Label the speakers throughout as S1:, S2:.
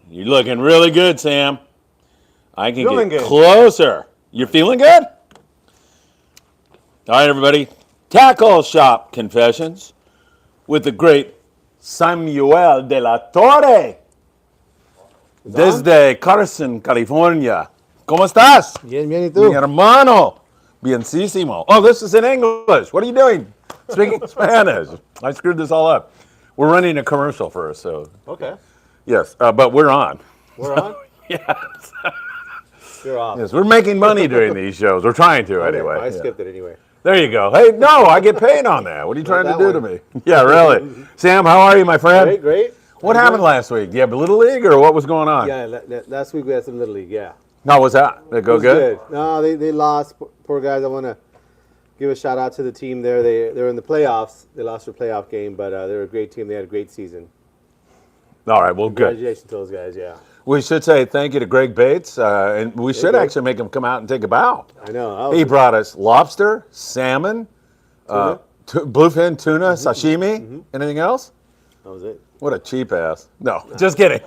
S1: You're looking really good, Sam. I can
S2: Feeling
S1: get
S2: good.
S1: closer. You're feeling good? All right, everybody. Tackle Shop Confessions with the great Samuel de la Torre. Desde Carson, California. ¿Cómo estás?
S2: Bien, bien, ¿y
S1: Mi
S2: tú?
S1: hermano. Bienísimo. Oh, this is in English. What are you doing? Speaking Spanish. I screwed this all up. We're running a commercial first, so
S2: Okay.
S1: yes, but we're on.
S2: We're on?
S1: Yes.
S2: You're off.
S1: Yes, we're making money during these shows. We're trying to
S2: Okay,
S1: anyway.
S2: I
S1: Yeah.
S2: skipped it anyway.
S1: There you go. Hey, no, I get paid on that. What are you trying to
S2: that
S1: do to
S2: one.
S1: me? Yeah, really. Sam, how are you, my friend?
S2: Great, great.
S1: What
S2: How you
S1: happened
S2: doing?
S1: last week? Do you have a Little League or what was going on?
S2: Yeah, last week we had some Little League, yeah.
S1: How was that? Did it
S2: It
S1: go
S2: was
S1: good?
S2: good. No, they lost. Poor guys. I want to give a shout out to the team there. They're in the playoffs. They lost their playoff game, but they're a great team. They had a great season.
S1: All right, well, good.
S2: Congratulations to those guys, yeah.
S1: We should say thank you to Greg Bates, and we should
S2: Greg.
S1: actually make him come out and take a bow.
S2: I know.
S1: He brought us lobster, salmon,
S2: Tuna.
S1: bluefin, tuna, sashimi. Anything else?
S2: That was it.
S1: What a cheap ass. No, just kidding.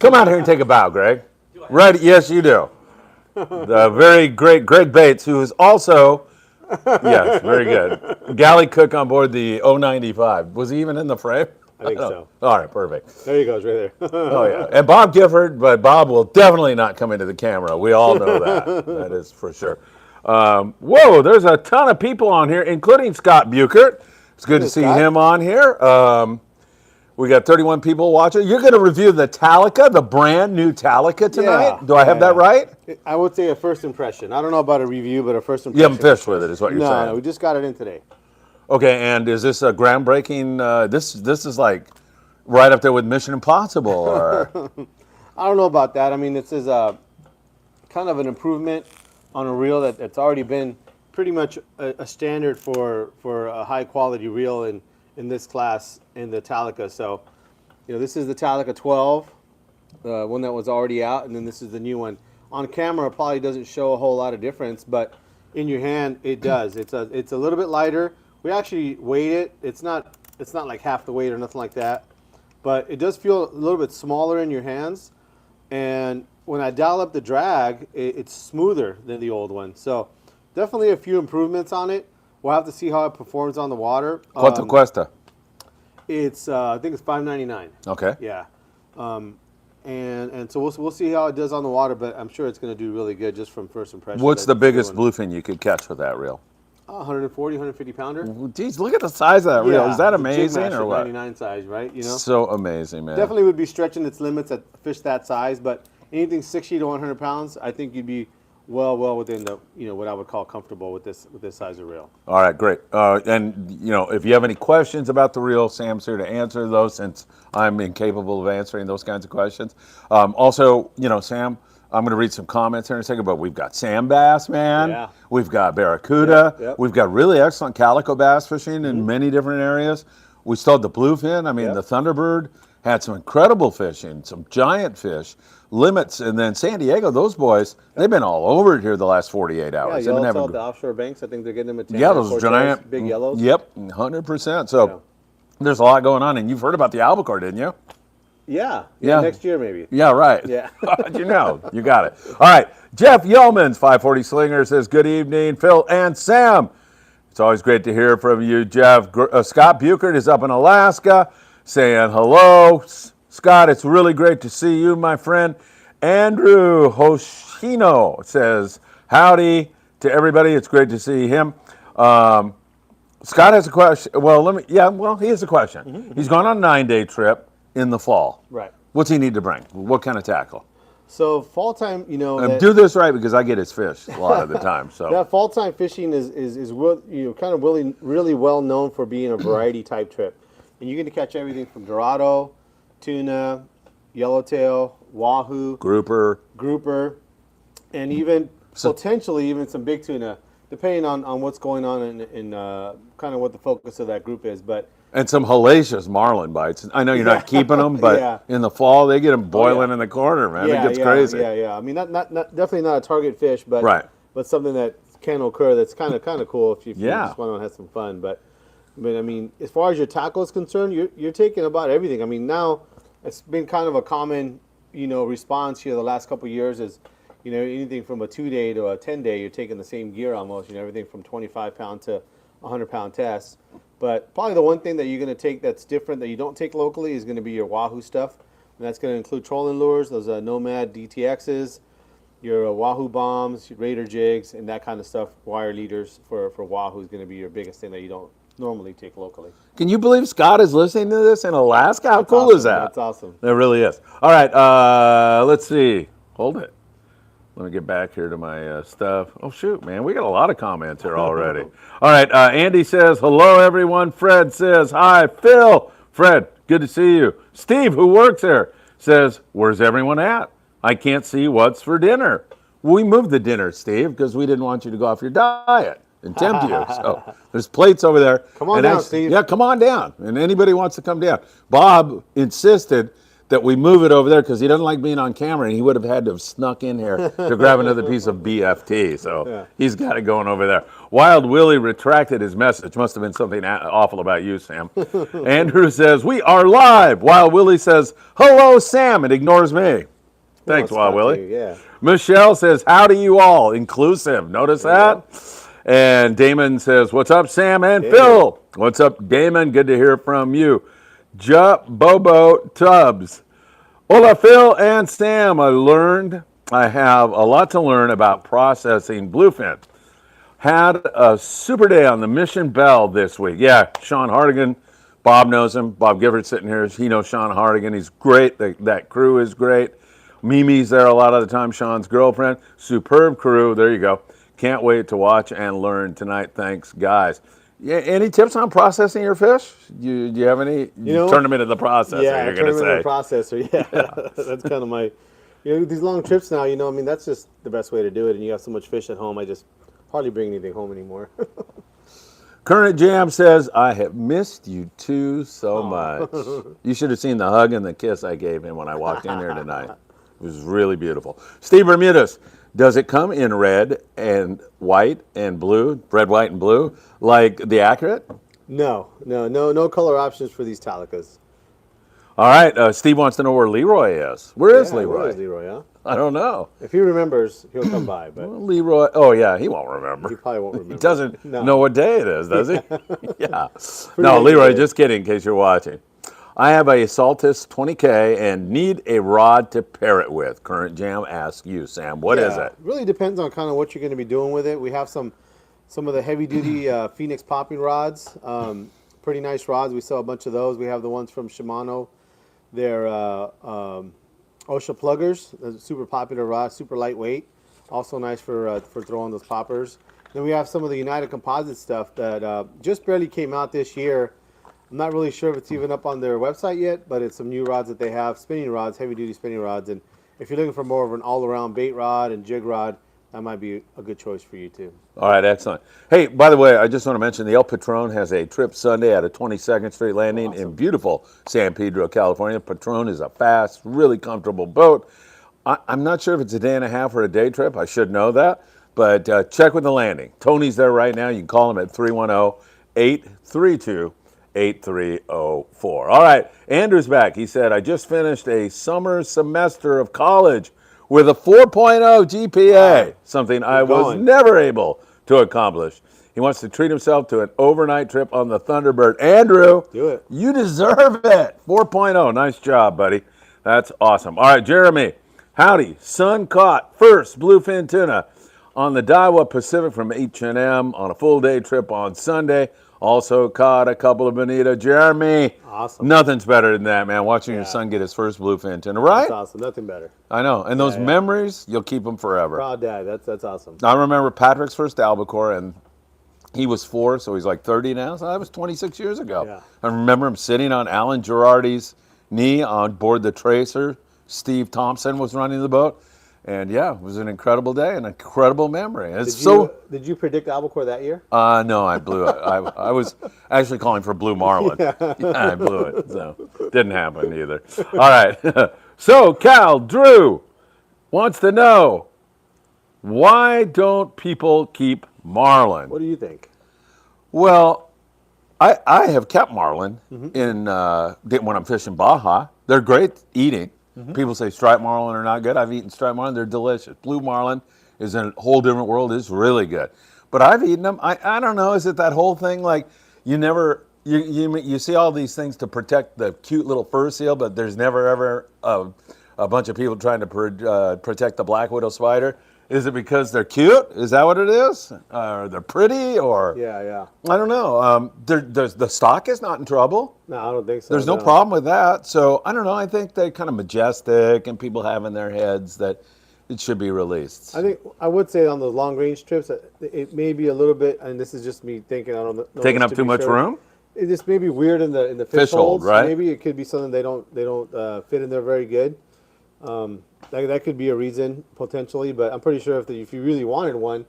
S1: Come out here and take a bow, Greg. Right? Yes, you do. The very great Greg Bates, who is also, yes, very good. Galley cook on board the 095. Was he even in the frame?
S2: I think so.
S1: All right, perfect.
S2: There he goes, right there.
S1: Oh, yeah. And Bob Gifford, but Bob will definitely not come into the camera. We all know that. That is for sure. Whoa, there's a ton of people on here, including Scott Buchert. It's good to see
S2: Scott.
S1: him on here. We got 31 people watching. You're going to review the Talica, the brand new Talica tonight.
S2: Yeah,
S1: Do I have that right?
S2: I would say a first impression. I don't know about a review, but a first impression.
S1: You haven't fished with it, is what you're
S2: No,
S1: saying.
S2: we just got it in today.
S1: Okay, and is this a groundbreaking? This is like right up there with Mission Impossible. Or
S2: I don't know about that. I mean, this is kind of an improvement on a reel that's already been pretty much a standard for a high quality reel in this class in the Talica. So, this is the Talica 12, one that was already out, and then this is the new one. On camera, it probably doesn't show a whole lot of difference, but in your hand, it does. It's a little bit lighter. We actually weighed it. It's not like half the weight or nothing like that, but it does feel a little bit smaller in your hands. And when I dial up the drag, it's smoother than the old one. So definitely a few improvements on it. We'll have to see how it performs on the water.
S1: Quanto cuesta?
S2: It's I think it's $5.99.
S1: Okay.
S2: Yeah, and so we'll see how it does on the water, but I'm sure it's going to do really good just from first impression.
S1: What's the biggest bluefin you could catch with that reel?
S2: 140, 150 pounder.
S1: Geez, look at the size of that reel. Is that
S2: the Jig
S1: amazing
S2: Master
S1: or what?
S2: 99 size, right?
S1: So amazing, man.
S2: Definitely would be stretching its limits at fish that size, but anything 60 to 100 pounds, I think you'd be well within the what I would call comfortable with this size of reel.
S1: All right, great. And if you have any questions about the reel, Sam's here to answer those since I'm incapable of answering those kinds of questions. Also, Sam, I'm going to read some comments here in a second, but we've got sand bass, man.
S2: Yeah.
S1: We've got barracuda.
S2: Yep.
S1: We've got really excellent calico bass fishing in many different areas. We still had the bluefin. I mean, the Thunderbird had some incredible fishing, some giant fish, limits, and then San Diego, those boys, they've been all over it here the last 48 hours.
S2: Yeah,
S1: They've been
S2: yellowtail, the offshore banks, I think they're getting them at 10.
S1: yeah, those giant
S2: big yellows.
S1: Yep, 100%. So there's a lot going on, and you've heard about the albacore, didn't you?
S2: Yeah.
S1: Yeah.
S2: Next year maybe.
S1: Yeah, right.
S2: Yeah.
S1: You got it. All right, Jeff Yeomans, 540 Slinger, says, good evening, Phil and Sam. It's always great to hear from you, Jeff. Scott Buchert is up in Alaska saying hello. Scott, it's really great to see you, my friend. Andrew Hoshino says, howdy to everybody. It's great to see him. Scott has a question. Well, he has a question. He's gone on a 9-day trip in the fall.
S2: Right.
S1: What's he need to bring? What kind of tackle?
S2: So fall time,
S1: Do this right because I get his fish a lot of the time. So
S2: that fall time fishing is kind of really well known for being a variety type trip, and you get to catch everything from dorado, tuna, yellowtail, wahoo,
S1: grouper,
S2: and even potentially even some big tuna, depending on what's going on in kind of what the focus of that group is.
S1: And some hellacious marlin bites. I know you're not keeping them, but in the fall they get them boiling in the corner, man. It gets crazy.
S2: Yeah. I mean, not definitely not a target fish, but something that can occur that's kind of cool if you just want to have some fun. But I mean, as far as your tackle is concerned, you're taking about everything. I mean, now it's been kind of a common response here the last couple of years is, anything from a 2-day to a 10-day, you're taking the same gear almost. Everything from 25-pound to 100-pound tests. But probably the one thing that you're going to take that's different that you don't take locally is going to be your Wahoo stuff. And that's going to include trolling lures, those Nomad DTXs, your Wahoo bombs, your Raider jigs, and that kind of stuff. Wire leaders for Wahoo is going to be your biggest thing that you don't normally take locally.
S1: Can you believe Scott is listening to this in Alaska? How cool is that?
S2: That's awesome.
S1: It really is. All right, let's see. Hold it. Let me get back here to my stuff. Oh, shoot, man. We got a lot of comments here already. All right, Andy says, hello, everyone. Fred says, hi. Phil. Fred, good to see you. Steve, who works there, says, where's everyone at? I can't see what's for dinner. We moved the dinner, Steve, because we didn't want you to go off your diet and tempt you. So there's plates over there.
S2: Come on down, Steve.
S1: Yeah, come on down. And anybody wants to come down. Bob insisted that we move it over there because he doesn't like being on camera, and he would have had to have snuck in here to grab another piece of BFT. So he's got it going over there. Wild Willie retracted his message. Must have been something awful about you, Sam. Andrew says, we are live. Wild Willie says, hello, Sam, and ignores me. Thanks, Wild Willie.
S2: Yeah.
S1: Michelle says, howdy you all, inclusive. Notice that? And Damon says, what's up, Sam and Phil? What's up, Damon? Good to hear from you. Bobo Tubbs. Hola, Phil and Sam. I have a lot to learn about processing bluefin. Had a super day on the Mission Bell this week. Yeah, Sean Hardigan. Bob knows him. Bob Giffords sitting here. He knows Sean Hardigan. He's great. That crew is great. Mimi's there a lot of the time, Sean's girlfriend. Superb crew. There you go. Can't wait to watch and learn tonight. Thanks, guys. Yeah, any tips on processing your fish? Do you have any? Turn them into the processor, you're going to say.
S2: Turn them into the processor, yeah. That's kind of my, these long trips now, that's just the best way to do it. And you have so much fish at home, I just hardly bring anything home anymore.
S1: Current Jam says, I have missed you two so much. You should have seen the hug and the kiss I gave him when I walked in here tonight. It was really beautiful. Steve Bermudez, does it come in red and white and blue, red, white, and blue, like the Accurate?
S2: No color options for these Talicas.
S1: All right, Steve wants to know where Leroy is. Where is Leroy?
S2: Where is Leroy, huh?
S1: I don't know.
S2: If he remembers, he'll come by. But
S1: well, Leroy, oh yeah, he won't remember.
S2: He probably won't remember.
S1: He doesn't know what day it is, does he? Yeah.
S2: Pretty
S1: No, Leroy, just kidding in case you're watching. I have a Saltus 20K and need a rod to pair it with. Current Jam asks you, Sam, what is it?
S2: It really depends on kind of what you're going to be doing with it. We have some of the heavy-duty Phoenix popping rods. Pretty nice rods. We sell a bunch of those. We have the ones from Shimano. They're OSHA pluggers. They're super popular rods, super lightweight. Also nice for throwing those poppers. Then we have some of the United Composite stuff that just barely came out this year. I'm not really sure if it's even up on their website yet, but it's some new rods that they have, spinning rods, heavy-duty spinning rods. And if you're looking for more of an all-around bait rod and jig rod, that might be a good choice for you, too.
S1: All right, excellent. Hey, by the way, I just want to mention the El Patron has a trip Sunday at a 22nd Street landing in beautiful San Pedro, California. Patron is a fast, really comfortable boat. I'm not sure if it's a day and a half or a day trip. I should know that. But check with the landing. Tony's there right now. You can call him at 310-832-8304. All right, Andrew's back. He said, I just finished a summer semester of college with a 4.0 GPA, something I was never able to accomplish. He wants to treat himself to an overnight trip on the Thunderbird. Andrew,
S2: do it.
S1: You deserve it. 4.0, nice job, buddy. That's awesome. All right, Jeremy, howdy. Sun caught first bluefin tuna on the Daiwa Pacific from H&M on a full-day trip on Sunday. Also caught a couple of bonita. Jeremy.
S2: Awesome.
S1: Nothing's better than that, man. Watching your son get his first bluefin tuna, right?
S2: That's awesome. Nothing better.
S1: I know. And those memories, you'll keep them forever.
S2: Proud dad. That's awesome.
S1: I remember Patrick's first albacore, and he was 4, so he's like 30 now. So that was 26 years ago.
S2: Yeah.
S1: I remember him sitting on Alan Girardi's knee on board the Tracer. Steve Thompson was running the boat. And yeah, it was an incredible day, an incredible memory.
S2: Did you predict albacore that year?
S1: No, I blew it. I was actually calling for blue marlin. Yeah, I blew it, so didn't happen either. All right. So Cal Drew wants to know, why don't people keep marlin?
S2: What do you think?
S1: Well, I have kept marlin in when I'm fishing Baja. They're great eating. People say striped marlin are not good. I've eaten striped marlin; they're delicious. Blue marlin is in a whole different world. It's really good. But I've eaten them. I don't know. Is it that whole thing like you never you see all these things to protect the cute little fur seal, but there's never ever a bunch of people trying to protect the black widow spider? Is it because they're cute? Is that what it is? Or they're pretty? Or
S2: Yeah.
S1: I don't know. There's the stock is not in trouble.
S2: No, I don't think so.
S1: There's no problem with that. So I don't know. I think they're kind of majestic, and people have in their heads that it should be released.
S2: I think I would say on those long range trips, it may be a little bit, and this is just me thinking. I don't know.
S1: Taking up too much room.
S2: It just may be weird in the fish
S1: hold,
S2: holds.
S1: right?
S2: Maybe it could be something they don't fit in there very good. That could be a reason potentially, but I'm pretty sure if you really wanted one,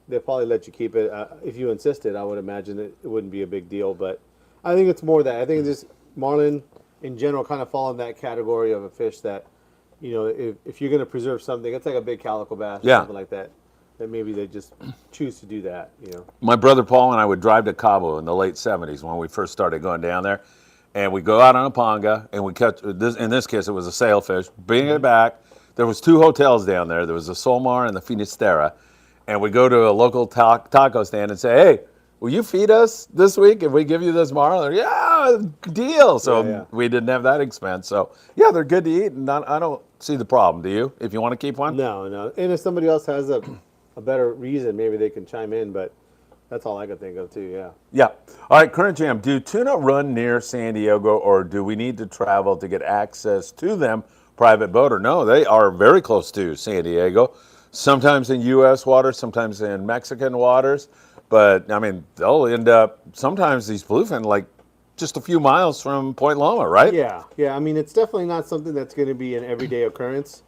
S2: they'd probably let you keep it. If you insisted, I would imagine it wouldn't be a big deal. But I think it's more that I think it's just marlin in general kind of fall in that category of a fish that, if you're going to preserve something, it's like a big calico bass or something like that. That maybe they just choose to do that.
S1: My brother Paul and I would drive to Cabo in the late '70s when we first started going down there, and we go out on a panga and we catch. In this case, it was a sailfish. Bring it back. There was 2 hotels down there. There was the Solmar and the Finisterra, and we go to a local taco stand and say, "Hey, will you feed us this week if we give you this marlin?" Yeah, deal. So we didn't have that expense. So yeah, they're good to eat, and I don't see the problem. Do you? If you want to keep one?
S2: No. And if somebody else has a better reason, maybe they can chime in. But that's all I could think of too. Yeah.
S1: Yeah. All right, Current Jam. Do tuna run near San Diego, or do we need to travel to get access to them? Private boat or no? They are very close to San Diego. Sometimes in U.S. waters, sometimes in Mexican waters. But I mean, they'll end up sometimes these bluefin like just a few miles from Point Loma, right?
S2: Yeah. I mean, it's definitely not something that's going to be an everyday occurrence.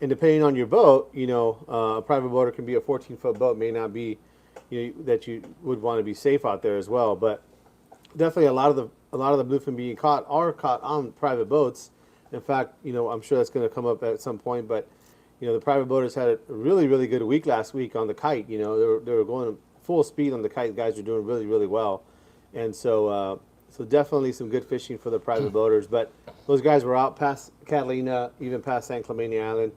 S2: And depending on your boat, a private boater can be a 14-foot boat, may not be that you would want to be safe out there as well. But definitely a lot of the bluefin being caught are caught on private boats. In fact, I'm sure that's going to come up at some point. But the private boaters had a really, really good week last week on the kite. They were going full speed on the kite. Guys are doing really, really well, and so definitely some good fishing for the private boaters. But those guys were out past Catalina, even past San Clemente Island,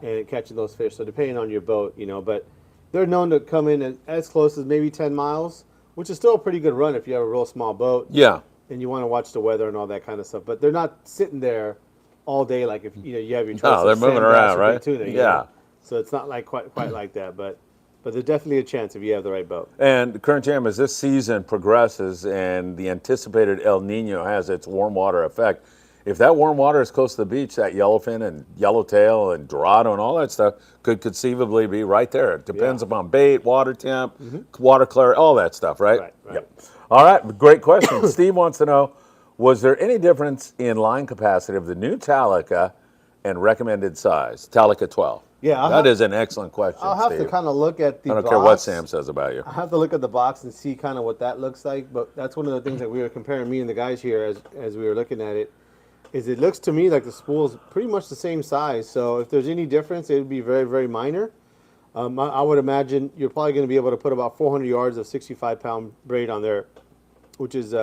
S2: and catching those fish. So depending on your boat, but they're known to come in as close as maybe 10 miles, which is still a pretty good run if you have a real small boat.
S1: Yeah. And
S2: you want to watch the weather and all that kind of stuff. But they're not sitting there all day like if you have your choice.
S1: No, they're moving around, right?
S2: Tuna,
S1: yeah.
S2: So it's not like quite like that, but there's definitely a chance if you have the right boat.
S1: And Current Jam, as this season progresses and the anticipated El Nino has its warm water effect, if that warm water is close to the beach, that yellowfin and yellowtail and dorado and all that stuff could conceivably be right there. It depends upon bait, water temp, water clarity, all that stuff, right?
S2: Right.
S1: Yep. All right, great question. Steve wants to know, was there any difference in line capacity of the new Talica and recommended size? Talica 12.
S2: Yeah,
S1: that is an excellent question,
S2: I'll have
S1: Steve.
S2: to kind of look at the box.
S1: I don't care what Sam says about you.
S2: I have to look at the box and see kind of what that looks like. But that's one of the things that we were comparing, me and the guys here, as we were looking at it, is it looks to me like the spool is pretty much the same size. So if there's any difference, it would be very, very minor. I would imagine you're probably going to be able to put about 400 yards of 65-pound braid on there, which is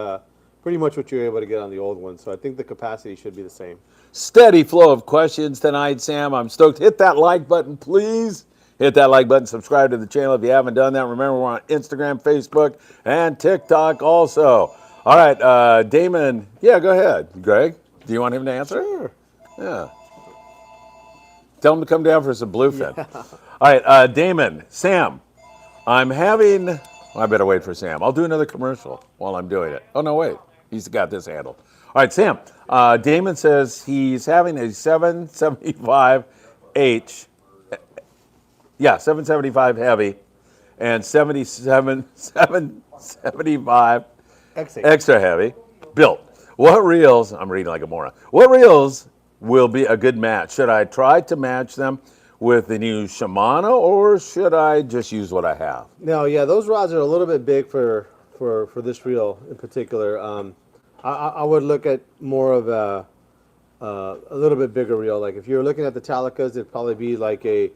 S2: pretty much what you're able to get on the old one. So I think the capacity should be the same.
S1: Steady flow of questions tonight, Sam. I'm stoked. Hit that like button, please. Hit that like button. Subscribe to the channel if you haven't done that. Remember, we're on Instagram, Facebook, and TikTok also. All right, Damon. Yeah, go ahead, Greg. Do you want him to answer?
S2: Sure.
S1: Yeah. Tell him to come down for some bluefin. Yeah. All right, Damon. Sam, I'm having... Well, I better wait for Sam. I'll do another commercial while I'm doing it. Oh, no, wait. He's got this handled. All right, Sam. Damon says he's having a 775H. Yeah, 775 heavy and 775 extra heavy built. What reels, I'm reading like a moron, what reels will be a good match? Should I try to match them with the new Shimano, or should I just use what I have?
S2: No, yeah, those rods are a little bit big for this reel in particular. I would look at more of a little bit bigger reel. Like if you're looking at the Talicas, it'd probably be like a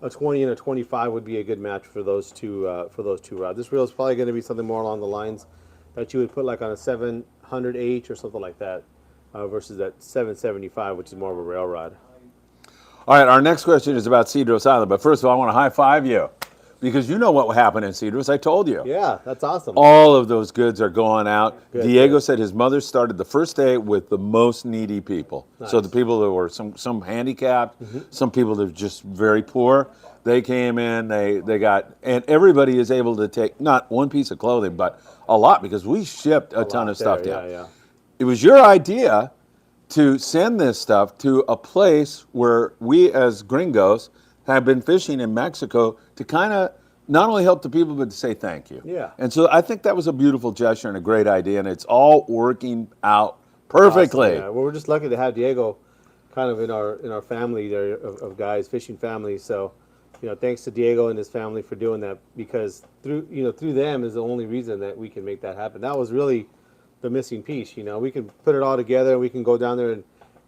S2: 20 and a 25 would be a good match for those two rods. This reel is probably going to be something more along the lines that you would put like on a 700H or something like that, versus that 775, which is more of a rail rod.
S1: All right, our next question is about Cedros Island. But first of all, I want to high five you because you know what happened in Cedros. I told you.
S2: Yeah, that's awesome.
S1: All of those goods are going out.
S2: Good,
S1: Diego
S2: good.
S1: said his mother started the first day with the most needy people. So the people that were some handicapped, some people that were just very poor, they came in, they got, and everybody is able to take not one piece of clothing, but a lot because we shipped a ton of stuff down.
S2: Yeah.
S1: It was your idea to send this stuff to a place where we as gringos have been fishing in Mexico to kind of not only help the people, but to say thank you.
S2: Yeah.
S1: And so I think that was a beautiful gesture and a great idea, and it's all working out perfectly.
S2: Awesome, yeah. Well, we're just lucky to have Diego kind of in our family there of guys, fishing family. So, thanks to Diego and his family for doing that, because through them is the only reason that we can make that happen. That was really the missing piece. We can put it all together and we can go down there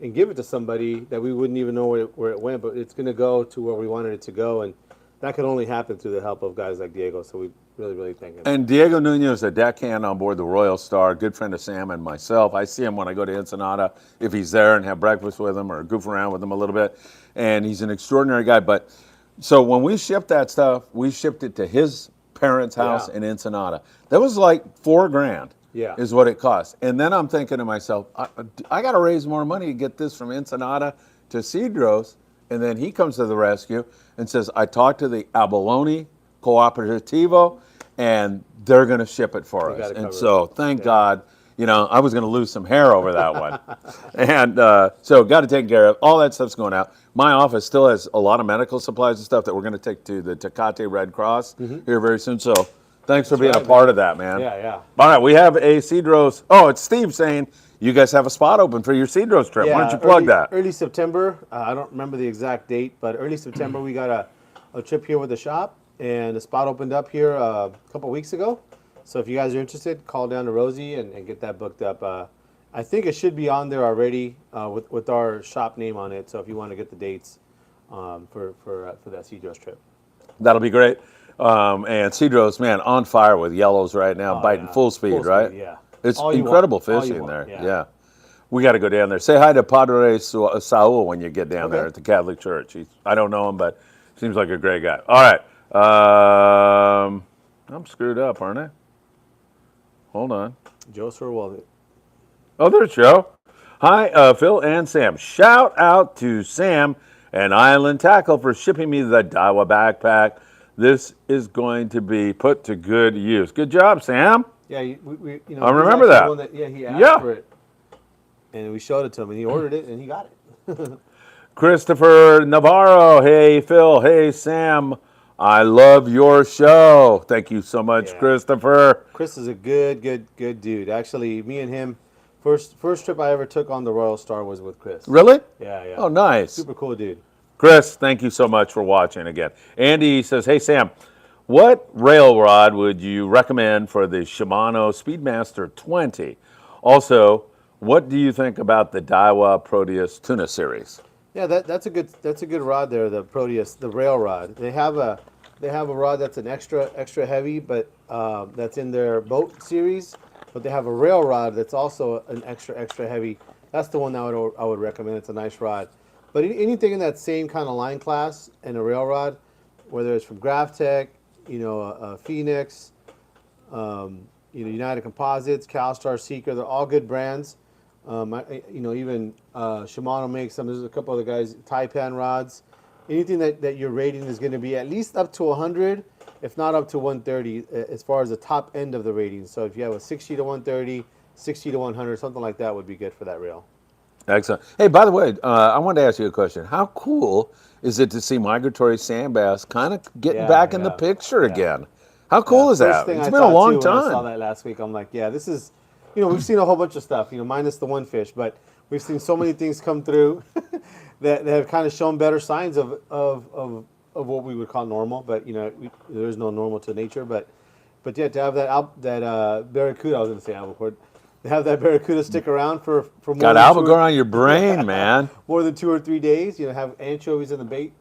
S2: and give it to somebody that we wouldn't even know where it went, but it's going to go to where we wanted it to go, and that could only happen through the help of guys like Diego. So we really, really thank him.
S1: And Diego Nino is a deckhand on board the Royal Star, good friend of Sam and myself. I see him when I go to Ensenada if he's there and have breakfast with him or goof around with him a little bit. And he's an extraordinary guy. But so when we shipped that stuff, we shipped it to his parents' house in Ensenada. That was like $4,000.
S2: Yeah.
S1: Is what it cost. And then I'm thinking to myself, I got to raise more money to get this from Ensenada to Cedros. And then he comes to the rescue and says, I talked to the Abalone Cooperativo, and they're going to ship it for us. And so thank God, I was going to lose some hair over that one. And so got to take care of. All that stuff's going out. My office still has a lot of medical supplies and stuff that we're going to take to the Tecate Red Cross here very soon. So thanks for being a part of that, man.
S2: Yeah.
S1: All right, we have a Cedros. Oh, it's Steve saying you guys have a spot open for your Cedros trip.
S2: Yeah,
S1: Why don't you plug that?
S2: Early September. I don't remember the exact date, but early September we got a trip here with the shop, and the spot opened up here a couple weeks ago. So if you guys are interested, call down to Rosie and get that booked up. I think it should be on there already with our shop name on it. So if you want to get the dates for that Cedros trip.
S1: That'll be great. And Cedros, man, on fire with yellows right now, biting full speed, right?
S2: Yeah.
S1: It's incredible fishing there. Yeah. We got to go down there. Say hi to Padre Saul when you get down there at the Catholic Church. I don't know him, but seems like a great guy. All right. I'm screwed up, aren't I? Hold on.
S2: Joe Sir.
S1: Oh, there's Joe. Hi, Phil and Sam. Shout out to Sam and Island Tackle for shipping me the Daiwa backpack. This is going to be put to good use. Good job, Sam.
S2: Yeah,
S1: I remember that.
S2: He asked for it, and we showed it to him, and he ordered it, and he got it.
S1: Christopher Navarro. Hey, Phil. Hey, Sam. I love your show. Thank you so much, Christopher.
S2: Chris is a good dude. Actually, me and him, first trip I ever took on the Royal Star was with Chris.
S1: Really?
S2: Yeah.
S1: Oh, nice.
S2: Super cool dude.
S1: Chris, thank you so much for watching again. Andy says, hey, Sam, what rail rod would you recommend for the Shimano Speedmaster 20? Also, what do you think about the Daiwa Proteus Tuna series?
S2: Yeah, that's a good rod there, the Proteus, the rail rod. They have a rod that's an extra heavy, but that's in their boat series. But they have a rail rod that's also an extra heavy. That's the one that I would recommend. It's a nice rod. But anything in that same kind of line class and a rail rod, whether it's from GraphTech, Phoenix, United Composites, CalStar, Seeker, they're all good brands. Even Shimano makes some. There's a couple other guys, Taipan rods. Anything that your rating is going to be at least up to 100, if not up to 130, as far as the top end of the rating. So if you have a 60 to 130, 60 to 100, something like that would be good for that reel.
S1: Excellent. Hey, by the way, I wanted to ask you a question. How cool is it to see migratory sand bass kind of getting back in the picture again? How cool is that? It's been a long time.
S2: When I saw that last week, I'm like, this is, we've seen a whole bunch of stuff, minus the one fish, but we've seen so many things come through that have kind of shown better signs of what we would call normal. But there is no normal to nature. But yeah, to have that barracuda, I was going to say albacore. To have that barracuda stick around for more
S1: got albacore on your brain, man.
S2: More than 2 or 3 days. Have anchovies in the bait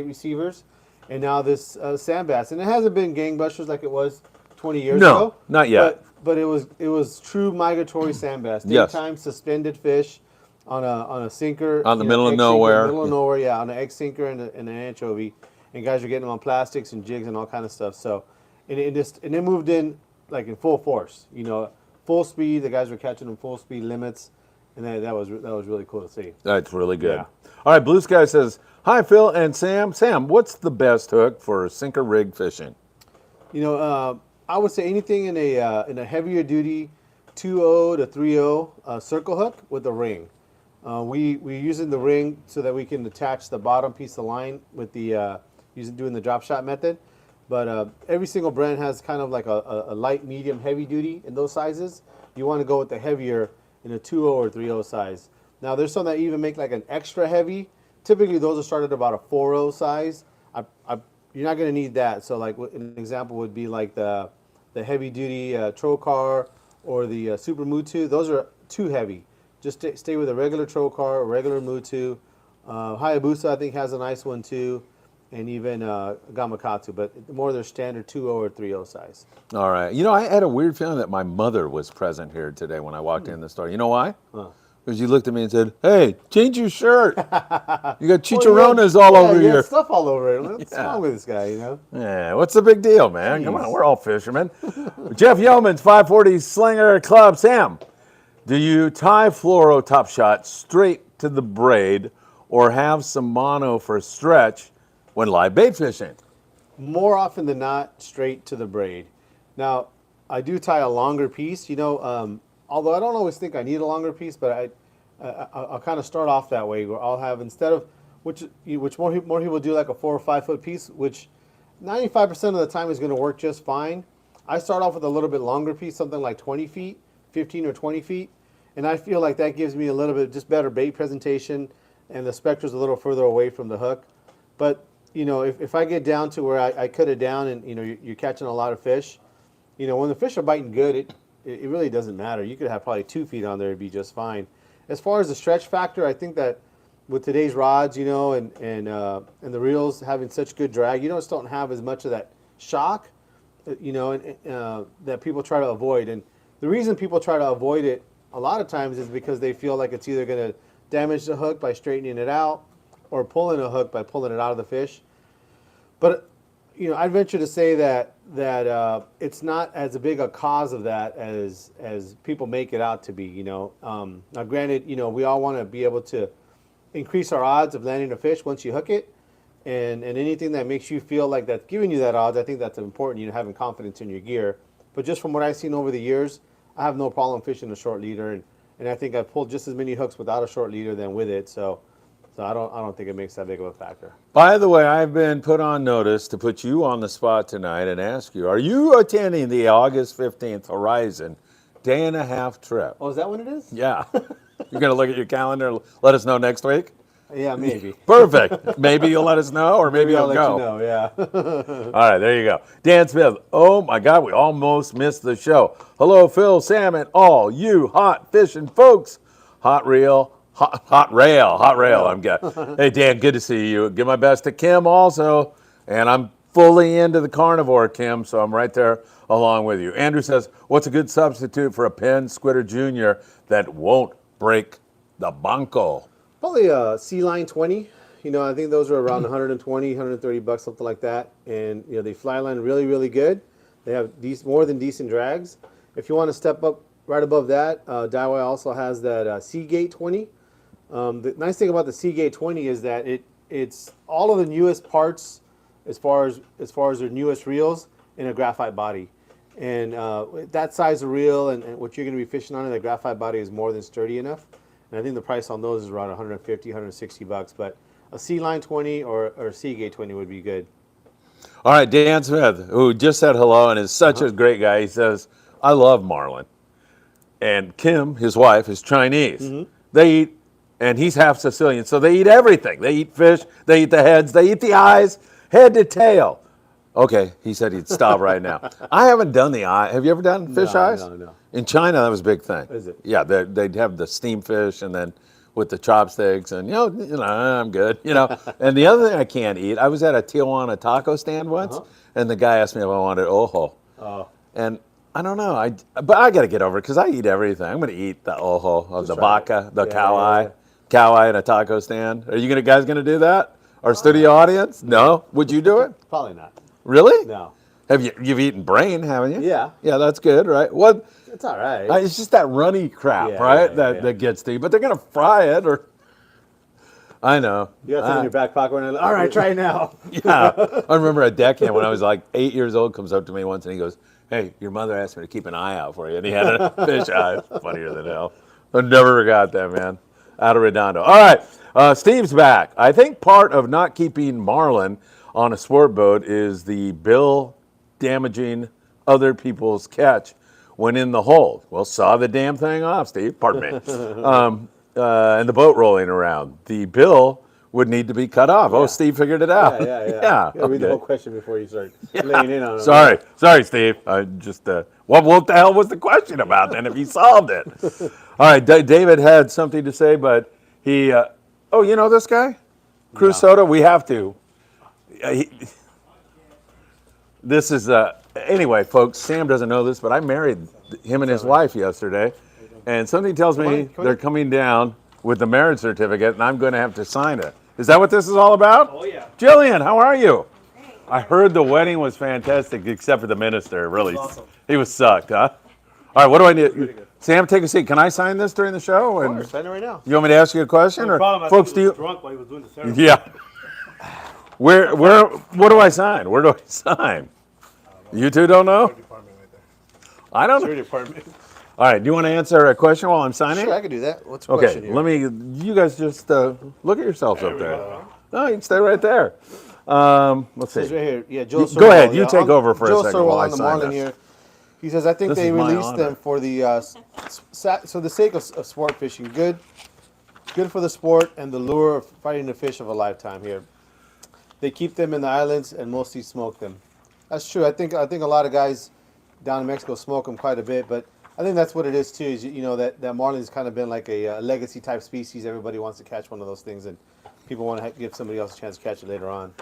S2: receivers, and now this sand bass. And it hasn't been gangbusters like it was 20 years ago.
S1: No, not yet.
S2: But it was true migratory sand bass. Daytime suspended fish. on a sinker.
S1: On the
S2: you
S1: middle of
S2: egg sinker,
S1: nowhere.
S2: middle of nowhere, yeah, on an egg sinker and an anchovy, and guys are getting them on plastics and jigs and all kind of stuff. So, and it moved in like in full force, full speed. The guys were catching them full speed limits, and that was really cool to see.
S1: That's really good.
S2: Yeah.
S1: All right, Blue Sky says, hi, Phil and Sam. Sam, what's the best hook for sinker rig fishing?
S2: I would say anything in a heavier duty 2.0 to 3.0 circle hook with a ring. We're using the ring so that we can attach the bottom piece of line with the doing the drop shot method. But every single brand has kind of like a light, medium, heavy duty in those sizes. You want to go with the heavier in a 2.0 or 3.0 size. Now there's some that even make like an extra heavy. Typically those are started about a 4.0 size. You're not going to need that. So like an example would be like the heavy duty Trocar or the Super Mutu. Those are too heavy. Just stay with a regular Trocar, a regular Mutu. Hayabusa I think has a nice one too, and even Gamakatsu, but more their standard 2.0 or 3.0 size.
S1: All right. I had a weird feeling that my mother was present here today when I walked in the store. You know why? Because you looked at me and said, hey, change your shirt. You got chicharrones all over
S2: you
S1: here.
S2: got stuff all over it. What's wrong with this guy,
S1: Yeah, what's the big deal, man? Come on, we're all fishermen. Jeff Yeoman's 540 Slinger Club. Sam, do you tie fluoro top shot straight to the braid or have some mono for stretch when live bait fishing?
S2: More often than not, straight to the braid. Now, I do tie a longer piece, although I don't always think I need a longer piece, but I'll kind of start off that way where I'll have, instead of, which more people do like a 4 or 5 foot piece, which 95% of the time is going to work just fine. I start off with a little bit longer piece, something like 20 feet, 15 or 20 feet. And I feel like that gives me a little bit just better bait presentation, and the spectra's a little further away from the hook. But, if I get down to where I cut it down and, you're catching a lot of fish, when the fish are biting good, it really doesn't matter. You could have probably 2 feet on there and be just fine. As far as the stretch factor, I think that with today's rods, and the reels having such good drag, you just don't have as much of that shock, that people try to avoid. And the reason people try to avoid it a lot of times is because they feel like it's either going to damage the hook by straightening it out or pulling a hook by pulling it out of the fish. But I'd venture to say that it's not as big a cause of that as people make it out to be. Now, granted, we all want to be able to increase our odds of landing a fish once you hook it, and anything that makes you feel like that's giving you that odds, I think that's important. Having confidence in your gear. But just from what I've seen over the years, I have no problem fishing a short leader, and I think I've pulled just as many hooks without a short leader than with it. So I don't think it makes that big of a factor.
S1: By the way, I've been put on notice to put you on the spot tonight and ask you, are you attending the August 15th Horizon day-and-a-half trip?
S2: Oh, is that when it is?
S1: Yeah. You're going to look at your calendar and let us know next week?
S2: Yeah, maybe.
S1: Perfect. Maybe you'll let us know, or maybe
S2: I'll
S1: you'll
S2: let
S1: go.
S2: you know, yeah.
S1: All right, there you go. Dan Smith, oh my God, we almost missed the show. Hello, Phil, Sam, and all you hot fishing folks. Hot rail, I'm good. Hey, Dan, good to see you. Give my best to Kim also, and I'm fully into the carnivore, Kim, so I'm right there along with you. Andrew says, what's a good substitute for a Penn Squitter Jr. that won't break the banco?
S2: Probably a Sea Line 20. I think those are around 120, 130 bucks, something like that. And they fly line really, really good. They have more than decent drags. If you want to step up right above that, Daiwa also has that Seagate 20. The nice thing about the Seagate 20 is that it's all of the newest parts as far as their newest reels in a graphite body. And that size of reel and what you're going to be fishing on in the graphite body is more than sturdy enough. And I think the price on those is around 150, 160 bucks. But a Sea Line 20 or a Seagate 20 would be good.
S1: All right, Dan Smith, who just said hello and is such a great guy, he says, I love Marlin. And Kim, his wife, is Chinese. They eat, and he's half Sicilian, so they eat everything. They eat fish, they eat the heads, they eat the eyes, head to tail. Okay, he said he'd stop right now. I haven't done the eye. Have you ever done fish eyes?
S2: No.
S1: In China, that was a big thing.
S2: Is it?
S1: Yeah, they'd have the steamed fish and then with the chopsticks and, I'm good, And the other thing I can't eat, I was at a Tijuana taco stand once, and the guy asked me if I wanted ojo.
S2: Oh.
S1: And I don't know. But I got to get over it because I eat everything. I'm going to eat the ojo of the
S2: try
S1: vaca, the
S2: Yeah,
S1: cow
S2: yeah,
S1: eye,
S2: yeah.
S1: cow eye in a taco stand. Are you guys going to do that? Our studio audience? No. Would you do it?
S2: Probably not.
S1: Really?
S2: No.
S1: You've eaten brain, haven't you?
S2: Yeah.
S1: Yeah, that's good, right? What?
S2: It's all right.
S1: It's just that runny crap,
S2: Yeah,
S1: right?
S2: yeah, yeah.
S1: That gets to you. But they're going to fry it, or I know.
S2: You got something in your back pocket. And all right, try it now.
S1: Yeah. I remember a deckhand when I was like 8 years old comes up to me once and he goes, "Hey, your mother asked me to keep an eye out for you." And he had a fish eye. Funnier than hell. I never forgot that, man. Out of Redondo. All right. Steve's back. I think part of not keeping marlin on a sport boat is the bill damaging other people's catch when in the hold. Well, saw the damn thing off, Steve. Pardon me. And the boat rolling around. The bill would need to be cut off. Oh, Steve figured it out.
S2: Yeah.
S1: Yeah.
S2: You read the
S1: Okay.
S2: whole question before you start laying in on it.
S1: Sorry, Steve. I just, what the hell was the question about then if he solved it? All right, David had something to say, but he, oh, you know this guy? Cruz Soto? We have to. This is, anyway, folks, Sam doesn't know this, but I married him and his wife yesterday, and something tells me they're coming down with the marriage certificate, and I'm going to have to sign it. Is that what this is all about?
S3: Oh, yeah.
S1: Jillian, how are you? I heard the wedding was fantastic, except for the minister. Really,
S3: awesome.
S1: he was sucked, huh? All right, what do I need? Sam, take a seat. Can I sign this during the show? And
S2: Sign it right now.
S1: you want me to ask you a question,
S3: No
S1: or
S3: problem. I
S1: folks,
S3: think
S1: do
S3: he
S1: you?
S3: was drunk while he was doing the ceremony.
S1: Yeah. Where? What do I sign? Where do I sign? You two don't know?
S3: Department right there.
S1: I don't know.
S2: Security department.
S1: All right. Do you want to answer a question while I'm signing?
S2: Sure, I can do that. What's the
S1: Okay.
S2: question here?
S1: Let me. You guys just look at yourselves up there. No, you can stay right there. Let's
S2: Says
S1: see.
S2: right here. Yeah, Joe.
S1: Go ahead. You
S2: Yeah,
S1: take over for a
S2: Joe
S1: second while I
S2: on the
S1: sign
S2: Marlin
S1: this.
S2: here. He says, I think
S1: This
S2: they
S1: is my
S2: released
S1: honor.
S2: them for the so the sake of sport fishing. Good for the sport and the lure of fighting the fish of a lifetime here. They keep them in the islands and mostly smoke them. That's true. I think a lot of guys down in Mexico smoke them quite a bit, but I think that's what it is too. Is that marlin's kind of been like a legacy type species. Everybody wants to catch one of those things, and people want to give somebody else a chance to catch it later on.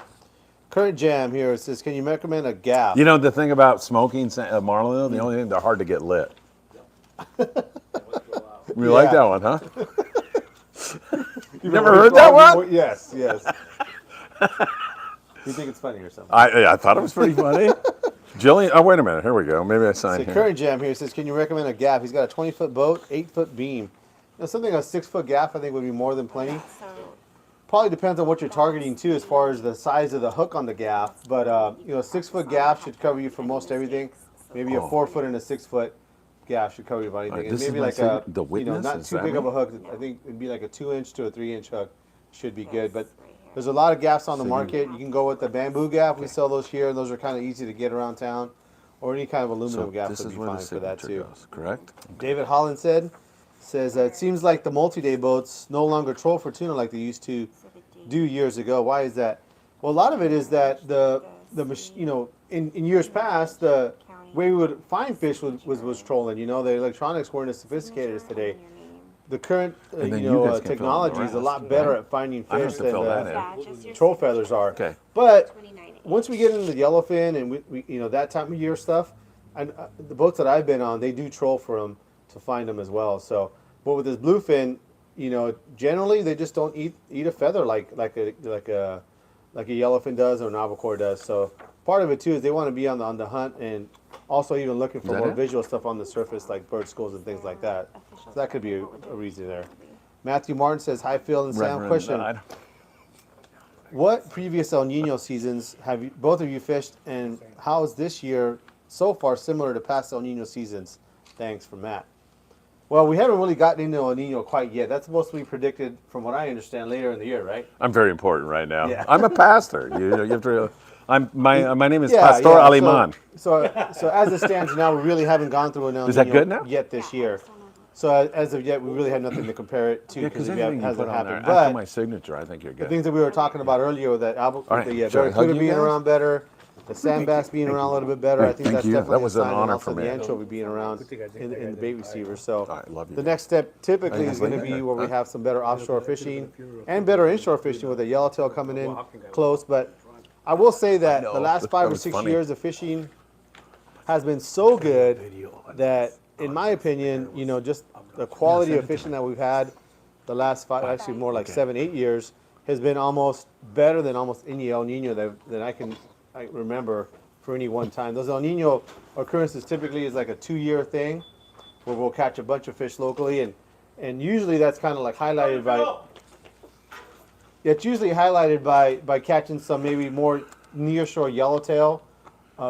S2: Current Jam here says, can you recommend a gaff?
S1: You know the thing about smoking marlin, the only thing they're hard to get lit. You like that one, huh? You never heard that one?
S2: Yes. You think it's funny or something?
S1: I thought it was pretty funny. Jillian, oh wait a minute, here we go. Maybe I signed
S2: So
S1: here.
S2: Current Jam here says, can you recommend a gaff? He's got a 20-foot boat, 8-foot beam. Now, something a 6-foot gaff I think would be more than plenty. Probably depends on what you're targeting too, as far as the size of the hook on the gaff. But 6-foot gaff should cover you for most everything. Maybe a 4-foot and a 6-foot gaff should cover you about anything.
S1: Right,
S2: and
S1: this is
S2: maybe
S1: my
S2: like a
S1: the witness,
S2: not
S1: is
S2: too
S1: that
S2: big
S1: me?
S2: of a hook. I think it'd be like a 2-inch to a 3-inch hook should be good. But there's a lot of gaffs on the market. You can go with the bamboo gaff. We sell those here, and those are kind of easy to get around town. Or any kind of aluminum gaff
S1: this
S2: would
S1: is
S2: be
S1: where the
S2: fine for that
S1: signature
S2: too.
S1: goes, correct?
S2: David Holland says it seems like the multi-day boats no longer troll for tuna like they used to do years ago. Why is that? Well, a lot of it is that in years past the way we would find fish was trolling. The electronics weren't as sophisticated as today. The current
S1: And then you guys can fill in the
S2: technology is a
S1: rest,
S2: lot better at finding
S1: I have
S2: fish
S1: to
S2: than
S1: fill that
S2: the troll feathers are.
S1: Okay.
S2: But once we get into the yellowfin and we that time of year stuff, and the boats that I've been on, they do troll for them to find them as well. So, but with this bluefin, generally they just don't eat a feather like a yellowfin does or an albacore does. So part of it too is they want to be on the hunt and also even looking for
S1: that
S2: more
S1: it?
S2: visual stuff on the surface like bird skulls and things like that. So that could be a reason there. Matthew Martin says, "Hi Phil and Sam.
S1: Reverend,
S2: Question:
S1: I don't-
S2: what previous El Nino seasons have both of you fished, and how is this year so far similar to past El Nino seasons? Thanks," from Matt. Well, we haven't really gotten into El Nino quite yet. That's supposed to be predicted, from what I understand, later in the year, right?
S1: I'm very important right now.
S2: Yeah.
S1: I'm a pastor. You have to. My name is
S2: Yeah,
S1: Pastor
S2: yeah,
S1: Aliman.
S2: So as it stands now, we really haven't gone through an El
S1: Is that
S2: Nino
S1: good now?
S2: yet this year. So as of yet, we really have nothing to compare it to
S1: Yeah,
S2: because
S1: because
S2: it
S1: anything you
S2: hasn't
S1: put on there
S2: happened.
S1: after
S2: But
S1: my signature, I think you're
S2: the
S1: good.
S2: things that we were talking about earlier with that album,
S1: All right,
S2: the
S1: shall I hug
S2: barracuda
S1: you
S2: being
S1: guys?
S2: around better, the sand bass being around a little bit better, I think
S1: Thank
S2: that's
S1: you.
S2: definitely
S1: That was
S2: a
S1: an
S2: sign,
S1: honor
S2: and also
S1: for me.
S2: the anchovy being around in the bait receivers. So
S1: All right, love you.
S2: the next step typically
S1: Hey,
S2: is going to
S1: lady.
S2: be where we have some better offshore fishing and better inshore fishing with the yellowtail coming in close. But I will say that the last
S1: that
S2: 5 or
S1: was
S2: 6
S1: funny.
S2: years of fishing has been so good that, in my opinion, just the quality of fishing that we've had the last actually more like 7, 8 years, has been almost better than almost any El Nino that I remember for any one time. Those El Nino occurrences typically is like a 2-year thing where we'll catch a bunch of fish locally, and usually that's kind of like highlighted by. It's usually highlighted by catching some maybe more nearshore yellowtail,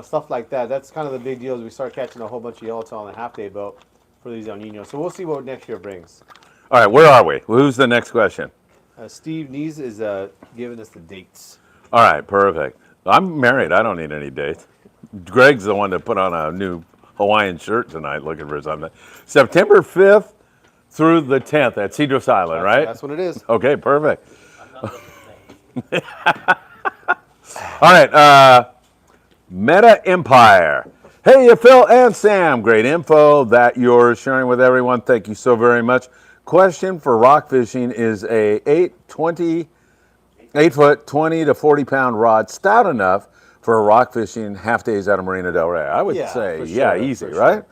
S2: stuff like that. That's kind of the big deal is we start catching a whole bunch of yellowtail on a half-day boat for these El Ninos. So we'll see what next year brings.
S1: All right, where are we? Who's the next question?
S2: Steve Nees is giving us the dates.
S1: All right, perfect. I'm married. I don't need any dates. Greg's the one that put on a new Hawaiian shirt tonight looking for something. September 5th through the 10th at Cedros Island, right?
S2: That's what it is.
S1: Okay, perfect. All right, Meta Empire. Hey, Phil and Sam, great info that you're sharing with everyone. Thank you so very much. Question for rock fishing: is a 8-foot, 20 to 40 pound rod stout enough for rock fishing half days out of Marina Del Rey? I would say,
S2: sure,
S1: easy,
S2: for sure.
S1: right?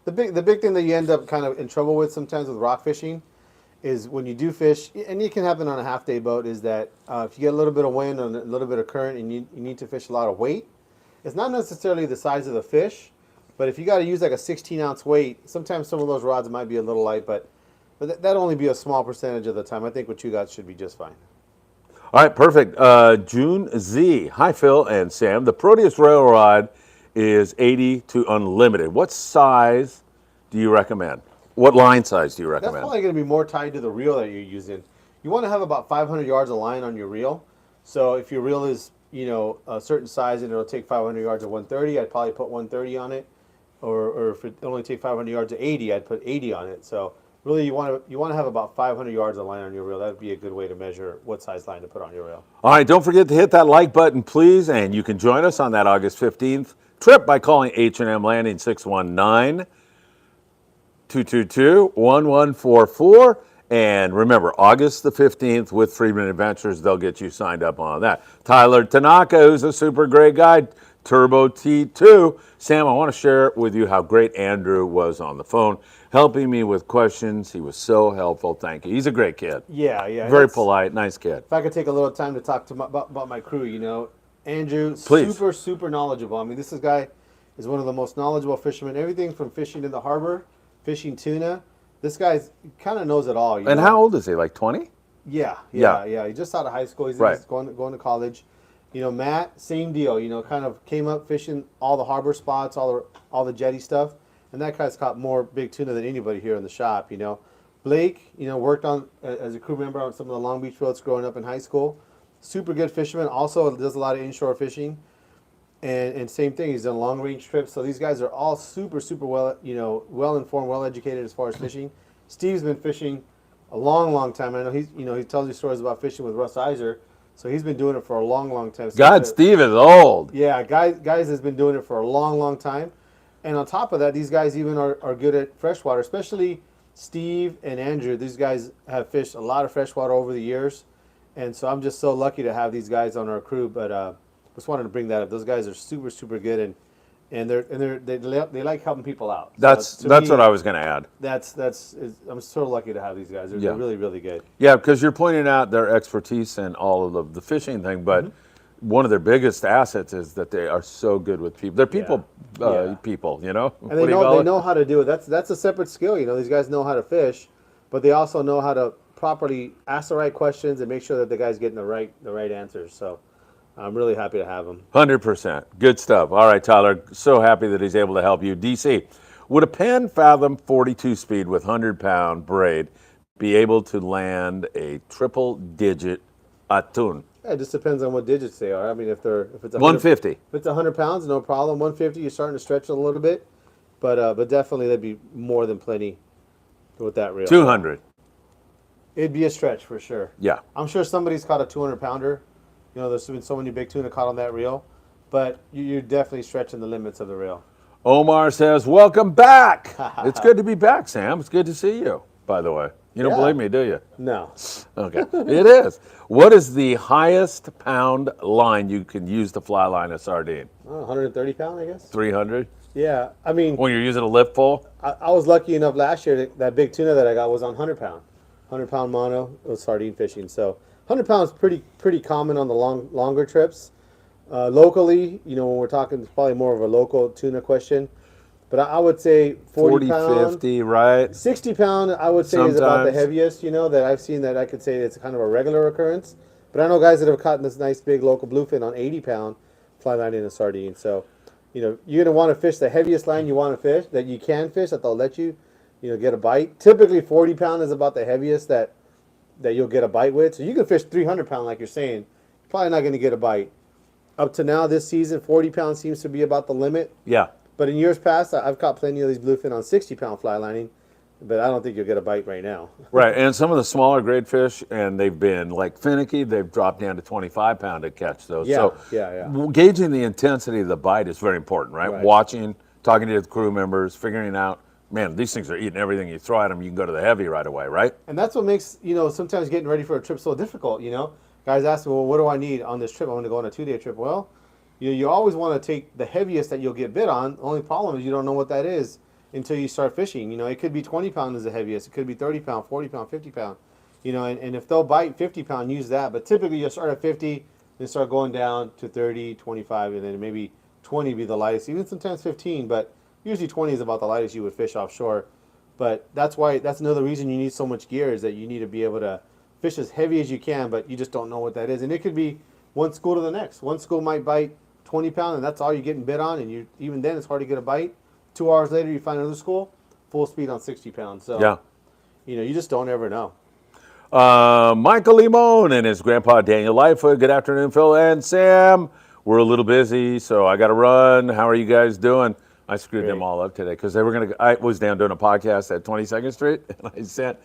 S2: The big thing that you end up kind of in trouble with sometimes with rock fishing is when you do fish, and it can happen on a half-day boat, is that if you get a little bit of wind and a little bit of current and you need to fish a lot of weight, it's not necessarily the size of the fish, but if you got to use like a 16-ounce weight, sometimes some of those rods might be a little light, but that'll only be a small percentage of the time. I think what you got should be just fine.
S1: All right, perfect. June Z. Hi, Phil and Sam. The Proteus rail rod is 80 to unlimited. What size do you recommend? What line size do you recommend?
S2: That's probably going to be more tied to the reel that you're using. You want to have about 500 yards of line on your reel. So if your reel is, a certain size and it'll take 500 yards of 130, I'd probably put 130 on it. Or if it only take 500 yards of 80, I'd put 80 on it. So really, you want to have about 500 yards of line on your reel. That would be a good way to measure what size line to put on your reel.
S1: All right, don't forget to hit that like button, please, and you can join us on that August 15th trip by calling H&M Landing 619-222-1144. And remember, August the 15th with Freedman Adventures, they'll get you signed up on that. Tyler Tanaka, who's a super great guy, Turbo T2. Sam, I want to share with you how great Andrew was on the phone, helping me with questions. He was so helpful. Thank you. He's a great kid.
S2: Yeah.
S1: Very polite, nice kid.
S2: If I could take a little time to talk about my crew, Andrew,
S1: Please.
S2: super knowledgeable. I mean, this guy is one of the most knowledgeable fishermen. Everything from fishing in the harbor, fishing tuna. This guy kind of knows it all.
S1: And how old is he? Like 20?
S2: Yeah. He's just out of high school. He's going to college. Matt, same deal. Kind of came up fishing all the harbor spots, all the jetty stuff, and that guy's caught more big tuna than anybody here in the shop. Blake, worked on as a crew member on some of the Long Beach boats growing up in high school. Super good fisherman. Also does a lot of inshore fishing, and same thing. He's done long range trips. So these guys are all super well, well informed, well educated as far as fishing. Steve's been fishing a long time. I know he tells you stories about fishing with Russ Iser. So he's been doing it for a long time. So
S1: Steve is old.
S2: Yeah, guys has been doing it for a long time. And on top of that, these guys even are good at freshwater, especially Steve and Andrew. These guys have fished a lot of freshwater over the years. And so I'm just so lucky to have these guys on our crew. But just wanted to bring that up. Those guys are super good, and they like helping people out.
S1: That's what I was going to add.
S2: I'm so lucky to have these guys. They're really good.
S1: Yeah, because you're pointing out their expertise in all of the fishing thing, but one of their biggest assets is that they are so good with people. They're people, people.
S2: And they know how to do it. That's a separate skill. These guys know how to fish, but they also know how to properly ask the right questions and make sure that the guy's getting the right answers. So I'm really happy to have him.
S1: 100%. Good stuff. All right, Tyler. So happy that he's able to help you. DC, would a Penn Fathom 42 speed with 100-pound braid be able to land a triple-digit atun?
S2: Yeah, it just depends on what digits they are. I mean, if it's
S1: 150.
S2: If it's 100 pounds, no problem. 150, you're starting to stretch it a little bit, but definitely that'd be more than plenty with that reel.
S1: 200.
S2: It'd be a stretch for sure.
S1: Yeah.
S2: I'm sure somebody's caught a 200-pounder. There's been so many big tuna caught on that reel, but you're definitely stretching the limits of the reel.
S1: Omar says, welcome back. It's good to be back, Sam. It's good to see you, by the way. You don't believe me, do you?
S2: No.
S1: Okay. It is. What is the highest pound line you can use to fly line a sardine?
S2: 130 pound, I guess.
S1: 300?
S2: Yeah, I mean,
S1: when you're using a lift full?
S2: I was lucky enough last year that big tuna that I got was on 100 pound, 100 pound mono. It was sardine fishing, so 100 pounds pretty common on the longer trips. Locally, when we're talking, it's probably more of a local tuna question. But I would say 40 pound,
S1: 50, right?
S2: 60 pound. I would say is about the
S1: Sometimes.
S2: heaviest. That I've seen that I could say it's kind of a regular occurrence. But I know guys that have caught this nice big local bluefin on 80 pound fly lining a sardine. So, you're gonna want to fish the heaviest line you want to fish that you can fish that they'll let you, get a bite. Typically, 40 pound is about the heaviest that you'll get a bite with. So you can fish 300 pound like you're saying, probably not gonna get a bite. Up to now this season, 40 pounds seems to be about the limit.
S1: Yeah.
S2: But in years past, I've caught plenty of these bluefin on 60 pound fly lining, but I don't think you'll get a bite right now.
S1: Right, and some of the smaller grade fish, and they've been like finicky, they've dropped down to 25 pound to catch those.
S2: Yeah,
S1: So
S2: yeah.
S1: gauging the intensity of the bite is very important, right?
S2: Right.
S1: Watching, talking to the crew members, figuring out, man, these things are eating everything you throw at them. You can go to the heavy right away, right?
S2: And that's what makes, sometimes getting ready for a trip so difficult, Guys ask me, well, what do I need on this trip? I want to go on a 2-day trip. Well, you always want to take the heaviest that you'll get bit on. The only problem is you don't know what that is until you start fishing. It could be 20 pound is the heaviest. It could be 30 pound, 40 pound, 50 pound. And if they'll bite 50 pound, use that. But typically you'll start at 50, then start going down to 30, 25, and then maybe 20 be the lightest, even sometimes 15. But usually 20 is about the lightest you would fish offshore. But that's another reason you need so much gear is that you need to be able to fish as heavy as you can, but you just don't know what that is. And it could be one school to the next. One school might bite 20 pound, and that's all you're getting bit on, and even then it's hard to get a bite. 2 hours later, you find another school, full speed on 60 pounds. So,
S1: Yeah.
S2: you just don't ever know.
S1: Michael Limon and his grandpa Daniel Lightfoot. Good afternoon, Phil and Sam. We're a little busy, so I got to run. How are you guys doing? I screwed them all up today because they were going to. I was down doing a podcast at 22nd Street, and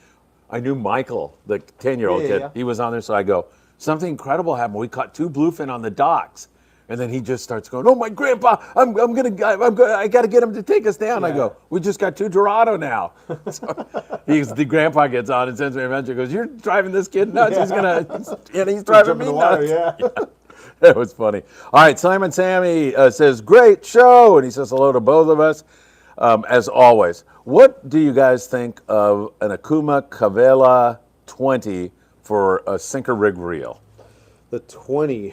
S1: I knew Michael, the 10-year-old kid.
S2: Yeah.
S1: He was on there, so I go, something incredible happened. We caught 2 bluefin on the docks. And then he just starts going, "Oh, my grandpa! I got to get him to take us down."
S2: Yeah.
S1: I go, "We just got 2 Dorado now." So the grandpa gets on and sends me a message. He goes, "You're driving this kid nuts.
S2: Yeah.
S1: He's driving
S2: Jump in
S1: me
S2: the
S1: nuts."
S2: water, yeah.
S1: That was funny. All right, Simon Sammy says, "Great show," and he says hello to both of us. As always, what do you guys think of an Okuma Cavella 20 for a sinker rig reel?
S2: The 20.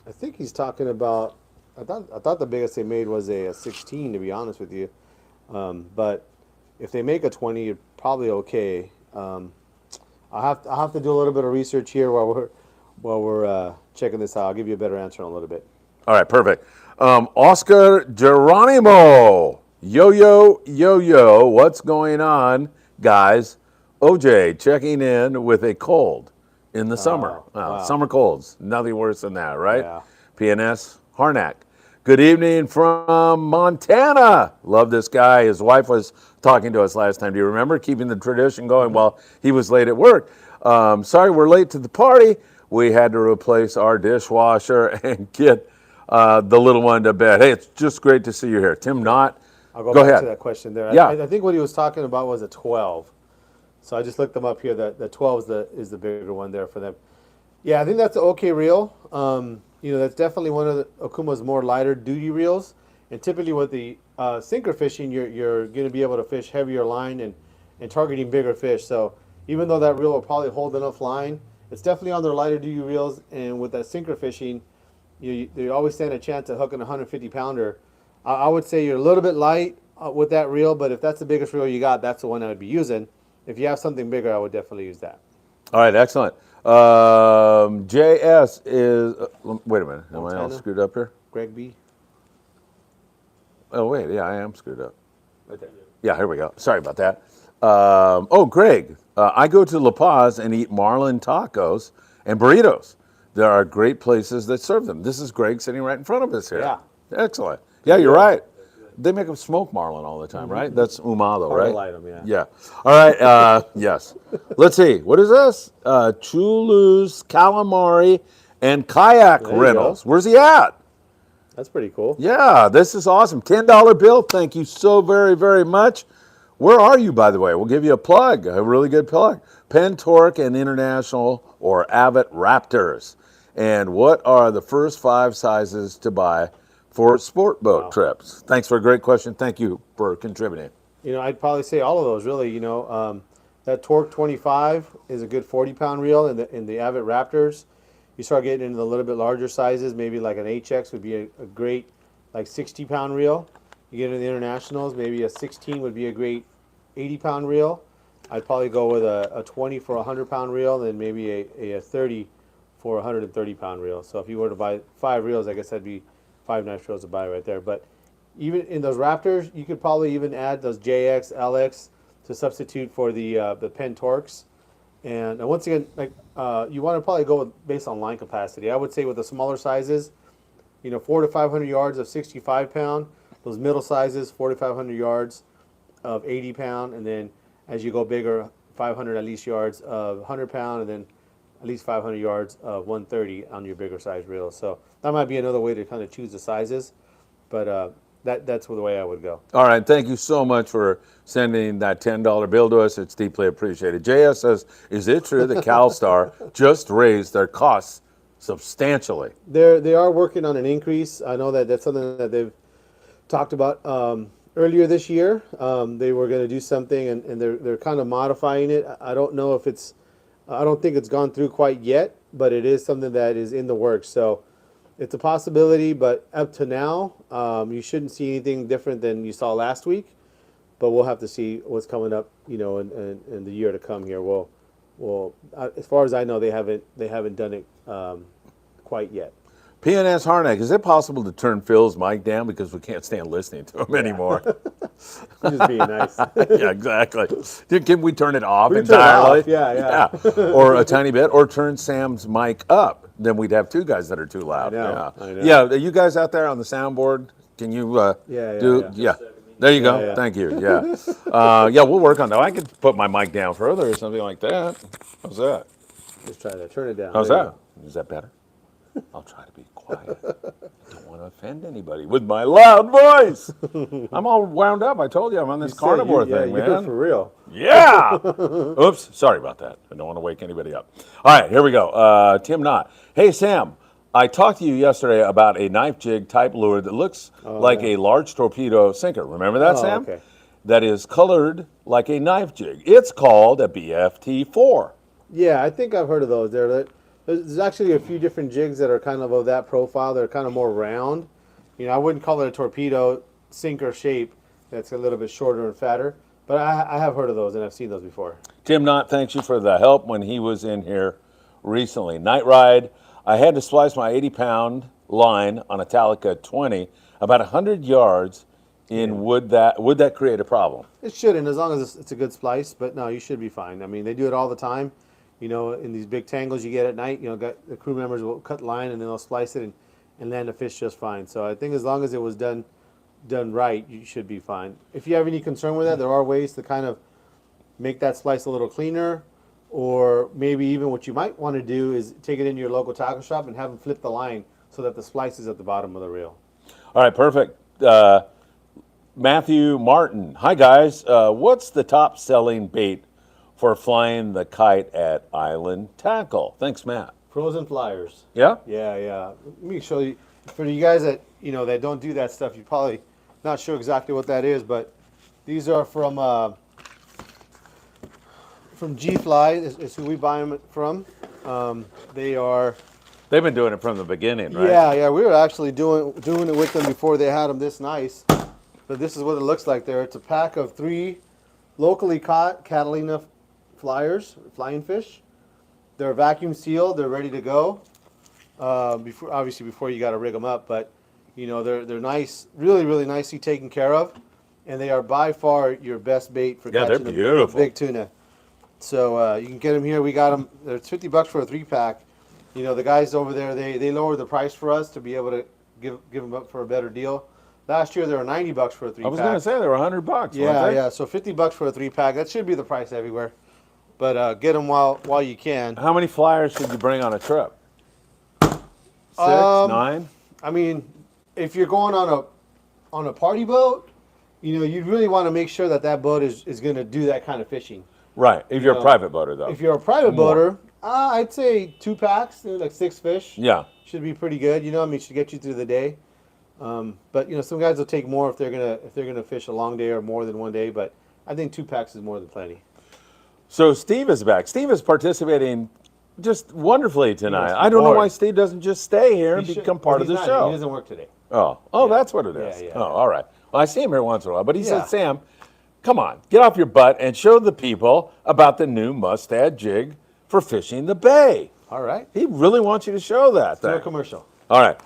S2: I think he's talking about. I thought the biggest they made was a 16. To be honest with you, but if they make a 20, you're probably okay. I'll have to do a little bit of research here while we're checking this out. I'll give you a better answer in a little bit.
S1: All right, perfect. Oscar Geronimo, yo, what's going on, guys? OJ checking in with a cold in the summer.
S2: Wow.
S1: Summer colds, nothing worse than that, right?
S2: Yeah.
S1: PNS Harnack. Good evening from Montana. Love this guy. His wife was talking to us last time. Do you remember? Keeping the tradition going while he was late at work. Sorry we're late to the party. We had to replace our dishwasher and get the little one to bed. Hey, it's just great to see you here. Tim Knott.
S2: I'll go
S1: Go
S2: back
S1: ahead.
S2: to that question there.
S1: Yeah.
S2: I think what he was talking about was a 12. So I just looked them up here. The 12 is the bigger one there for them. Yeah, I think that's an okay reel. That's definitely one of the Okuma's more lighter duty reels. And typically with the sinker fishing, you're going to be able to fish heavier line and targeting bigger fish. So even though that reel will probably hold enough line, it's definitely on their lighter duty reels. And with that sinker fishing, you always stand a chance of hooking a 150 pounder. I would say you're a little bit light with that reel, but if that's the biggest reel you got, that's the one I would be using. If you have something bigger, I would definitely use that.
S1: All right, excellent. JS is, wait a minute, am I all
S2: Montana.
S1: screwed up here?
S2: Greg B.
S1: Oh, wait, yeah, I am screwed up.
S2: Right there.
S1: Yeah, here we go. Sorry about that. Greg, I go to La Paz and eat Marlin tacos and burritos. There are great places that serve them. This is Greg sitting right in front of us here.
S2: Yeah.
S1: Excellent. Yeah, you're right. They make them smoke marlin all the time, right? That's umado,
S2: Hard to
S1: right?
S2: light 'em, yeah.
S1: Yeah. All right. Yes. Let's see. What is this? Chulu's calamari and kayak
S2: There you
S1: rentals. Where's he at?
S2: That's pretty cool.
S1: Yeah, this is awesome. $10 bill. Thank you so very, very much. Where are you, by the way? We'll give you a plug, a really good plug. Penn Torque and International or Abbott Raptors. And what are the first 5 sizes to buy for sport boat trips? Thanks for a great question. Thank you for contributing.
S2: You know, I'd probably say all of those really. You know, that Torque 25 is a good 40-pound reel in the Avid Raptors. You start getting into the little bit larger sizes, maybe like an HX would be a great like 60-pound reel. You get into the internationals, maybe a 16 would be a great 80-pound reel. I'd probably go with a 20 for a 100-pound reel, then maybe a 30 for a 130-pound reel. So if you were to buy 5 reels, I guess that'd be 5 nice reels to buy right there. But even in those Raptors, you could probably even add those JX, LX to substitute for the Penn Torques. And once again, like you want to probably go based on line capacity. I would say with the smaller sizes, you know, 400 to 500 yards of 65-pound. Those middle sizes, 400 to 500 yards of 80-pound, and then as you go bigger, 500 at least yards of 100-pound, and then at least 500 yards of 130 on your bigger size reels. So that might be another way to kind of choose the sizes, but that's the way I would go.
S1: All right, thank you so much for sending that $10 bill to us. It's deeply appreciated. JS says, is it true that CalStar just raised their costs substantially?
S2: They are working on an increase. I know that's something that they've talked about earlier this year. They were going to do something, and they're kind of modifying it. I don't know if I don't think it's gone through quite yet, but it is something that is in the works. So it's a possibility, but up to now, you shouldn't see anything different than you saw last week. But we'll have to see what's coming up, you know, in the year to come here. Well, as far as I know, they haven't done it quite yet.
S1: PNS Harnack, is it possible to turn Phil's mic down because we can't stand listening to him anymore?
S2: Just being nice.
S1: Yeah, exactly. Can we turn it off
S2: We can turn it
S1: entirely?
S2: off, yeah.
S1: Or a tiny bit, or turn Sam's mic up. Then we'd have 2 guys that are too loud.
S2: I know.
S1: Yeah, you guys out there on the soundboard, can you do? Yeah. There you go.
S2: Yeah.
S1: Thank you. Yeah. Yeah, we'll work on that. I could put my mic down further or something like that. How's that?
S2: Just try to turn it down.
S1: How's
S2: There you
S1: that? Is that better? I'll try to be quiet. I don't want to offend anybody with my loud voice. I'm all wound up. I told you I'm on this carnivore thing,
S2: you're
S1: man.
S2: for real.
S1: Yeah. Oops. Sorry about that. I don't want to wake anybody up. All right, here we go. Tim Knott. Hey, Sam. I talked to you yesterday about a knife jig type lure that looks like a large torpedo sinker. Remember that, Sam?
S2: Okay.
S1: That is colored like a knife jig. It's called a BFT4.
S2: Yeah, I think I've heard of those. There's actually a few different jigs that are kind of that profile. They're kind of more round. You know, I wouldn't call it a torpedo sinker shape. That's a little bit shorter and fatter. But I have heard of those, and I've seen those before.
S1: Tim Knott thanks you for the help when he was in here recently. Night ride. I had to splice my 80-pound line on a Talica 20 about 100 yards in. Would that create a problem?
S2: It shouldn't, as long as it's a good splice. But no, you should be fine. I mean, they do it all the time. You know, in these big tangles you get at night, you know, the crew members will cut line and then they'll splice it and land a fish just fine. So I think as long as it was done right, you should be fine. If you have any concern with that, there are ways to kind of make that splice a little cleaner, or maybe even what you might want to do is take it into your local tackle shop and have them flip the line so that the splice is at the bottom of the reel.
S1: All right, perfect. Matthew Martin. Hi, guys. What's the top selling bait for flying the kite at Island Tackle? Thanks, Matt.
S2: Frozen flyers.
S1: Yeah?
S2: Yeah. Let me show you. For you guys that, you know, that don't do that stuff, you're probably not sure exactly what that is, but these are from G-Fly is who we buy them from.
S1: They've been doing it from the beginning, right?
S2: Yeah. We were actually doing it with them before they had them this nice. But this is what it looks like there. It's a pack of 3 locally caught Catalina flying fish. They're vacuum sealed. They're ready to go. Before you got to rig them up, but you know they're nice, really nicely taken care of, and they are by far your best bait for catching
S1: they're beautiful.
S2: a big tuna. So you can get them here. We got them. They're $50 for a 3-pack. You know the guys over there, they lowered the price for us to be able to give them up for a better deal. Last year they were $90 for a 3-pack.
S1: I was going to say they were $100.
S2: Yeah. So $50 for a 3-pack. That should be the price everywhere. But get them while you can.
S1: How many flyers should you bring on a trip? 6, 9?
S2: I mean, if you're going on a party boat, you know, you really want to make sure that boat is going to do that kind of fishing.
S1: Right. If you're a private boater, though.
S2: If you're a private boater, I'd say 2 packs, like 6 fish.
S1: Yeah.
S2: Should be pretty good. You know, I mean, should get you through the day. But some guys will take more if they're gonna fish a long day or more than one day. But I think 2 packs is more than plenty.
S1: So Steve is back. Steve is participating just wonderfully tonight. I don't know why Steve doesn't just stay here and become part of the show.
S2: He doesn't work today.
S1: Oh, that's what it is.
S2: Yeah.
S1: Oh, all right. Well, I see him here once in a while, but he said, Sam, come on, get off your butt and show the people about the new Mustad jig for fishing the bay.
S2: All right.
S1: He really wants you to show that
S2: Do
S1: thing.
S2: a commercial.
S1: All right.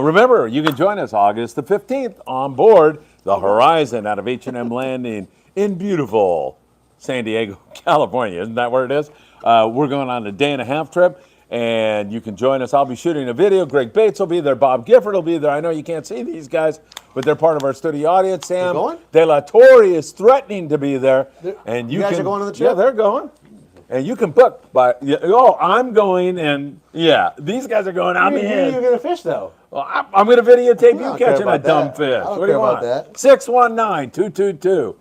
S1: Remember, you can join us August the 15th on board the Horizon out of H&M Landing in beautiful San Diego, California. Isn't that where it is? We're going on a day-and-a-half trip, and you can join us. I'll be shooting a video. Greg Bates will be there. Bob Gifford will be there. I know you can't see these guys, but they're part of our studio audience. Sam
S2: going?
S1: De La Torre is threatening to be there. And
S2: you guys are going on the trip?
S1: Yeah, they're going. And you can book by, I'm going, and these guys are going. I'm
S2: Where are
S1: in.
S2: you going to fish, though?
S1: Well, I'm going to videotape you
S2: don't care
S1: catching a
S2: about
S1: dumb
S2: that.
S1: fish.
S2: I don't
S1: What do you
S2: care
S1: want?
S2: about that.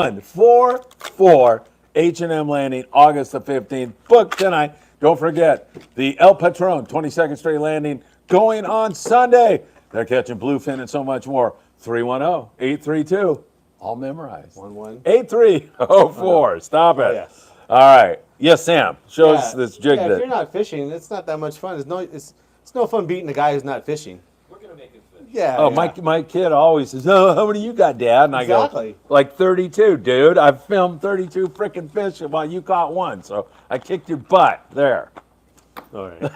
S1: 619-222-1144 H&M Landing, August the 15th. Book tonight. Don't forget the El Patron 22nd Street Landing going on Sunday. They're catching bluefin and so much more. 310-832. All memorized. 8304. Stop it.
S2: Yes.
S1: All right. Yes, Sam. Show us this jig.
S2: If you're not fishing, it's not that much fun. It's no fun beating the guy who's not fishing.
S3: We're gonna make it fit.
S2: Yeah.
S1: Oh,
S2: yeah.
S1: my kid always says, how many you got, Dad? And I
S2: Exactly.
S1: go, like 32, dude. I've filmed 32 freaking fish while you caught one. So I kicked your butt there.
S2: All right.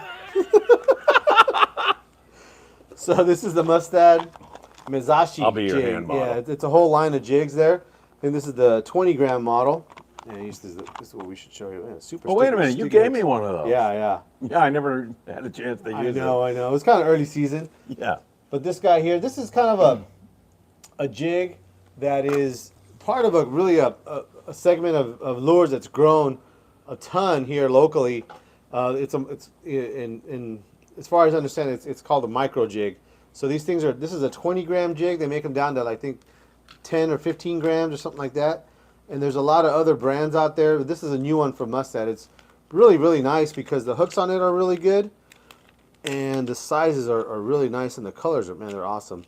S2: So this is the Mustad Mizashi
S1: I'll be your
S2: jig.
S1: hand model.
S2: Yeah, it's a whole line of jigs there. And this is the 20-gram model. And this is what we should show you. Yeah, super.
S1: Oh, wait a
S2: sticky-
S1: minute. You
S2: sticky
S1: gave me
S2: hooks.
S1: one of those.
S2: Yeah.
S1: Yeah, I never had a chance to use
S2: I know. It was kind of early season.
S1: Yeah.
S2: But this guy here, this is kind of a jig that is part of a segment of lures that's grown a ton here locally. It's in as far as I understand, it's called a micro jig. So this is a 20-gram jig. They make them down to I think 10 or 15 grams or something like that. And there's a lot of other brands out there. But this is a new one from Mustad. It's really, really nice because the hooks on it are really good. And the sizes are really nice, and the colors they're awesome.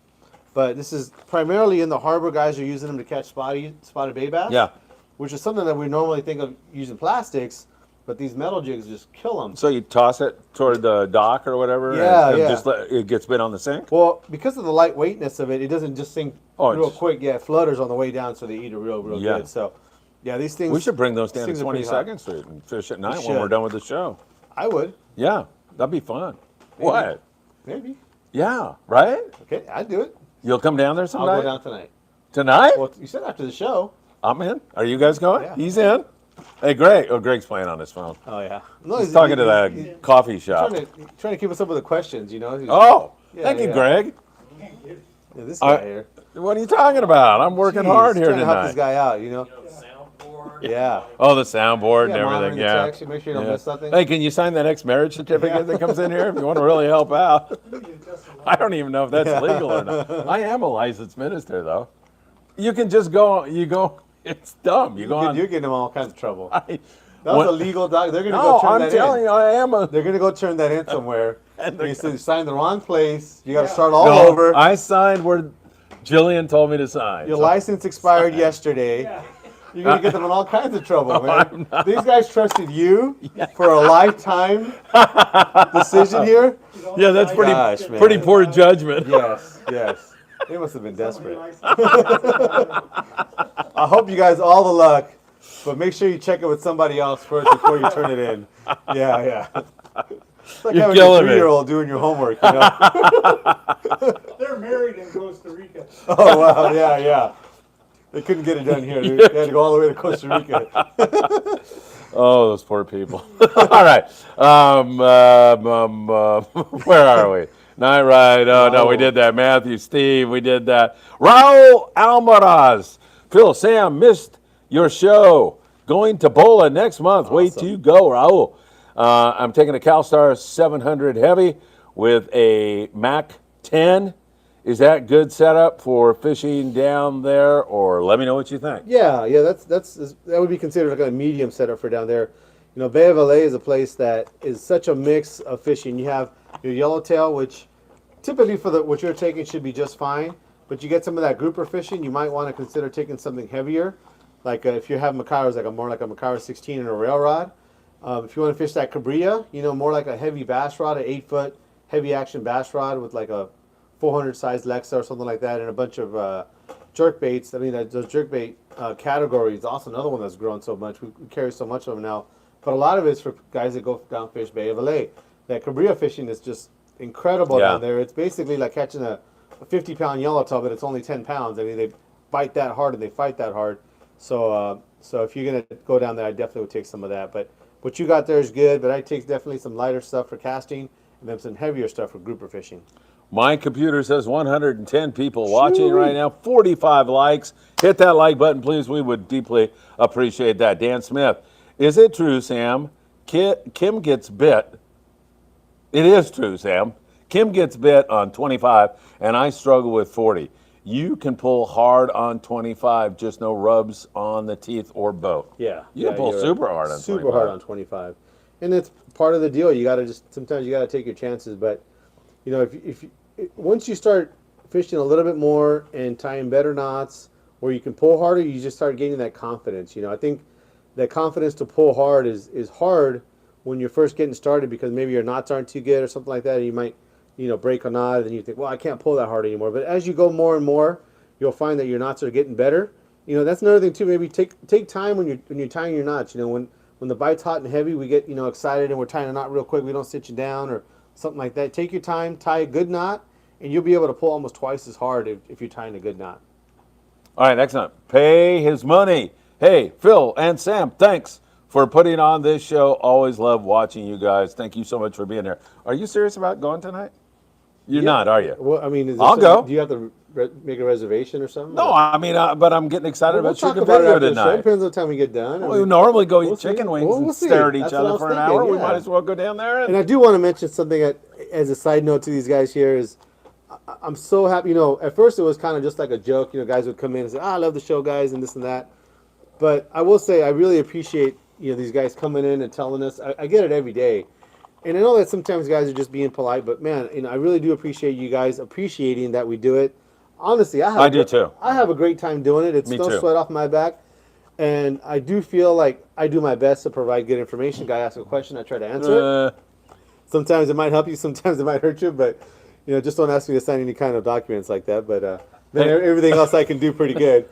S2: But this is primarily in the harbor. Guys are using them to catch spotted bay bass.
S1: Yeah.
S2: Which is something that we normally think of using plastics, but these metal jigs just kill them.
S1: So you toss it toward the dock or whatever? and just it gets bit on the sink?
S2: Well, because of the lightweightness of it doesn't just sink real
S1: it's-
S2: quick. Yeah, it flutters on the way down, so they eat it real
S1: Yeah.
S2: good. So, yeah, these things.
S1: We should bring those down to
S2: things are pretty hot.
S1: 22nd Street and fish at night when
S2: should.
S1: we're done with the show.
S2: I would.
S1: Yeah, that'd be fun. What?
S2: Maybe.
S1: Yeah, right?
S2: Okay, I'd do it.
S1: You'll come down there
S2: I'll
S1: sometime?
S2: go down tonight.
S1: Tonight?
S2: Well, you said after the show.
S1: I'm in. Are you guys going?
S2: Yeah.
S1: He's in. Hey, Greg. Oh, Greg's playing on his phone.
S2: Oh yeah. No,
S1: He's talking to that
S2: he's
S1: coffee shop.
S2: trying to keep us up with the questions.
S1: Oh,
S2: Yeah,
S1: thank you,
S2: yeah.
S1: Greg.
S2: Yeah, this guy here.
S1: What are you talking about? I'm working hard here
S2: trying to help this
S1: tonight.
S2: guy out.
S3: Soundboard.
S2: Yeah.
S1: Oh, the soundboard and
S2: monitoring
S1: everything.
S2: the
S1: Yeah.
S2: text, make sure you don't
S1: Yeah.
S2: miss something.
S1: Hey, can you sign that ex-marriage certificate that comes in here if you want to really help out? I don't even know if that's legal or not. I am a licensed minister, though. You can just go. You go. It's dumb. You go on.
S2: You're getting them all kinds of trouble.
S1: I-
S2: That was
S1: what-
S2: a legal doc. They're going to
S1: No,
S2: go turn
S1: I'm
S2: that
S1: telling
S2: in.
S1: you, I am a.
S2: They're going to go turn that in somewhere.
S1: And
S2: You said you signed the wrong place. You got to start all
S1: No,
S2: over.
S1: I signed where Jillian told me to sign.
S2: Your
S1: So-
S2: license expired yesterday. You're going to get them in all kinds of trouble, man. These guys trusted you for a lifetime decision here.
S1: Yeah, that's pretty
S2: Gosh, man.
S1: pretty poor judgment.
S2: Yes. They must have been desperate. I hope you guys all the luck, but make sure you check it with somebody else first before you turn it in. Yeah. It's like
S1: You're
S2: having
S1: killing
S2: a
S1: me.
S2: 3-year-old doing your homework,
S3: They're married in Costa Rica.
S2: Oh, wow, yeah. They couldn't get it done here. They had to go all the way to Costa Rica.
S1: Oh, those poor people. All right. Where are we? Night Ride. Oh, no, we did that. Matthew, Steve, we did that. Raul Almaraz. Phil, Sam, missed your show. Going to Bola next month. Way to go, Raul. I'm taking a CalStar 700 Heavy with a Mac 10. Is that good setup for fishing down there, or let me know what you think?
S2: Yeah, that would be considered like a medium setup for down there. Bay of LA is a place that is such a mix of fishing. You have your yellowtail, which typically for what you're taking should be just fine. But you get some of that grouper fishing, you might want to consider taking something heavier. Like if you have Macaras, more like a Macara 16 and a rail rod. If you want to fish that cabrilla, more like a heavy bass rod, an 8-foot heavy action bass rod with like a 400 size Lexa or something like that, and a bunch of jerk baits. I mean, those jerk bait category is also another one that's grown so much. We carry so much of them now. But a lot of it is for guys that go down fish Bay of LA. That cabrilla fishing is just incredible down there. It's basically like catching a 50-pound yellowtail, but it's only 10 pounds. I mean, they bite that hard and they fight that hard. So if you're going to go down there, I definitely would take some of that. But what you got there is good, but I take definitely some lighter stuff for casting and then some heavier stuff for grouper fishing.
S1: My computer says 110 people watching right now, 45 likes. Hit that like button, please. We would deeply appreciate that. Dan Smith, is it true, Sam? Kim gets bit. It is true, Sam. Kim gets bit on 25, and I struggle with 40. You can pull hard on 25, just no rubs on the teeth or boat.
S2: Yeah.
S1: You can pull super hard on 25.
S2: Super hard on 25. And it's part of the deal. You got to sometimes you got to take your chances. But, if once you start fishing a little bit more and tying better knots where you can pull harder, you just start gaining that confidence. I think that confidence to pull hard is hard when you're first getting started because maybe your knots aren't too good or something like that. And you might, break a knot and you think, well, I can't pull that hard anymore. But as you go more and more, you'll find that your knots are getting better. That's another thing too. Maybe take time when you're tying your knots. When the bite's hot and heavy, we get excited and we're tying a knot real quick. We don't sit you down or something like that. Take your time, tie a good knot, and you'll be able to pull almost twice as hard if you're tying a good knot.
S1: All right, excellent. Pay his money. Hey, Phil and Sam, thanks for putting on this show. Always love watching you guys. Thank you so much for being here. Are you serious about going tonight? You're not, are you?
S2: Well, I mean,
S1: I'll go.
S2: Do you have to make a reservation or something?
S1: No, I mean, but I'm getting excited
S2: we'll
S1: about shooting
S2: talk about
S1: video
S2: it after the show.
S1: tonight.
S2: Depends on the time we get done.
S1: We normally go eat
S2: we'll
S1: chicken
S2: see.
S1: wings
S2: We'll
S1: and
S2: see.
S1: stare at each
S2: That's
S1: other
S2: what
S1: for
S2: I
S1: an
S2: was
S1: hour.
S2: thinking,
S1: We might as well go down there.
S2: And I do want to mention something as a side note to these guys here is I'm so happy. At first it was kind of just like a joke. Guys would come in and say, I love the show, guys, and this and that. But I will say I really appreciate these guys coming in and telling us. I get it every day. And I know that sometimes guys are just being polite, but man, I really do appreciate you guys appreciating that we do it. Honestly, I do too. I have a great time doing it. It's no sweat off my back. And I do feel like I do my best to provide good information. Guy asks a question, I try to answer it. Sometimes it might help you, sometimes it might hurt you, but just don't ask me to sign any kind of documents like that. But then everything else I can do pretty good.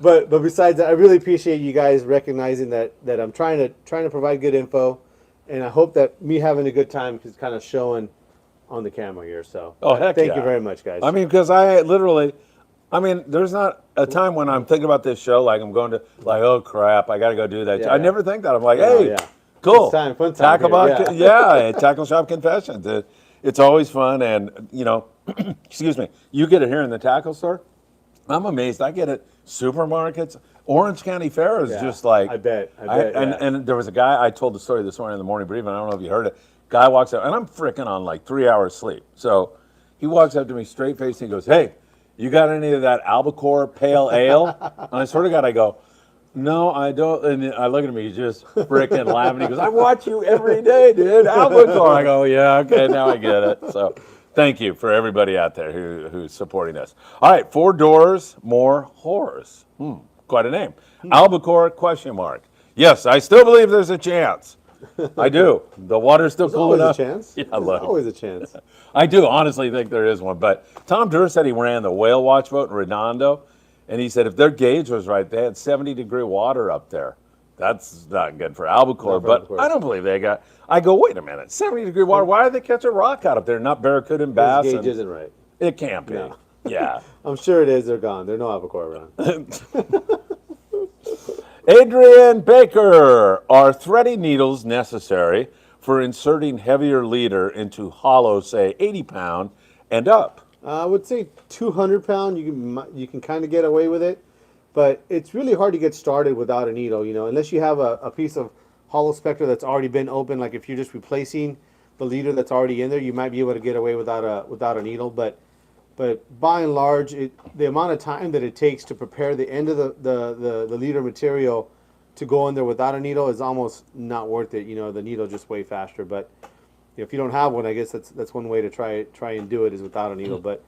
S2: but besides that, I really appreciate you guys recognizing that I'm trying to provide good info. And I hope that me having a good time is kind of showing on the camera here. So thank you very much, guys.
S1: I mean, because there's not a time when I'm thinking about this show, like I'm going to, like, oh, crap, I got to go do that. I never think that. I'm like, hey, cool.
S2: Fun time
S1: Tackle Shop Confessions. It's always fun. And, excuse me, you get it here in the tackle store? I'm amazed. I get it supermarkets. Orange County Fair is just like...
S2: I bet.
S1: And there was a guy, I told the story this morning in the morning briefing, I don't know if you heard it. Guy walks up, and I'm freaking on like 3 hours sleep. So he walks up to me straight faced and he goes, hey, you got any of that albacore pale ale? And I sort of I go, no, I don't. And I look at him, he's just freaking laughing. He goes, I watch you every day, dude. Albacore. I go, yeah, okay, now I get it. So thank you for everybody out there who's supporting us. All right, 4 doors, more whores. Quite a name. Albacore, ? Yes, I still believe there's a chance. I do. The water's still cool enough.
S2: There's always a chance.
S1: Yeah,
S2: There's always a chance.
S1: I do honestly think there is one. But Tom Durr said he ran the whale watch boat in Redondo, and he said if their gauge was right, they had 70-degree water up there. That's not good for albacore. But I don't believe they got. I go, wait a minute, 70-degree water. Why did they catch a rock out up there? Not barracuda and bass.
S2: His gauge isn't right.
S1: It can't be.
S2: No.
S1: Yeah.
S2: I'm sure it is. They're gone. There's no albacore around.
S1: Adrian Baker, are threading needles necessary for inserting heavier leader into hollow, say 80-pound and up?
S2: I would say 200-pound. You can kind of get away with it, but it's really hard to get started without a needle. Unless you have a piece of hollow spectra that's already been open. Like if you're just replacing the leader that's already in there, you might be able to get away without a needle. But by and large, the amount of time that it takes to prepare the end of the leader material to go in there without a needle is almost not worth it. The needle just way faster. But if you don't have one, I guess that's one way to try and do it is without a needle. But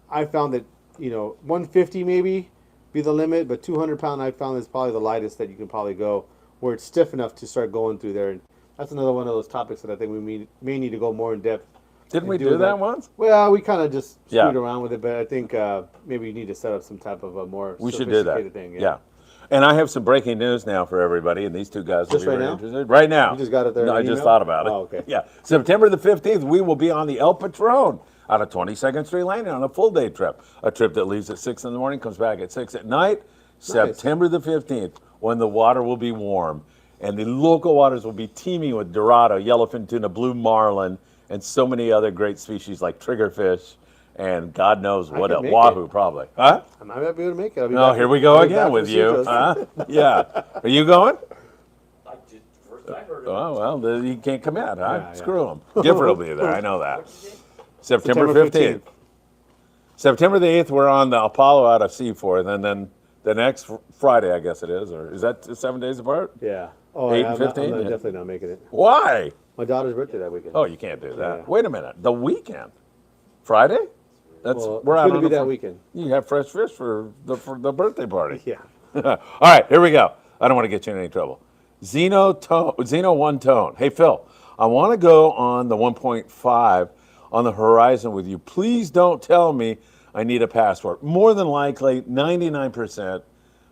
S2: I found that 150 maybe be the limit, but 200-pound I found is probably the lightest that you can probably go, where it's stiff enough to start going through there. And that's another one of those topics that I think we may need to go more in depth.
S1: Didn't we do that once?
S2: Well, we kind of just
S1: Yeah.
S2: screwed around with it, but I think maybe you need to set up some type of a more
S1: We should do that.
S2: sophisticated thing.
S1: Yeah. And I have some breaking news now for everybody, and these two guys will
S2: Just
S1: be
S2: right
S1: very
S2: now?
S1: interested. Right now.
S2: You just got it there
S1: No,
S2: in
S1: I
S2: an
S1: just
S2: email?
S1: thought about it.
S2: Oh, okay.
S1: Yeah. September the 15th, we will be on the El Patron out of 22nd Street Landing on a full-day trip. A trip that leaves at 6 in the morning, comes back at 6 at night. September the 15th, when the water will be warm. And the local waters will be teeming with Dorado, yellowfin tuna, blue marlin, and so many other great species like triggerfish and God knows what
S2: could
S1: else.
S2: make
S1: Wahoo,
S2: it.
S1: probably. Huh?
S2: I might not be able to make it. I'll be
S1: No,
S2: back
S1: here
S2: in-
S1: we go
S2: I'll be
S1: again
S2: back
S1: with
S2: in
S1: you.
S2: Cedros.
S1: Huh? Yeah. Are you going?
S3: I did, first I heard of it.
S1: Oh, well, you can't come out, huh?
S2: Yeah.
S1: Screw them. Gifford will be there. I know that.
S3: What'd you say?
S1: September 15th. September the 8th, we're on the Apollo out of Seaford, and then the next Friday, I guess it is, or is that 7 days apart?
S2: Yeah. Oh,
S1: 8
S2: yeah,
S1: and
S2: I'm not-
S1: 15?
S2: I'm
S1: Yeah.
S2: definitely not making it.
S1: Why?
S2: My daughter's birthday that weekend.
S1: Oh, you can't do that.
S2: Yeah.
S1: Wait a minute. The weekend? Friday? That's
S2: well,
S1: we're
S2: it's
S1: out
S2: going to
S1: on
S2: be
S1: the
S2: that
S1: fr-
S2: weekend.
S1: You have fresh fish for the birthday party.
S2: Yeah.
S1: All right, here we go. I don't want to get you in any trouble. Xeno one tone. Hey Phil, I want to go on the 1.5 on the horizon with you. Please don't tell me I need a passport. More than likely, 99%,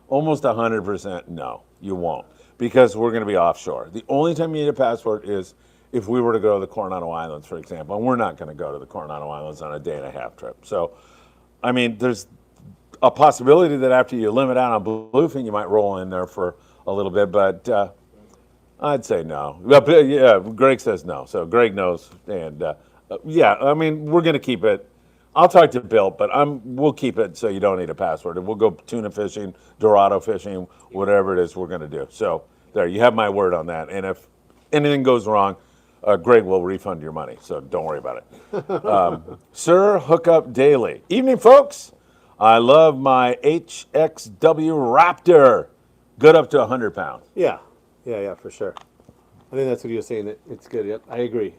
S1: almost 100%, no, you won't, because we're going to be offshore. The only time you need a passport is if we were to go to the Coronado Islands, for example, and we're not going to go to the Coronado Islands on a day and a half trip. So, I mean, there's a possibility that after you limit out on bluefin, you might roll in there for a little bit, but I'd say no. But, yeah, Greg says no, so Greg knows, and yeah, I mean, we're going to keep it. I'll talk to Bill, but we'll keep it so you don't need a password, and we'll go tuna fishing, Dorado fishing, whatever it is we're going to do. So there, you have my word on that, and if anything goes wrong, Greg will refund your money, so don't worry about it. Sir, hook up daily. Evening, folks. I love my HXW Raptor. Good up to 100 pounds.
S2: Yeah, for sure. I think that's what you were saying. It's good. Yep, I agree.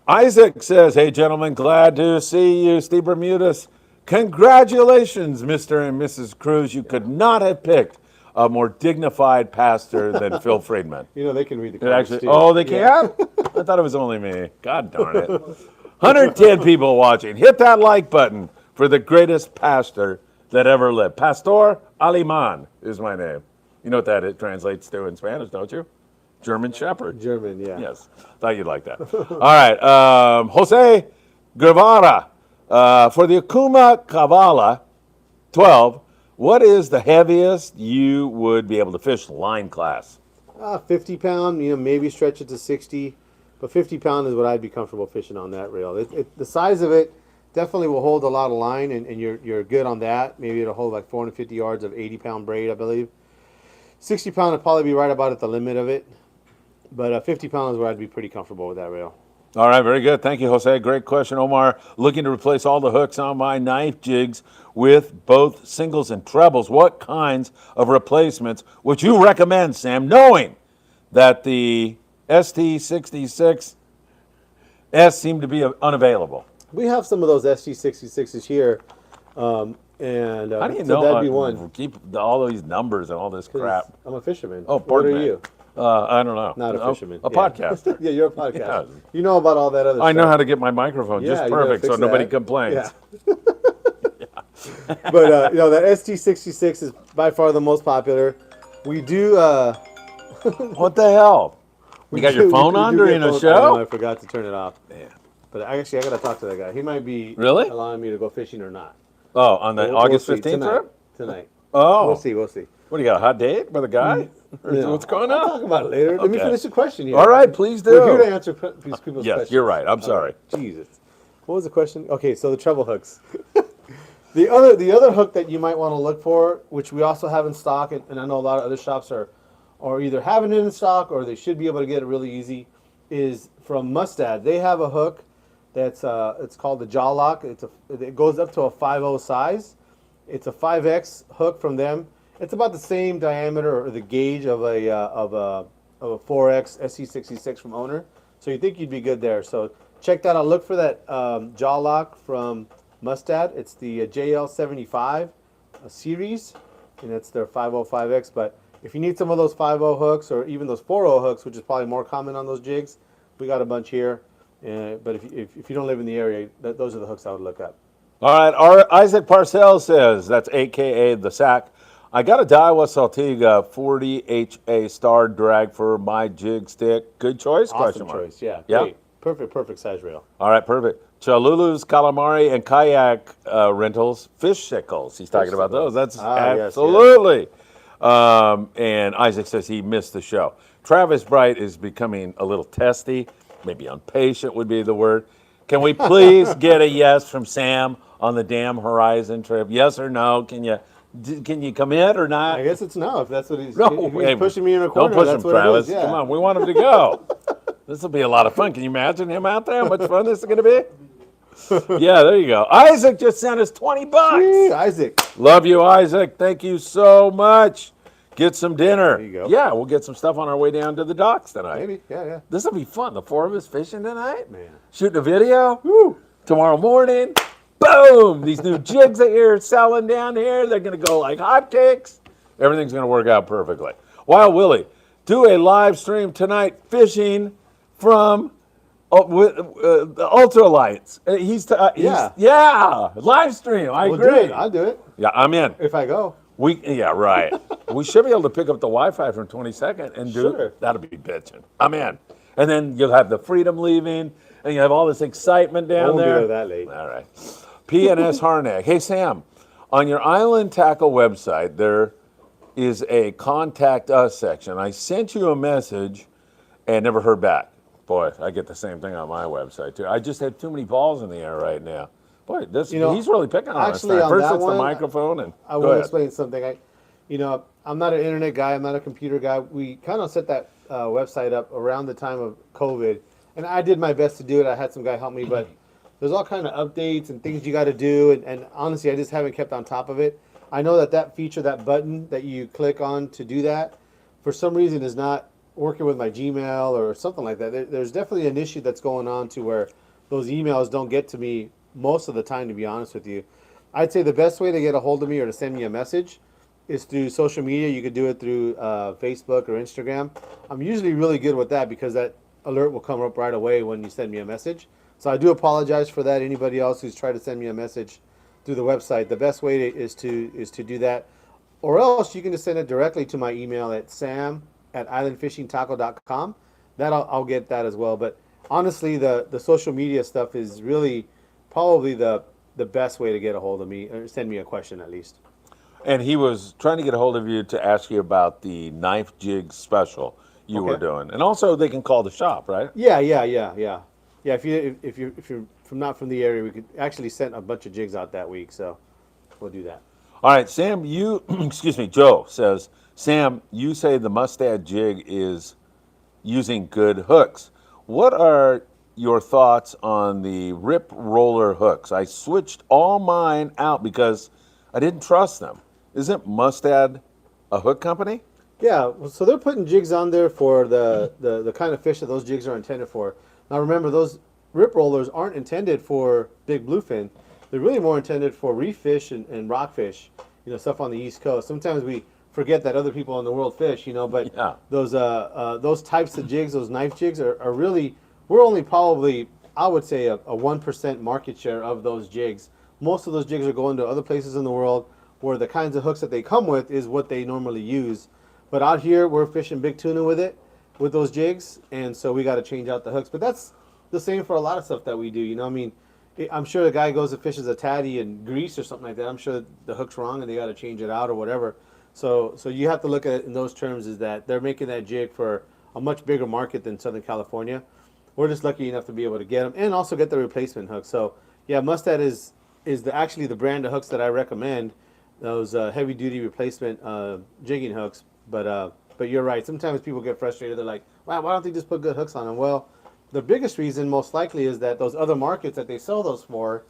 S1: Isaac says, hey, gentlemen, glad to see you. Steve Bermudez, congratulations, Mr. and Mrs. Cruz. You could not have picked a more dignified pastor than Phil Friedman.
S2: You know, they can read the
S1: It
S2: comments
S1: actually,
S2: too.
S1: oh, they can? I thought it was only me. God darn it. 110 people watching. Hit that like button for the greatest pastor that ever lived. Pastor Aliman is my name. You know what that it translates to in Spanish, don't you? German Shepherd.
S2: German, yeah.
S1: Yes, thought you'd like that. All right, Jose Guevara, for the Okuma Kavala 12, what is the heaviest you would be able to fish line class?
S2: 50 pound, maybe stretch it to 60, but 50 pound is what I'd be comfortable fishing on that reel. The size of it definitely will hold a lot of line, and you're good on that. Maybe it'll hold like 450 yards of 80 pound braid, I believe. 60 pound would probably be right about at the limit of it, but 50 pound is where I'd be pretty comfortable with that reel.
S1: All right, very good. Thank you, Jose. Great question. Omar, looking to replace all the hooks on my knife jigs with both singles and trebles. What kinds of replacements would you recommend, Sam, knowing that the ST66S seem to be unavailable?
S2: We have some of those ST66s here, and
S1: How do you
S2: so
S1: know?
S2: that'd be one.
S1: Keep all these numbers and all this
S2: 'Cause
S1: crap.
S2: I'm a fisherman.
S1: Oh,
S2: What
S1: pardon
S2: are
S1: me.
S2: you?
S1: I don't know.
S2: Not a fisherman.
S1: A
S2: Yeah.
S1: podcaster.
S2: Yeah, you're a podcaster.
S1: Yeah.
S2: You know about all that other stuff.
S1: I know how to get my microphone just
S2: Yeah, you gotta
S1: perfect so
S2: fix
S1: nobody
S2: that.
S1: complains.
S2: Yeah. But that ST66 is by far the most popular. We do.
S1: What the hell? You got your phone on during a
S2: I
S1: show?
S2: forgot to turn it off.
S1: Yeah.
S2: But I gotta talk to that guy. He might be
S1: Really?
S2: allowing me to go fishing or not.
S1: Oh, on the
S2: We'll
S1: August
S2: see
S1: 15th
S2: tonight.
S1: trip?
S2: Tonight.
S1: Oh.
S2: We'll see. We'll see.
S1: What do you got, a hot date with a guy? Or
S2: Yeah.
S1: what's going
S2: I'll
S1: on?
S2: talk about it later. Let me
S1: Okay.
S2: finish the question here.
S1: All right, please
S2: We're here to
S1: do.
S2: answer these people's
S1: Yes,
S2: questions.
S1: you're right. I'm sorry.
S2: Jesus. What was the question? Okay, so the treble hooks. The other hook that you might want to look for, which we also have in stock, and I know a lot of other shops are either having it in stock or they should be able to get it really easy, is from Mustad. They have a hook that's it's called the Jaw Lock. It goes up to a 5.0 size. It's a 5X hook from them. It's about the same diameter or the gauge of a 4X SC66 from Owner. So you think you'd be good there. So check that out. Look for that jaw lock from Mustad. It's the JL75 series, and it's their 505X. But if you need some of those 50 hooks or even those 40 hooks, which is probably more common on those jigs, we got a bunch here. But if you don't live in the area, those are the hooks I would look up.
S1: All right, Isaac Parcell says, that's AKA the Sack. I got a Daiwa Saltiga 40 HA star drag for my jig stick. Good choice?
S2: Awesome
S1: Question mark.
S2: choice. Yeah.
S1: Yeah.
S2: Great. Perfect size reel.
S1: All right, perfect. Chalulu's calamari and kayak rentals, fish sickles. He's talking about those. That's
S2: yes,
S1: absolutely. And Isaac says he missed the show. Travis Bright is becoming a little testy, maybe impatient would be the word. Can we please get a yes from Sam on the Damn Horizon trip? Yes or no? Can you commit or not?
S2: I guess it's no. If that's what he's,
S1: No,
S2: if he's pushing me in a corner,
S1: don't push
S2: that's
S1: him,
S2: what
S1: Travis.
S2: it is. Yeah.
S1: Come on, we want him to go. This will be a lot of fun. Can you imagine him out there? How much fun this is going to be? Yeah, there you go. Isaac just sent us $20.
S2: Gee, Isaac.
S1: Love you, Isaac. Thank you so much. Get some dinner.
S2: There you go.
S1: Yeah, we'll get some stuff on our way down to the docks tonight.
S2: Maybe. Yeah.
S1: This will be fun. The four of us fishing tonight.
S2: Man.
S1: Shooting a video. Woo. Tomorrow morning. Boom. These new jigs that you're selling down here, they're going to go like hotcakes. Everything's going to work out perfectly. Wild Willie, do a live stream tonight fishing from the ultralights. Yeah, live stream. I
S2: We'll
S1: agree.
S2: do it. I'll do it
S1: Yeah, I'm in.
S2: if I go.
S1: Yeah, right. We should be able to pick up the Wi-Fi from 22nd and do
S2: Sure.
S1: that'll be bitching. I'm in. And then you'll have the Freedom leaving, and you have all this excitement
S2: I
S1: down
S2: won't be
S1: there.
S2: there that late.
S1: All right. PNS Harnack. Hey, Sam, on your Island Tackle website, there is a contact us section. I sent you a message and never heard back. Boy, I get the same thing on my website, too. I just have too many balls in the air right now. Boy, he's really picking on us.
S2: actually, on
S1: First
S2: that
S1: it's
S2: one,
S1: the microphone, and
S2: I
S1: go
S2: will
S1: ahead.
S2: explain something. I'm not an internet guy. I'm not a computer guy. We kind of set that website up around the time of COVID, and I did my best to do it. I had some guy help me, but there's all kind of updates and things you got to do, and honestly, I just haven't kept on top of it. I know that feature, that button that you click on to do that, for some reason is not working with my Gmail or something like that. There's definitely an issue that's going on to where those emails don't get to me most of the time, to be honest with you. I'd say the best way to get a hold of me or to send me a message is through social media. You could do it through Facebook or Instagram. I'm usually really good with that because that alert will come up right away when you send me a message. So I do apologize for that. Anybody else who's tried to send me a message through the website, the best way is to do that. Or else you can just send it directly to my email at sam@islandfishingtackle.com. That I'll get that as well. But honestly, the social media stuff is really probably the best way to get a hold of me, or send me a question at least.
S1: And he was trying to get a hold of you to ask you about the knife jig special you were
S2: Okay.
S1: doing, and also they can call the shop, right?
S2: Yeah. If you're not from the area, we could actually send a bunch of jigs out that week, so we'll do that.
S1: All right, Sam. Excuse me. Joe says, Sam, you say the Mustad jig is using good hooks. What are your thoughts on the rip roller hooks? I switched all mine out because I didn't trust them. Isn't Mustad a hook company?
S2: Yeah, well, so they're putting jigs on there for the kind of fish that those jigs are intended for. Now remember, those rip rollers aren't intended for big bluefin. They're really more intended for reef fish and rockfish, stuff on the East Coast. Sometimes we forget that other people in the world fish, but
S1: Yeah.
S2: those types of jigs, those knife jigs are really, we're only probably, I would say, a 1% market share of those jigs. Most of those jigs are going to other places in the world where the kinds of hooks that they come with is what they normally use. But out here, we're fishing big tuna with those jigs, and so we got to change out the hooks. But that's the same for a lot of stuff that we do. I'm sure the guy goes and fishes a tatty in Greece or something like that. I'm sure the hook's wrong and they got to change it out or whatever. So you have to look at it in those terms, is that they're making that jig for a much bigger market than Southern California. We're just lucky enough to be able to get them and also get the replacement hook. So yeah, Mustad is actually the brand of hooks that I recommend. Those heavy duty replacement jigging hooks. But you're right. Sometimes people get frustrated. They're like, wow, why don't they just put good hooks on them? Well, the biggest reason most likely is that those other markets that they sell those for,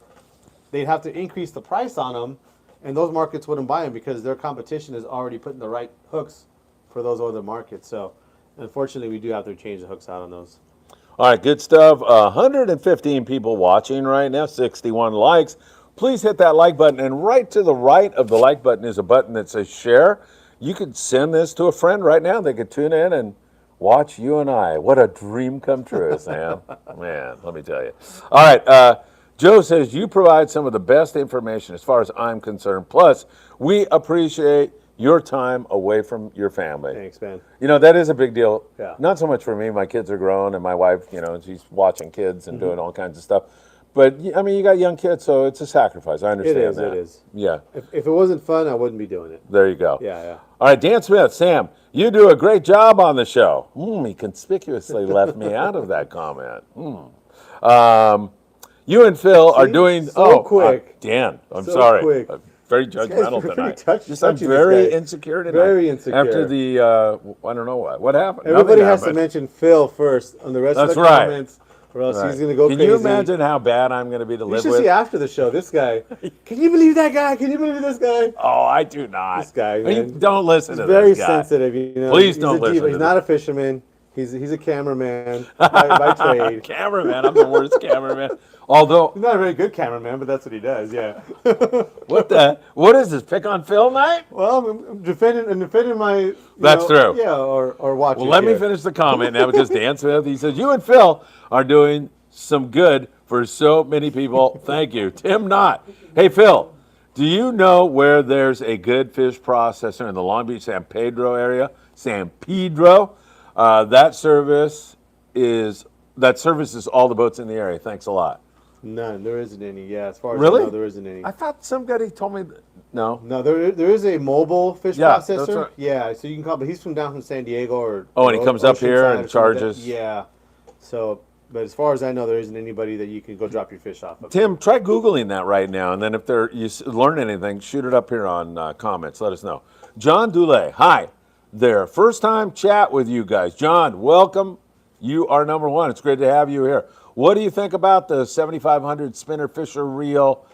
S2: they'd have to increase the price on them, and those markets wouldn't buy them because their competition is already putting the right hooks for those other markets. So unfortunately, we do have to change the hooks out on those.
S1: All right, good stuff. 115 people watching right now, 61 likes. Please hit that like button, and right to the right of the like button is a button that says share. You could send this to a friend right now. They could tune in and watch you and I. What a dream come true, Sam. Man, let me tell you. All right, Joe says you provide some of the best information as far as I'm concerned. Plus, we appreciate your time away from your family.
S2: Thanks, man.
S1: You know, that is a big deal.
S2: Yeah.
S1: Not so much for me. My kids are grown, and my wife, you know, she's watching kids and doing all kinds of stuff. But, I mean, you got young kids, so it's a sacrifice. I understand that.
S2: It is.
S1: Yeah.
S2: If it wasn't fun, I wouldn't be doing it.
S1: There you go.
S2: Yeah.
S1: All right, Dan Smith, Sam, you do a great job on the show. He conspicuously left me out of that comment. You and Phil are doing
S2: so quick.
S1: Dan, I'm
S2: So
S1: sorry.
S2: quick.
S1: Very judgmental
S2: pretty
S1: tonight.
S2: touchy,
S1: I'm
S2: this
S1: very
S2: guy.
S1: insecure tonight.
S2: Very insecure.
S1: After the I don't know what happened.
S2: Everybody
S1: Nothing
S2: has to
S1: happened.
S2: mention Phil first on the rest of
S1: That's
S2: the
S1: right.
S2: comments, or else
S1: Right.
S2: he's going to go
S1: Can
S2: crazy.
S1: you imagine how bad I'm going to be to
S2: You
S1: live
S2: should
S1: with?
S2: see after the show. This guy. Can you believe that guy? Can you believe this guy?
S1: Oh, I do not.
S2: This guy,
S1: You
S2: man.
S1: don't listen
S2: He's
S1: to
S2: very
S1: this guy.
S2: sensitive. You know.
S1: Please
S2: He's
S1: don't
S2: a
S1: listen
S2: diva.
S1: to
S2: He's not a fisherman. He's a cameraman by trade.
S1: Cameraman, I'm the worst cameraman. Although,
S2: He's not a very good cameraman, but that's what he does. Yeah.
S1: what is this? Pick on Phil night?
S2: Well, I'm defending my. you
S1: That's
S2: know,
S1: true.
S2: Yeah, or watching.
S1: Well, let me
S2: here.
S1: finish the comment now because Dan Smith, he says, you and Phil are doing some good for so many people. Thank you. Tim Knott. Hey, Phil, do you know where there's a good fish processor in the Long Beach, San Pedro area? San Pedro. That services all the boats in the area. Thanks a lot.
S2: None. There isn't any. Yeah, as far as
S1: Really?
S2: I know, there isn't any.
S1: I thought somebody told me no.
S2: No, there is a mobile fish
S1: Yeah,
S2: processor.
S1: that's right.
S2: Yeah, so you can call, but he's from down from San Diego or.
S1: Oh, and he comes up here
S2: Oceanside
S1: and
S2: or something like that.
S1: charges.
S2: Yeah, so but as far as I know, there isn't anybody that you can go drop your fish off of.
S1: Tim, try Googling that right now, and then if you learn anything, shoot it up here on comments. Let us know. John Dulay, hi there. First time chat with you guys. John, welcome. You are number one. It's great to have you here. What do you think about the 7,500 spinner fisher reel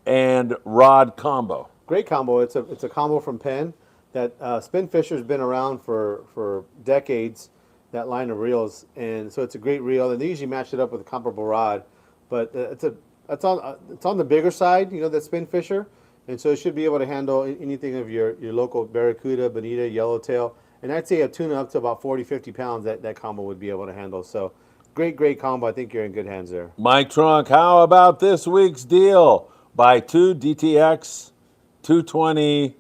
S1: and rod combo?
S2: Great combo. It's a combo from Penn. That spin fisher's been around for decades. That line of reels, and so it's a great reel. And they usually match it up with a comparable rod, but it's on the bigger side. You know, that spin fisher, and so it should be able to handle anything of your local barracuda, bonita, yellowtail, and I'd say a tuna up to about 40, 50 pounds. That combo would be able to handle. So great combo. I think you're in good hands there.
S1: Mike Trunk, how about this week's deal? Buy 2 DTX 220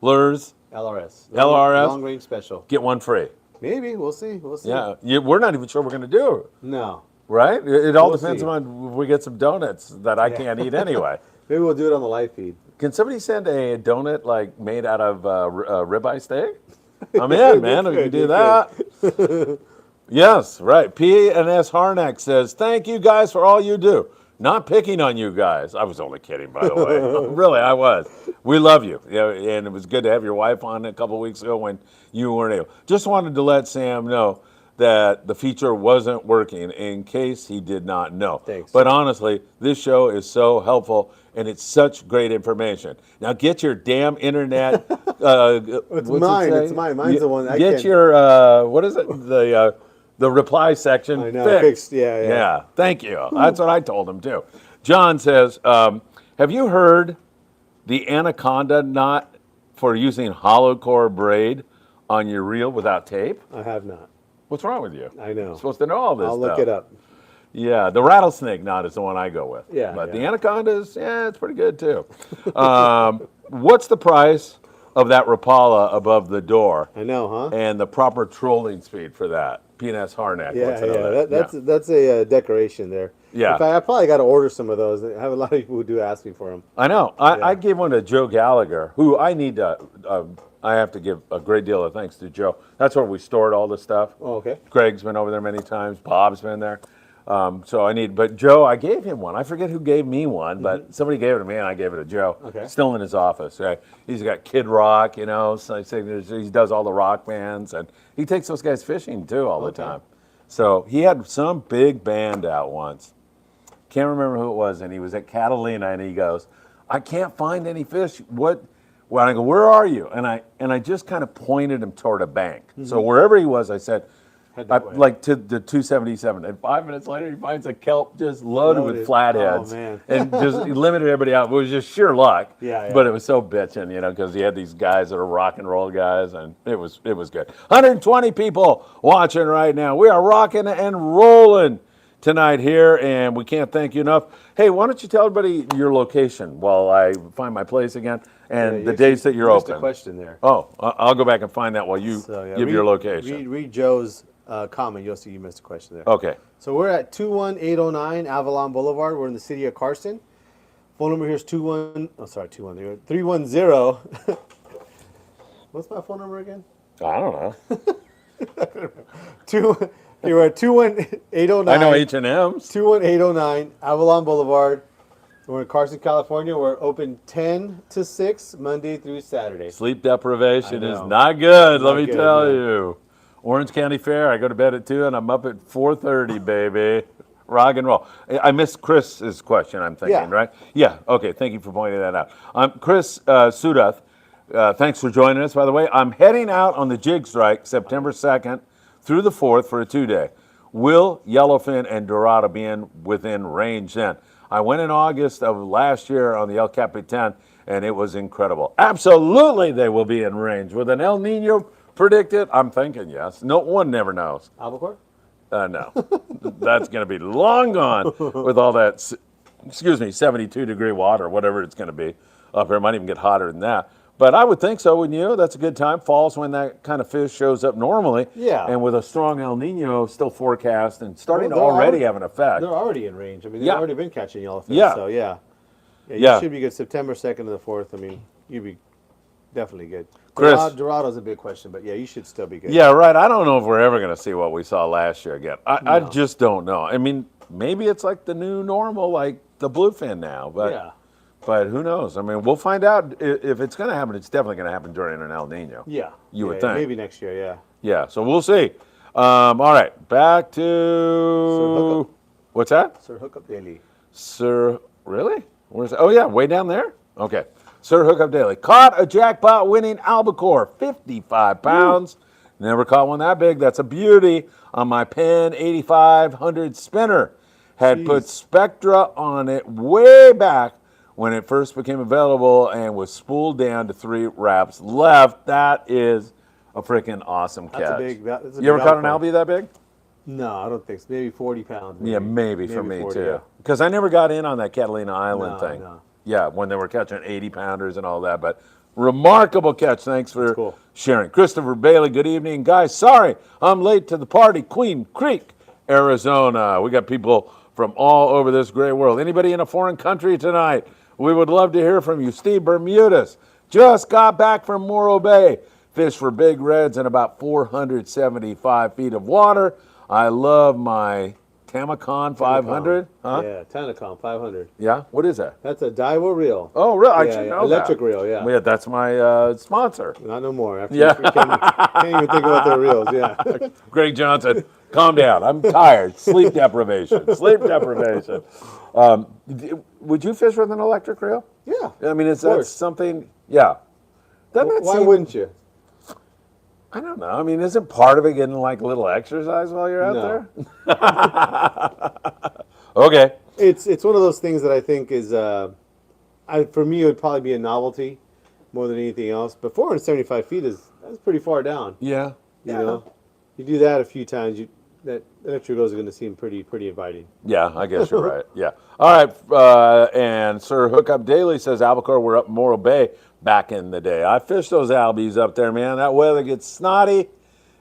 S1: lures,
S2: LRS.
S1: LRS?
S2: Long range special.
S1: get one free.
S2: Maybe we'll see.
S1: Yeah, we're not even sure we're going to do,
S2: No.
S1: right? It all
S2: We'll
S1: depends
S2: see.
S1: on if we get some donuts that I can't eat anyway.
S2: Maybe we'll do it on the live feed.
S1: Can somebody send a donut like made out of ribeye steak? I'm in, man. We can do that. Yes, right. P&S Harnack says, thank you guys for all you do. Not picking on you guys. I was only kidding, by the way. Really, I was. We love you. Yeah, and it was good to have your wife on a couple weeks ago when you weren't able. Just wanted to let Sam know that the feature wasn't working in case he did not know.
S2: Thanks.
S1: But honestly, this show is so helpful and it's such great information. Now get your damn internet.
S2: It's mine. It's mine. Mine's the one. I
S1: Get
S2: can't-
S1: your what is it? The reply section
S2: I know.
S1: fixed.
S2: Fixed. Yeah.
S1: Yeah, thank you. That's what I told him too. John says, have you heard the anaconda knot for using hollow core braid on your reel without tape?
S2: I have not.
S1: What's wrong with you?
S2: I know.
S1: You're supposed to know all this
S2: I'll
S1: stuff.
S2: look it up.
S1: Yeah, the rattlesnake knot is the one I go with.
S2: Yeah,
S1: But
S2: yeah.
S1: the anacondas, yeah, it's pretty good too. What's the price of that Rapala above the door
S2: I know, huh?
S1: and the proper trolling speed for that? P&S Harnack.
S2: Yeah,
S1: wants to know
S2: yeah.
S1: that.
S2: That's a decoration there.
S1: Yeah.
S2: In fact, I probably got to order some of those. I have a lot of people who do ask me for them.
S1: I know. I gave one to Joe Gallagher, who I need to. I have to give a great deal of thanks to Joe. That's where we stored all the stuff.
S2: Oh, okay.
S1: Craig's been over there many times. Bob's been there. So I need. But Joe, I gave him one. I forget who gave me one, but somebody gave it to me, and I gave it to Joe.
S2: Okay.
S1: Still in his office. Right? He's got Kid Rock, you know. So I say he does all the rock bands, and he takes those guys fishing too all the time. So he had some big band out once. Can't remember who it was, and he was at Catalina, and he goes, "I can't find any fish. What?" Well, I go, "Where are you?" And I just kind of pointed him toward a bank. So wherever he was, I said,
S2: Head that way.
S1: like to the 277. And 5 minutes later, he finds a kelp just loaded with
S2: Loaded.
S1: flatheads.
S2: Oh, man.
S1: And just he limited everybody out. It was just sheer luck.
S2: Yeah.
S1: But it was so bitching, you know, because he had these guys that are rock and roll guys, and it was good. 120 people watching right now. We are rocking and rolling tonight here, and we can't thank you enough. Hey, why don't you tell everybody your location while I find my place again and the days that you're
S2: missed
S1: open.
S2: a question there.
S1: Oh, I'll go back and find that while you
S2: So, yeah,
S1: give your location.
S2: Read Joe's comment. You'll see you missed a question there.
S1: Okay.
S2: So we're at 21809 Avalon Boulevard. We're in the city of Carson. Phone number here is 310. What's my phone number again?
S1: I don't know.
S2: We're at 21809.
S1: I know H&M's.
S2: 21809 Avalon Boulevard. We're in Carson, California. We're open 10 to 6 Monday through Saturday.
S1: Sleep deprivation
S2: I
S1: is
S2: know.
S1: not good, let
S2: Not
S1: me
S2: good,
S1: tell
S2: man.
S1: you. Orange County Fair, I go to bed at 2 and I'm up at 4:30, baby. Rock and roll. I missed Chris's question, I'm thinking,
S2: Yeah.
S1: right? Yeah, okay, thank you for pointing that out. Chris Sudath, thanks for joining us, by the way. I'm heading out on the jig strike September 2nd through the 4th for a 2-day. Will yellowfin and dorado be within range then? I went in August of last year on the El Capitan, and it was incredible. Absolutely, they will be in range. With an El Nino predicted, I'm thinking yes. No one never knows.
S2: Albacore?
S1: No, that's going to be long gone with all that, 72-degree water, whatever it's going to be up here. It might even get hotter than that. But I would think so, wouldn't you? That's a good time. Fall's when that kind of fish shows up normally.
S2: Yeah.
S1: And with a strong El Nino still forecast and starting
S2: Well,
S1: to
S2: they're
S1: already
S2: already-
S1: have an effect.
S2: They're already in range. I mean, they've
S1: Yeah.
S2: already been catching yellowfish.
S1: Yeah.
S2: So, yeah. You
S1: Yeah.
S2: should be good. September 2nd to the 4th. I mean, you'd be definitely good.
S1: Chris.
S2: Dorado's a big question, but yeah, you should still be good.
S1: Yeah, right. I don't know if we're ever going to see what we saw last year again. I
S2: No.
S1: just don't know. I mean, maybe it's like the new normal, like the bluefin now. But
S2: Yeah.
S1: But who knows? I mean, we'll find out if it's going to happen. It's definitely going to happen during an El Nino.
S2: Yeah.
S1: You would
S2: Yeah,
S1: think.
S2: Maybe next year, yeah.
S1: Yeah, so we'll see. All right, back to
S2: hookup.
S1: what's that?
S2: Sir Hookup Daily.
S1: Sir, really? Where's? Oh yeah, way down there. Okay, Sir Hookup Daily caught a jackpot winning albacore, 55 pounds. Never caught one that big. That's a beauty on my Penn 8500 spinner. Had put Spectra on it way back when it first became available and was spooled down to 3 wraps left. That is a freaking awesome catch.
S2: That's a big.
S1: You ever caught an albie that big?
S2: No, I don't think so. Maybe 40 pounds.
S1: Yeah, maybe for me
S2: 40,
S1: too.
S2: yeah.
S1: Because I never got in on that Catalina Island
S2: No,
S1: thing.
S2: no.
S1: Yeah, when they were catching 80-pounders and all that. But remarkable catch. Thanks for
S2: cool.
S1: sharing. Christopher Bailey, good evening. Guys, sorry, I'm late to the party. Queen Creek, Arizona. We got people from all over this great world. Anybody in a foreign country tonight? We would love to hear from you. Steve Bermudez just got back from Morro Bay. Fish for big reds in about 475 feet of water. I love my Tamacon 500. Huh?
S2: Yeah, Tanacom 500.
S1: Yeah? What is that?
S2: That's a Daiwa reel.
S1: Oh, really? I
S2: Yeah,
S1: should
S2: yeah.
S1: know
S2: Electric
S1: that.
S2: reel, yeah.
S1: Yeah, that's my sponsor.
S2: Not no more. After
S1: Yeah.
S2: you can't even think about their reels, yeah.
S1: Greg Johnson, calm down. I'm tired. Sleep deprivation. Sleep deprivation. Would you fish with an electric reel?
S2: Yeah.
S1: I mean, is that
S2: course.
S1: something? Yeah. Doesn't that
S2: Why
S1: seem-
S2: wouldn't you?
S1: I don't know. I mean, isn't part of it getting like a little exercise while you're out
S2: No.
S1: there? Okay.
S2: It's one of those things that I think is, for me, it would probably be a novelty more than anything else. But 475 feet that's pretty far down.
S1: Yeah.
S2: You know, you do that a few times, that electric reel is going to seem pretty inviting.
S1: Yeah, I guess you're right. Yeah. All right. And Sir Hookup Daily says albacore were up Morro Bay back in the day. I fished those albies up there, man. That weather gets snotty.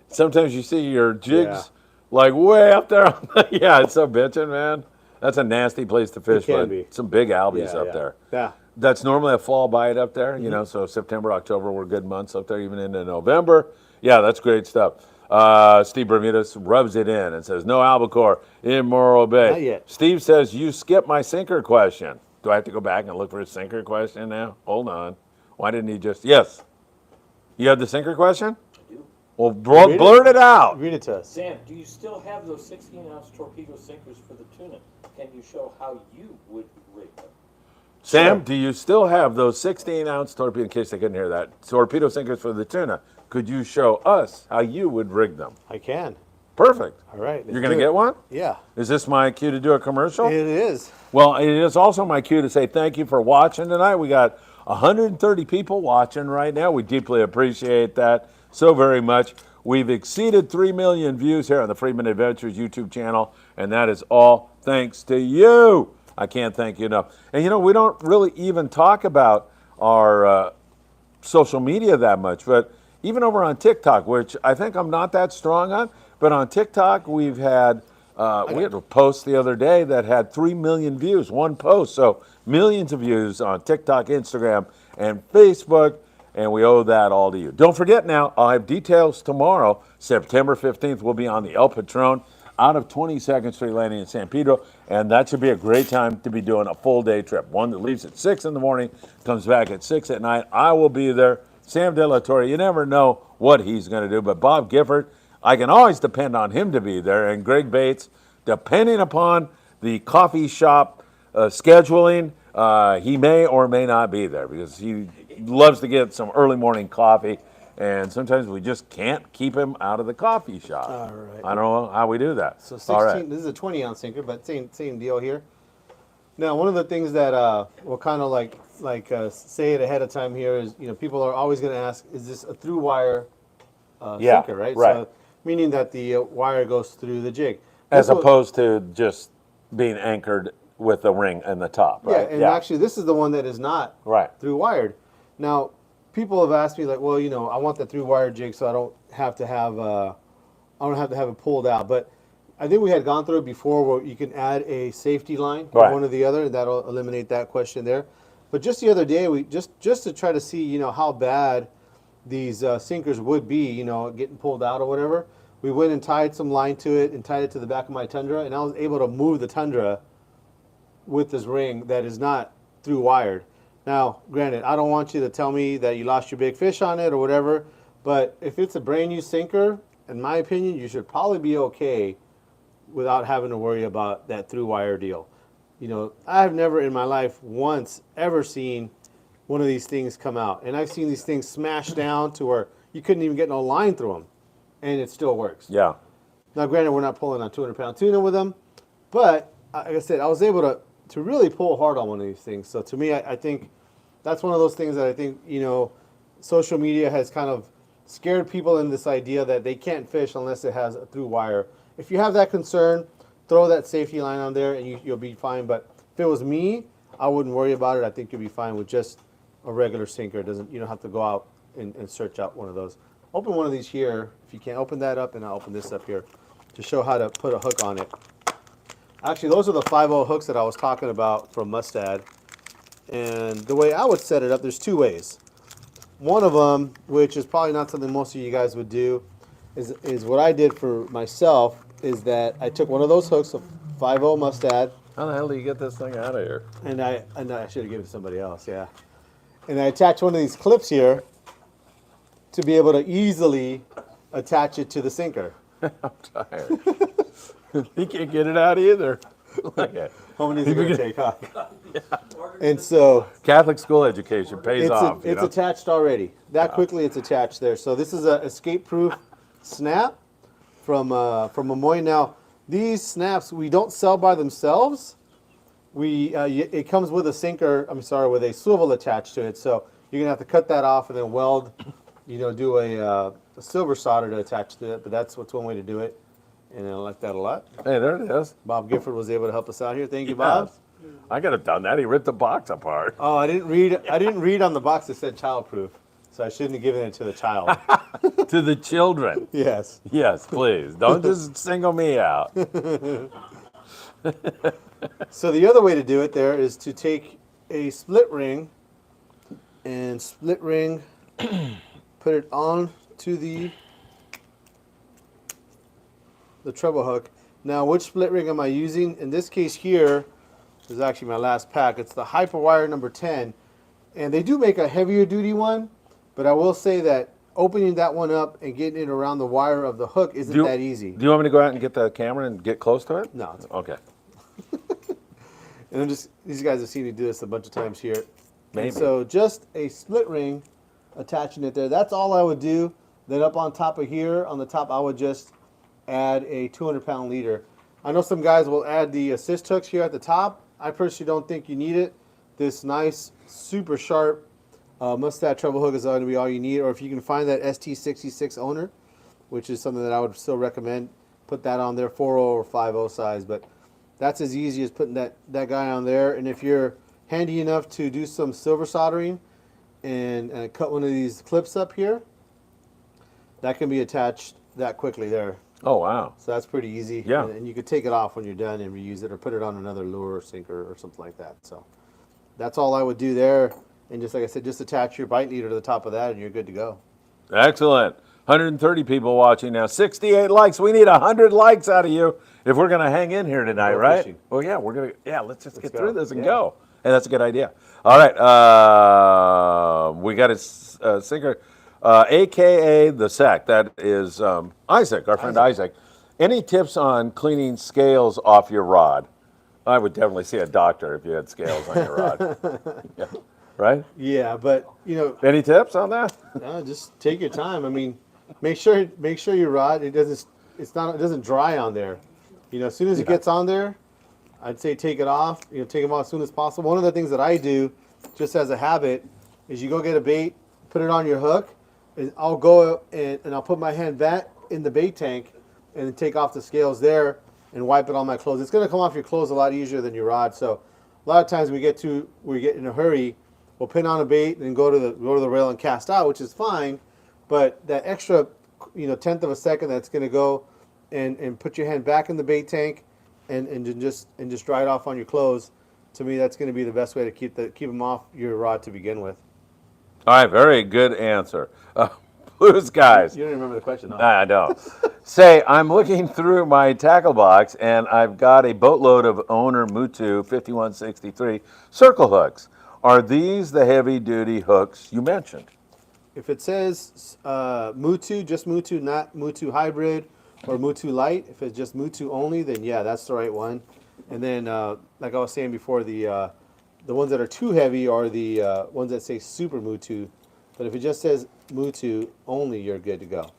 S1: Sometimes you see your jigs
S2: Yeah.
S1: like way up there. Yeah, it's so bitching, man. That's a nasty place to fish.
S2: can
S1: But
S2: be.
S1: some big albies
S2: Yeah,
S1: up
S2: yeah.
S1: there.
S2: Yeah.
S1: That's normally a fall bite up there, you know, so September, October were good months up there, even into November. Yeah, that's great stuff. Steve Bermudez rubs it in and says, no albacore in Morro Bay.
S2: Not yet.
S1: Steve says, you skipped my sinker question. Do I have to go back and look for a sinker question now? Hold on. Why didn't he just, yes. You have the sinker question?
S3: I do.
S1: Well,
S2: Read it.
S1: blurt it out.
S2: Read it to us.
S3: Sam, do you still have those 16-ounce torpedo sinkers for the tuna? Can you show how you would rig them?
S1: Sam,
S2: Sure.
S1: do you still have those 16-ounce torpedo, in case they couldn't hear that, torpedo sinkers for the tuna? Could you show us how you would rig them?
S2: I can.
S1: Perfect.
S2: All right.
S1: You're going to get one?
S2: Yeah.
S1: Is this my cue to do a commercial?
S2: It is.
S1: Well, it is also my cue to say thank you for watching tonight. We got 130 people watching right now. We deeply appreciate that so very much. We've exceeded 3 million views here on the Freeman Adventures YouTube channel, and that is all thanks to you. I can't thank you enough. And you know, we don't really even talk about our social media that much, but even over on TikTok, which I think I'm not that strong on, but on TikTok we've had we had a post the other day that had 3 million views, one post. So millions of views on TikTok, Instagram, and Facebook, and we owe that all to you. Don't forget now, I'll have details tomorrow. September 15th, we'll be on the El Patron out of 22nd Street Landing in San Pedro, and that should be a great time to be doing a full day trip. One that leaves at 6 in the morning, comes back at 6 at night. I will be there. Sam De La Torre, you never know what he's going to do, but Bob Gifford, I can always depend on him to be there, and Greg Bates, depending upon the coffee shop scheduling, he may or may not be there because he loves to get some early morning coffee, and sometimes we just can't keep him out of the coffee shop.
S2: All right.
S1: I don't know how we do that.
S2: So 16,
S1: All right.
S2: this is a 20-ounce sinker, but same deal here. Now, one of the things that we'll kind of say it ahead of time here is, you know, people are always going to ask, is this a through wire
S1: Yeah,
S2: sinker, right?
S1: right.
S2: So, meaning that the wire goes through the jig.
S1: As
S2: This one-
S1: opposed to just being anchored with the ring in the top,
S2: Yeah,
S1: right?
S2: and actually this is the one that is not
S1: Right.
S2: through wired. Now, people have asked me like, well, you know, I want the through wire jig so I don't have to have it pulled out. But I think we had gone through it before where you can add a safety line to
S1: Right.
S2: one or the other, and that'll eliminate that question there. But just the other day, we just to try to see, you know, how bad these sinkers would be, you know, getting pulled out or whatever. We went and tied some line to it and tied it to the back of my Tundra, and I was able to move the Tundra with this ring that is not through wired. Now, granted, I don't want you to tell me that you lost your big fish on it or whatever, but if it's a brand new sinker, in my opinion, you should probably be okay without having to worry about that through wire deal. You know, I've never in my life once ever seen one of these things come out. And I've seen these things smash down to where you couldn't even get no line through them, and it still works.
S1: Yeah.
S2: Now, granted, we're not pulling on 200-pound tuna with them, but like I said, I was able to really pull hard on one of these things. So to me, I think that's one of those things that I think, you know, social media has kind of scared people in this idea that they can't fish unless it has a through wire. If you have that concern, throw that safety line on there and you'll be fine. But if it was me, I wouldn't worry about it. I think you'll be fine with just a regular sinker. You don't have to go out and search out one of those. Open one of these here. If you can't open that up, and I'll open this up here to show how to put a hook on it. Actually, those are the 5/0 hooks that I was talking about from Mustad. And the way I would set it up, there's two ways. One of them, which is probably not something most of you guys would do, is what I did for myself, is that I took one of those hooks, a 5/0 Mustad,
S1: How the hell do you get this thing out of here?
S2: and I should have given it to somebody else, yeah. And I attached one of these clips here to be able to easily attach it to the sinker.
S1: I'm tired. He can't get it out either. Okay.
S2: How many is it going to take, huh? And so
S1: Catholic school education pays
S2: it's
S1: off.
S2: it's attached already. That quickly, it's attached there. So this is a escape-proof snap from Amoy. Now, these snaps we don't sell by themselves. It comes with a sinker. I'm sorry, with a swivel attached to it. So you're gonna have to cut that off and then weld. You know, do a silver solder to attach to it. But that's what's one way to do it, and I like that a lot.
S1: Hey, there it is.
S2: Bob Gifford was able to help us out here. Thank you, Bob.
S1: Yes. I could have done that. He ripped the box apart.
S2: Oh, I didn't read on the box that said childproof, so I shouldn't have given it to the child.
S1: To the children.
S2: Yes.
S1: Yes, please. Don't just single me out.
S2: So the other way to do it there is to take a split ring and put it on to the treble hook. Now, which split ring am I using? In this case here is actually my last pack. It's the Hyperwire number 10. And they do make a heavier duty one, but I will say that opening that one up and getting it around the wire of the hook isn't that easy.
S1: Do you want me to go out and get the camera and get close to it?
S2: No.
S1: Okay.
S2: And these guys have seen me do this a bunch of times here.
S1: Maybe.
S2: And so just a split ring, attaching it there. That's all I would do. Then up on top of here, on the top, I would just add a 200-pound leader. I know some guys will add the assist hooks here at the top. I personally don't think you need it. This nice, super sharp mustache treble hook is going to be all you need. Or if you can find that ST66 owner, which is something that I would still recommend, put that on there, 4.0 or 5.0 size. But that's as easy as putting that guy on there. And if you're handy enough to do some silver soldering and cut one of these clips up here, that can be attached that quickly there.
S1: Oh, wow.
S2: So that's pretty easy.
S1: Yeah.
S2: And you could take it off when you're done and reuse it or put it on another lure or sinker or something like that. So that's all I would do there. And just like I said, just attach your bite leader to the top of that and you're good to go.
S1: Excellent. 130 people watching now. 68 likes. We need 100 likes out of you if we're going to hang in here tonight,
S2: Go
S1: right?
S2: fishing.
S1: Well, yeah, we're going to, let's just get
S2: go.
S1: through this and
S2: Yeah.
S1: go. Hey, that's a good idea. All right. We got a sinker, a.k.a. the Sack. That is Isaac, our friend Isaac. Any tips on cleaning scales off your rod? I would definitely see a doctor if you had scales on your rod. Yeah. Right?
S2: Yeah, but
S1: Any tips on that?
S2: just take your time. I mean, make sure your rod it doesn't dry on there. As soon as it gets on there, I'd say take it off. Take them off as soon as possible. One of the things that I do, just as a habit, is you go get a bait, put it on your hook, and I'll go and I'll put my hand back in the bait tank, and then take off the scales there and wipe it on my clothes. It's going to come off your clothes a lot easier than your rod. So a lot of times we get in a hurry, we'll pin on a bait and go to the rail and cast out, which is fine. But that extra, tenth of a second that's going to go and put your hand back in the bait tank and just dry it off on your clothes. To me, that's going to be the best way to keep them off your rod to begin with.
S1: All right, very good answer. Blue Skies.
S2: You don't remember the question, huh?
S1: I don't. Say, I'm looking through my tackle box, and I've got a boatload of Owner Mutu 5163 circle hooks. Are these the heavy-duty hooks you mentioned?
S2: If it says Mutu, just Mutu, not Mutu Hybrid or Mutu Light, if it's just Mutu only, then yeah, that's the right one. And then, like I was saying before, the ones that are too heavy are the ones that say Super Mutu. But if it just says Mutu only, you're good to go.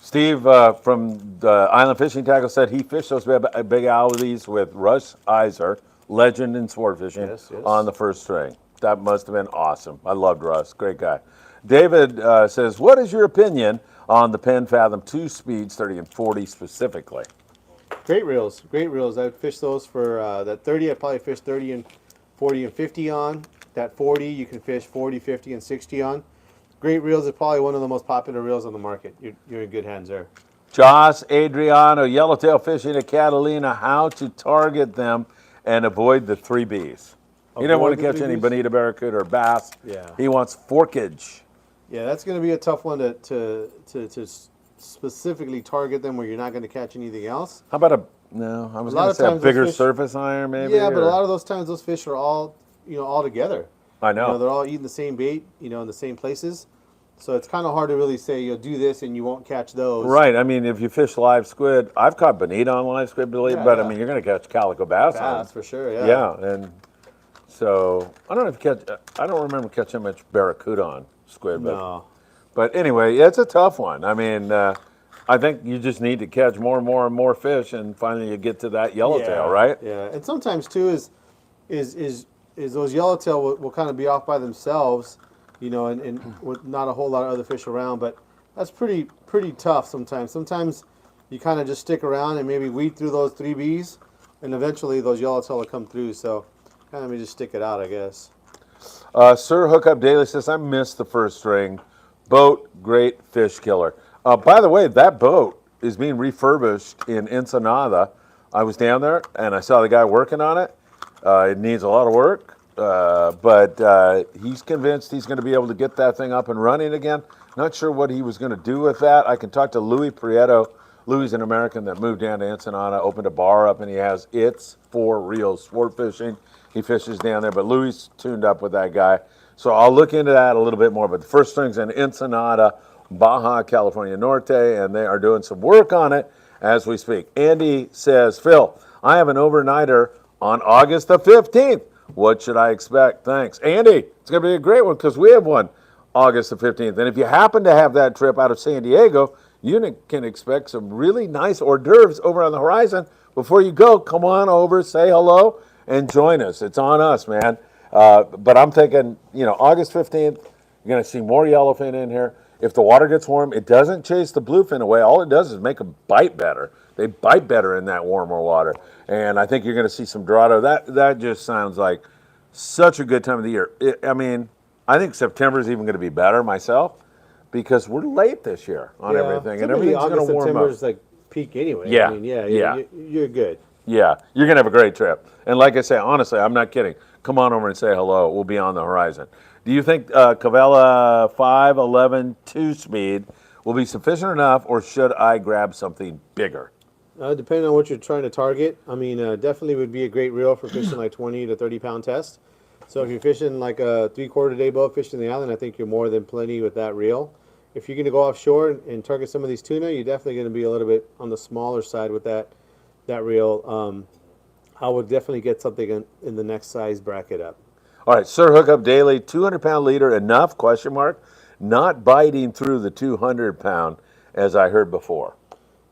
S1: Steve from the Island Fishing Tackle said he fished those big owlies with Russ Iser, legend in sport fishing,
S2: Yes.
S1: on the first string. That must have been awesome. I loved Russ. Great guy. David says, what is your opinion on the Penn Fathom 2 speeds, 30 and 40 specifically?
S2: Great reels. I'd fish those for that 30. I'd probably fish 30 and 40 and 50 on. That 40, you can fish 40, 50, and 60 on. Great reels are probably one of the most popular reels on the market. You're in good hands there.
S1: Joss Adriano, Yellowtail Fishing at Catalina, how to target them and avoid the 3Bs. He didn't want to catch any bonita, barracuda, or bass.
S2: Yeah.
S1: He wants forkage.
S2: Yeah, that's going to be a tough one to specifically target them where you're not going to catch anything else.
S1: How about I was going to say a bigger surface iron maybe?
S2: Yeah, but a lot of those times those fish are all together.
S1: I know.
S2: They're all eating the same bait, in the same places. So it's kind of hard to really say you'll do this and you won't catch those.
S1: Right. I mean, if you fish live squid, I've caught bonita on live squid, but I mean, you're going to catch calico bass on
S2: Bass for sure. Yeah.
S1: Yeah, and so I don't know if I don't remember catching much barracuda on squid, but anyway, it's a tough one. I mean, I think you just need to catch more and more and more fish, and finally you get to that yellowtail, right?
S2: Yeah, and sometimes too is those yellowtail will kind of be off by themselves, and with not a whole lot of other fish around, but that's pretty tough sometimes. Sometimes you kind of just stick around and maybe weed through those 3Bs, and eventually those yellowtail will come through. So kind of just stick it out, I guess.
S1: Sir Hookup Daily says, I missed the first string. Boat, great fish killer. By the way, that boat is being refurbished in Ensenada. I was down there and I saw the guy working on it. It needs a lot of work, but he's convinced he's going to be able to get that thing up and running again. Not sure what he was going to do with that. I can talk to Louis Prieto. Louis is an American that moved down to Ensenada, opened a bar up, and he has It's for Real Sport Fishing. He fishes down there, but Louis tuned up with that guy. So I'll look into that a little bit more. But the first string's in Ensenada, Baja California Norte, and they are doing some work on it as we speak. Andy says, Phil, I have an overnighter on August the 15th. What should I expect? Thanks. Andy, it's going to be a great one because we have one August the 15th. And if you happen to have that trip out of San Diego, you can expect some really nice hors d'oeuvres over on the horizon. Before you go, come on over, say hello, and join us. It's on us, man. But I'm thinking, August 15th, you're going to see more yellowfin in here. If the water gets warm, it doesn't chase the bluefin away. All it does is make them bite better. They bite better in that warmer water. And I think you're going to see some Dorado. That just sounds like such a good time of the year. I think September is even going to be better myself because we're late this year on everything. And everything's going to warm
S2: September
S1: up.
S2: is like peak anyway.
S1: Yeah.
S2: I mean,
S1: Yeah.
S2: you're good.
S1: Yeah, you're going to have a great trip. And like I say, honestly, I'm not kidding. Come on over and say hello. We'll be on the horizon. Do you think Cavella 511 2-speed will be sufficient enough, or should I grab something bigger?
S2: Depending on what you're trying to target, I mean, definitely would be a great reel for fishing like 20 to 30 pound test. So if you're fishing like a 3/4 day boat fishing the island, I think you're more than plenty with that reel. If you're going to go offshore and target some of these tuna, you're definitely going to be a little bit on the smaller side with that reel. I would definitely get something in the next size bracket up.
S1: All right, Sir Hookup Daily, 200-pound leader, enough, question mark, not biting through the 200-pound, as I heard before.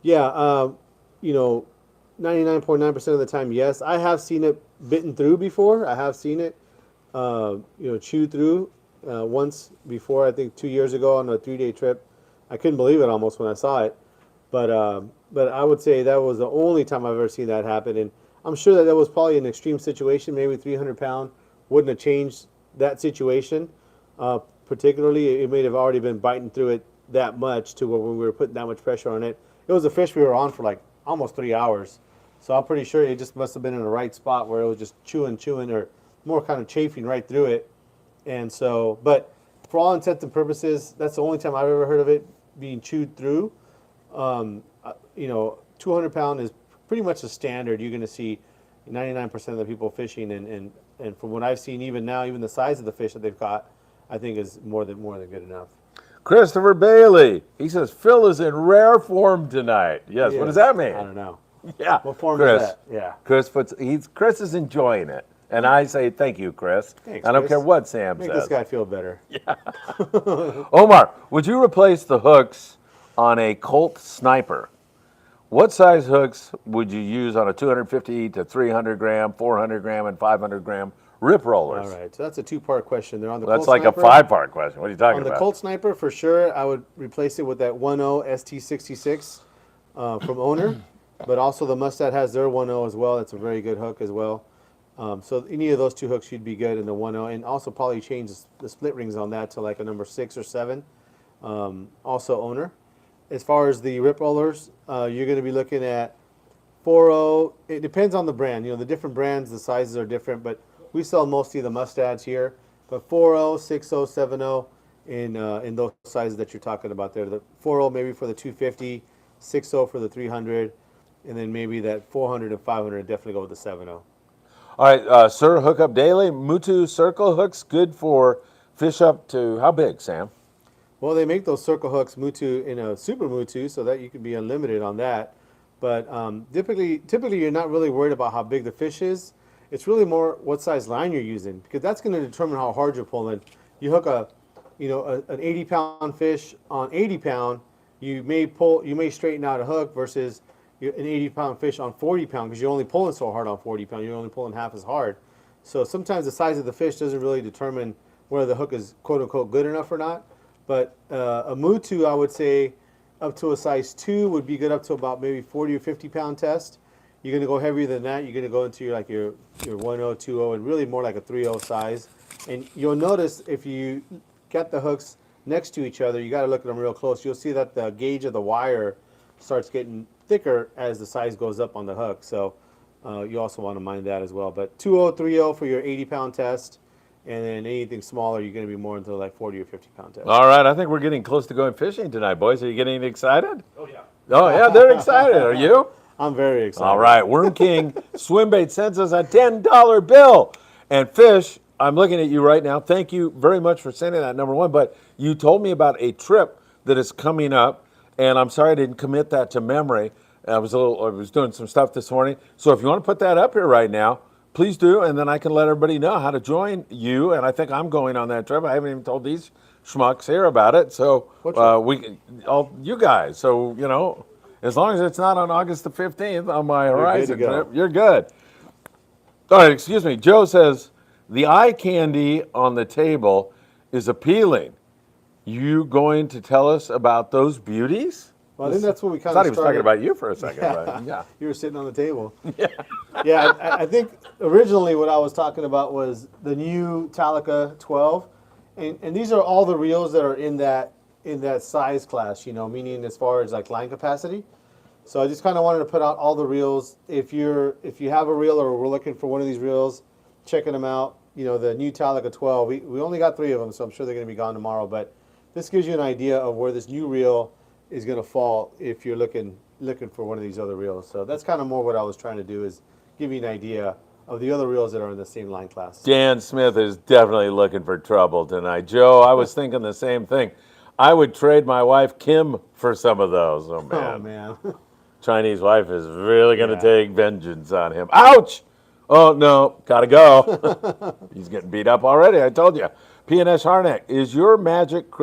S2: Yeah, 99.9% of the time, yes. I have seen it bitten through before. I have seen it, chewed through once before, I think 2 years ago on a 3-day trip. I couldn't believe it almost when I saw it. But I would say that was the only time I've ever seen that happen. And I'm sure that was probably an extreme situation. Maybe 300-pound wouldn't have changed that situation. Particularly, it may have already been biting through it that much to where when we were putting that much pressure on it. It was a fish we were on for like almost 3 hours. So I'm pretty sure it just must have been in the right spot where it was just chewing, or more kind of chafing right through it. And so, but for all intents and purposes, that's the only time I've ever heard of it being chewed through. 200-pound is pretty much the standard. You're going to see 99% of the people fishing, and from what I've seen, even now, even the size of the fish that they've caught, I think is more than good enough.
S1: Christopher Bailey, he says, Phil is in rare form tonight. Yes, what does that mean?
S2: I don't know.
S1: Yeah.
S2: What form
S1: Chris,
S2: is that? Yeah.
S1: Chris is enjoying it. And I say thank you, Chris.
S2: Thanks,
S1: I don't
S2: Chris.
S1: care what Sam
S2: Make
S1: says.
S2: this guy feel better.
S1: Yeah. Omar, would you replace the hooks on a Colt Sniper? What size hooks would you use on a 250 to 300 gram, 400 gram, and 500 gram rip rollers?
S2: All right. So that's a two-part question there. On the
S1: That's
S2: Colt
S1: like
S2: Sniper,
S1: a 5-part question. What are you talking
S2: on
S1: about?
S2: the Colt Sniper, for sure, I would replace it with that 1.0 ST66 from Owner. But also the Mustad has their 1.0 as well. That's a very good hook as well. So any of those two hooks should be good in the 1.0. And also probably change the split rings on that to like a number 6 or 7. Also Owner. As far as the rip rollers, you're going to be looking at 4.0. It depends on the brand. The different brands, the sizes are different. But we sell mostly the Mustads here. But 4.0, 6.0, 7.0 in those sizes that you're talking about there. The 4.0 maybe for the 250, 6.0 for the 300. And then maybe that 400 and 500 definitely go with the 7.0.
S1: All right, Sir Hookup Daily, Mutu circle hooks, good for fish up to how big, Sam?
S2: Well, they make those circle hooks Mutu in a super Mutu so that you can be unlimited on that. But typically you're not really worried about how big the fish is. It's really more what size line you're using, because that's going to determine how hard you're pulling. You hook an 80-pound fish on 80 pound, you may straighten out a hook versus an 80-pound fish on 40 pound, because you're only pulling so hard on 40 pound. You're only pulling half as hard. So sometimes the size of the fish doesn't really determine whether the hook is quote unquote good enough or not. But a Mutu, I would say, up to a size 2 would be good up to about maybe 40 or 50 pound test. You're going to go heavier than that. You're going to go into your 1.0, 2.0, and really more like a 3.0 size. And you'll notice if you get the hooks next to each other, you got to look at them real close. You'll see that the gauge of the wire starts getting thicker as the size goes up on the hook. So you also want to mind that as well. But 2.0, 3.0 for your 80-pound test. And then anything smaller, you're going to be more into like 40 or 50 pound test.
S1: All right, I think we're getting close to going fishing tonight, boys. Are you getting excited?
S3: Oh, yeah.
S1: Oh, yeah, they're excited. Are you?
S2: I'm very excited.
S1: All right, Worm King Swimbait sends us a $10 bill. And Fish, I'm looking at you right now. Thank you very much for sending that, number one. But you told me about a trip that is coming up, and I'm sorry I didn't commit that to memory. I was doing some stuff this morning. So if you want to put that up here right now, please do, and then I can let everybody know how to join you. And I think I'm going on that trip. I haven't even told these schmucks here about it. So
S2: What trip?
S1: you guys. So as long as it's not on August the 15th on my
S2: good to
S1: Horizon
S2: go.
S1: trip, you're good. All right, excuse me. Joe says the eye candy on the table is appealing. You going to tell us about those beauties?
S2: Well, I think that's what we
S1: I
S2: kind
S1: thought
S2: of
S1: he was
S2: started.
S1: talking about you for a second. But yeah.
S2: You were sitting on the table. Yeah, I think originally what I was talking about was the new Talica 12, and these are all the reels that are in that size class. Meaning as far as like line capacity. So I just kind of wanted to put out all the reels. If you have a reel or we're looking for one of these reels, checking them out. The new Talica 12. We only got 3 of them, so I'm sure they're going to be gone tomorrow. But this gives you an idea of where this new reel is going to fall if you're looking for one of these other reels. So that's kind of more what I was trying to do, is give you an idea of the other reels that are in the same line class.
S1: Dan Smith is definitely looking for trouble tonight. Joe, I was thinking the same thing. I would trade my wife Kim for some of those. Oh man,
S2: Oh man.
S1: Chinese wife is really going to
S2: Yeah.
S1: take vengeance on him. Ouch! Oh no, gotta go. He's getting beat up already. I told you. PNS Harnack, is your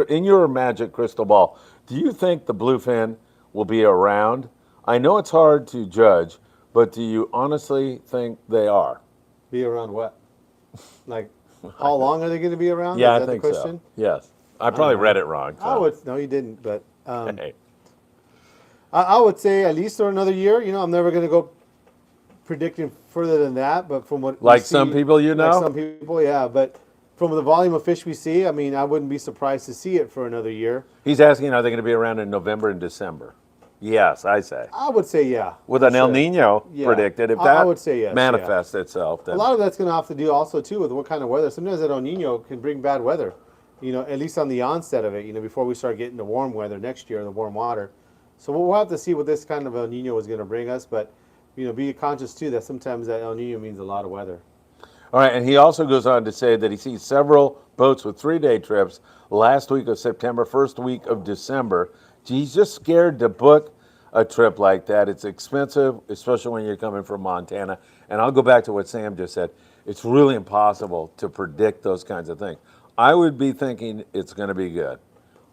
S1: in your magic crystal ball? Do you think the bluefin will be around? I know it's hard to judge, but do you honestly think they are?
S2: Be around what? Like, how long are they going to be around?
S1: Yeah,
S2: Is
S1: I
S2: that
S1: think
S2: the question?
S1: so. Yes, I probably
S2: know.
S1: read it wrong.
S2: I
S1: So.
S2: would. No, you didn't. But
S1: Hey.
S2: I would say at least for another year. I'm never going to go predicting further than that. But from what
S1: Like
S2: we
S1: some
S2: see,
S1: people,
S2: like some people, yeah. But from the volume of fish we see, I mean, I wouldn't be surprised to see it for another year.
S1: He's asking, are they going to be around in November and December? Yes, I say.
S2: I would say yeah.
S1: With
S2: for
S1: an El
S2: sure.
S1: Nino
S2: Yeah.
S1: predicted, if
S2: I
S1: that
S2: would say yes,
S1: manifests itself, then
S2: A lot of that's going to have to do also too with what kind of weather. Sometimes that El Nino can bring bad weather. At least on the onset of it. Before we start getting the warm weather next year, the warm water. So we'll have to see what this kind of El Nino is going to bring us. But be conscious too that sometimes that El Nino means a lot of weather.
S1: All right, and he also goes on to say that he sees several boats with 3-day trips last week of September, first week of December. He's just scared to book a trip like that. It's expensive, especially when you're coming from Montana. And I'll go back to what Sam just said. It's really impossible to predict those kinds of things. I would be thinking it's going to be good.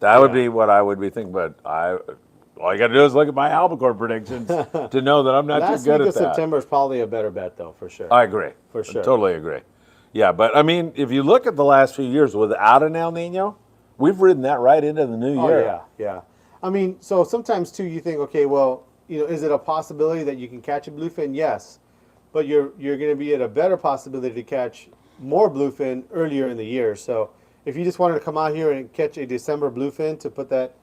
S1: That would be what I would be thinking, but all you got to do is look at my albacore predictions to know that I'm not too
S2: Last
S1: good
S2: week
S1: at
S2: of
S1: that.
S2: September is probably a better bet though, for sure.
S1: I agree.
S2: For sure.
S1: I totally agree. Yeah, but I mean, if you look at the last few years without an El Nino, we've ridden that right into the new
S2: Oh
S1: year.
S2: yeah. I mean, so sometimes too, you think, okay, well, is it a possibility that you can catch a bluefin? Yes, but you're going to be at a better possibility to catch more bluefin earlier in the year. So if you just wanted to come out here and catch a December bluefin to put that,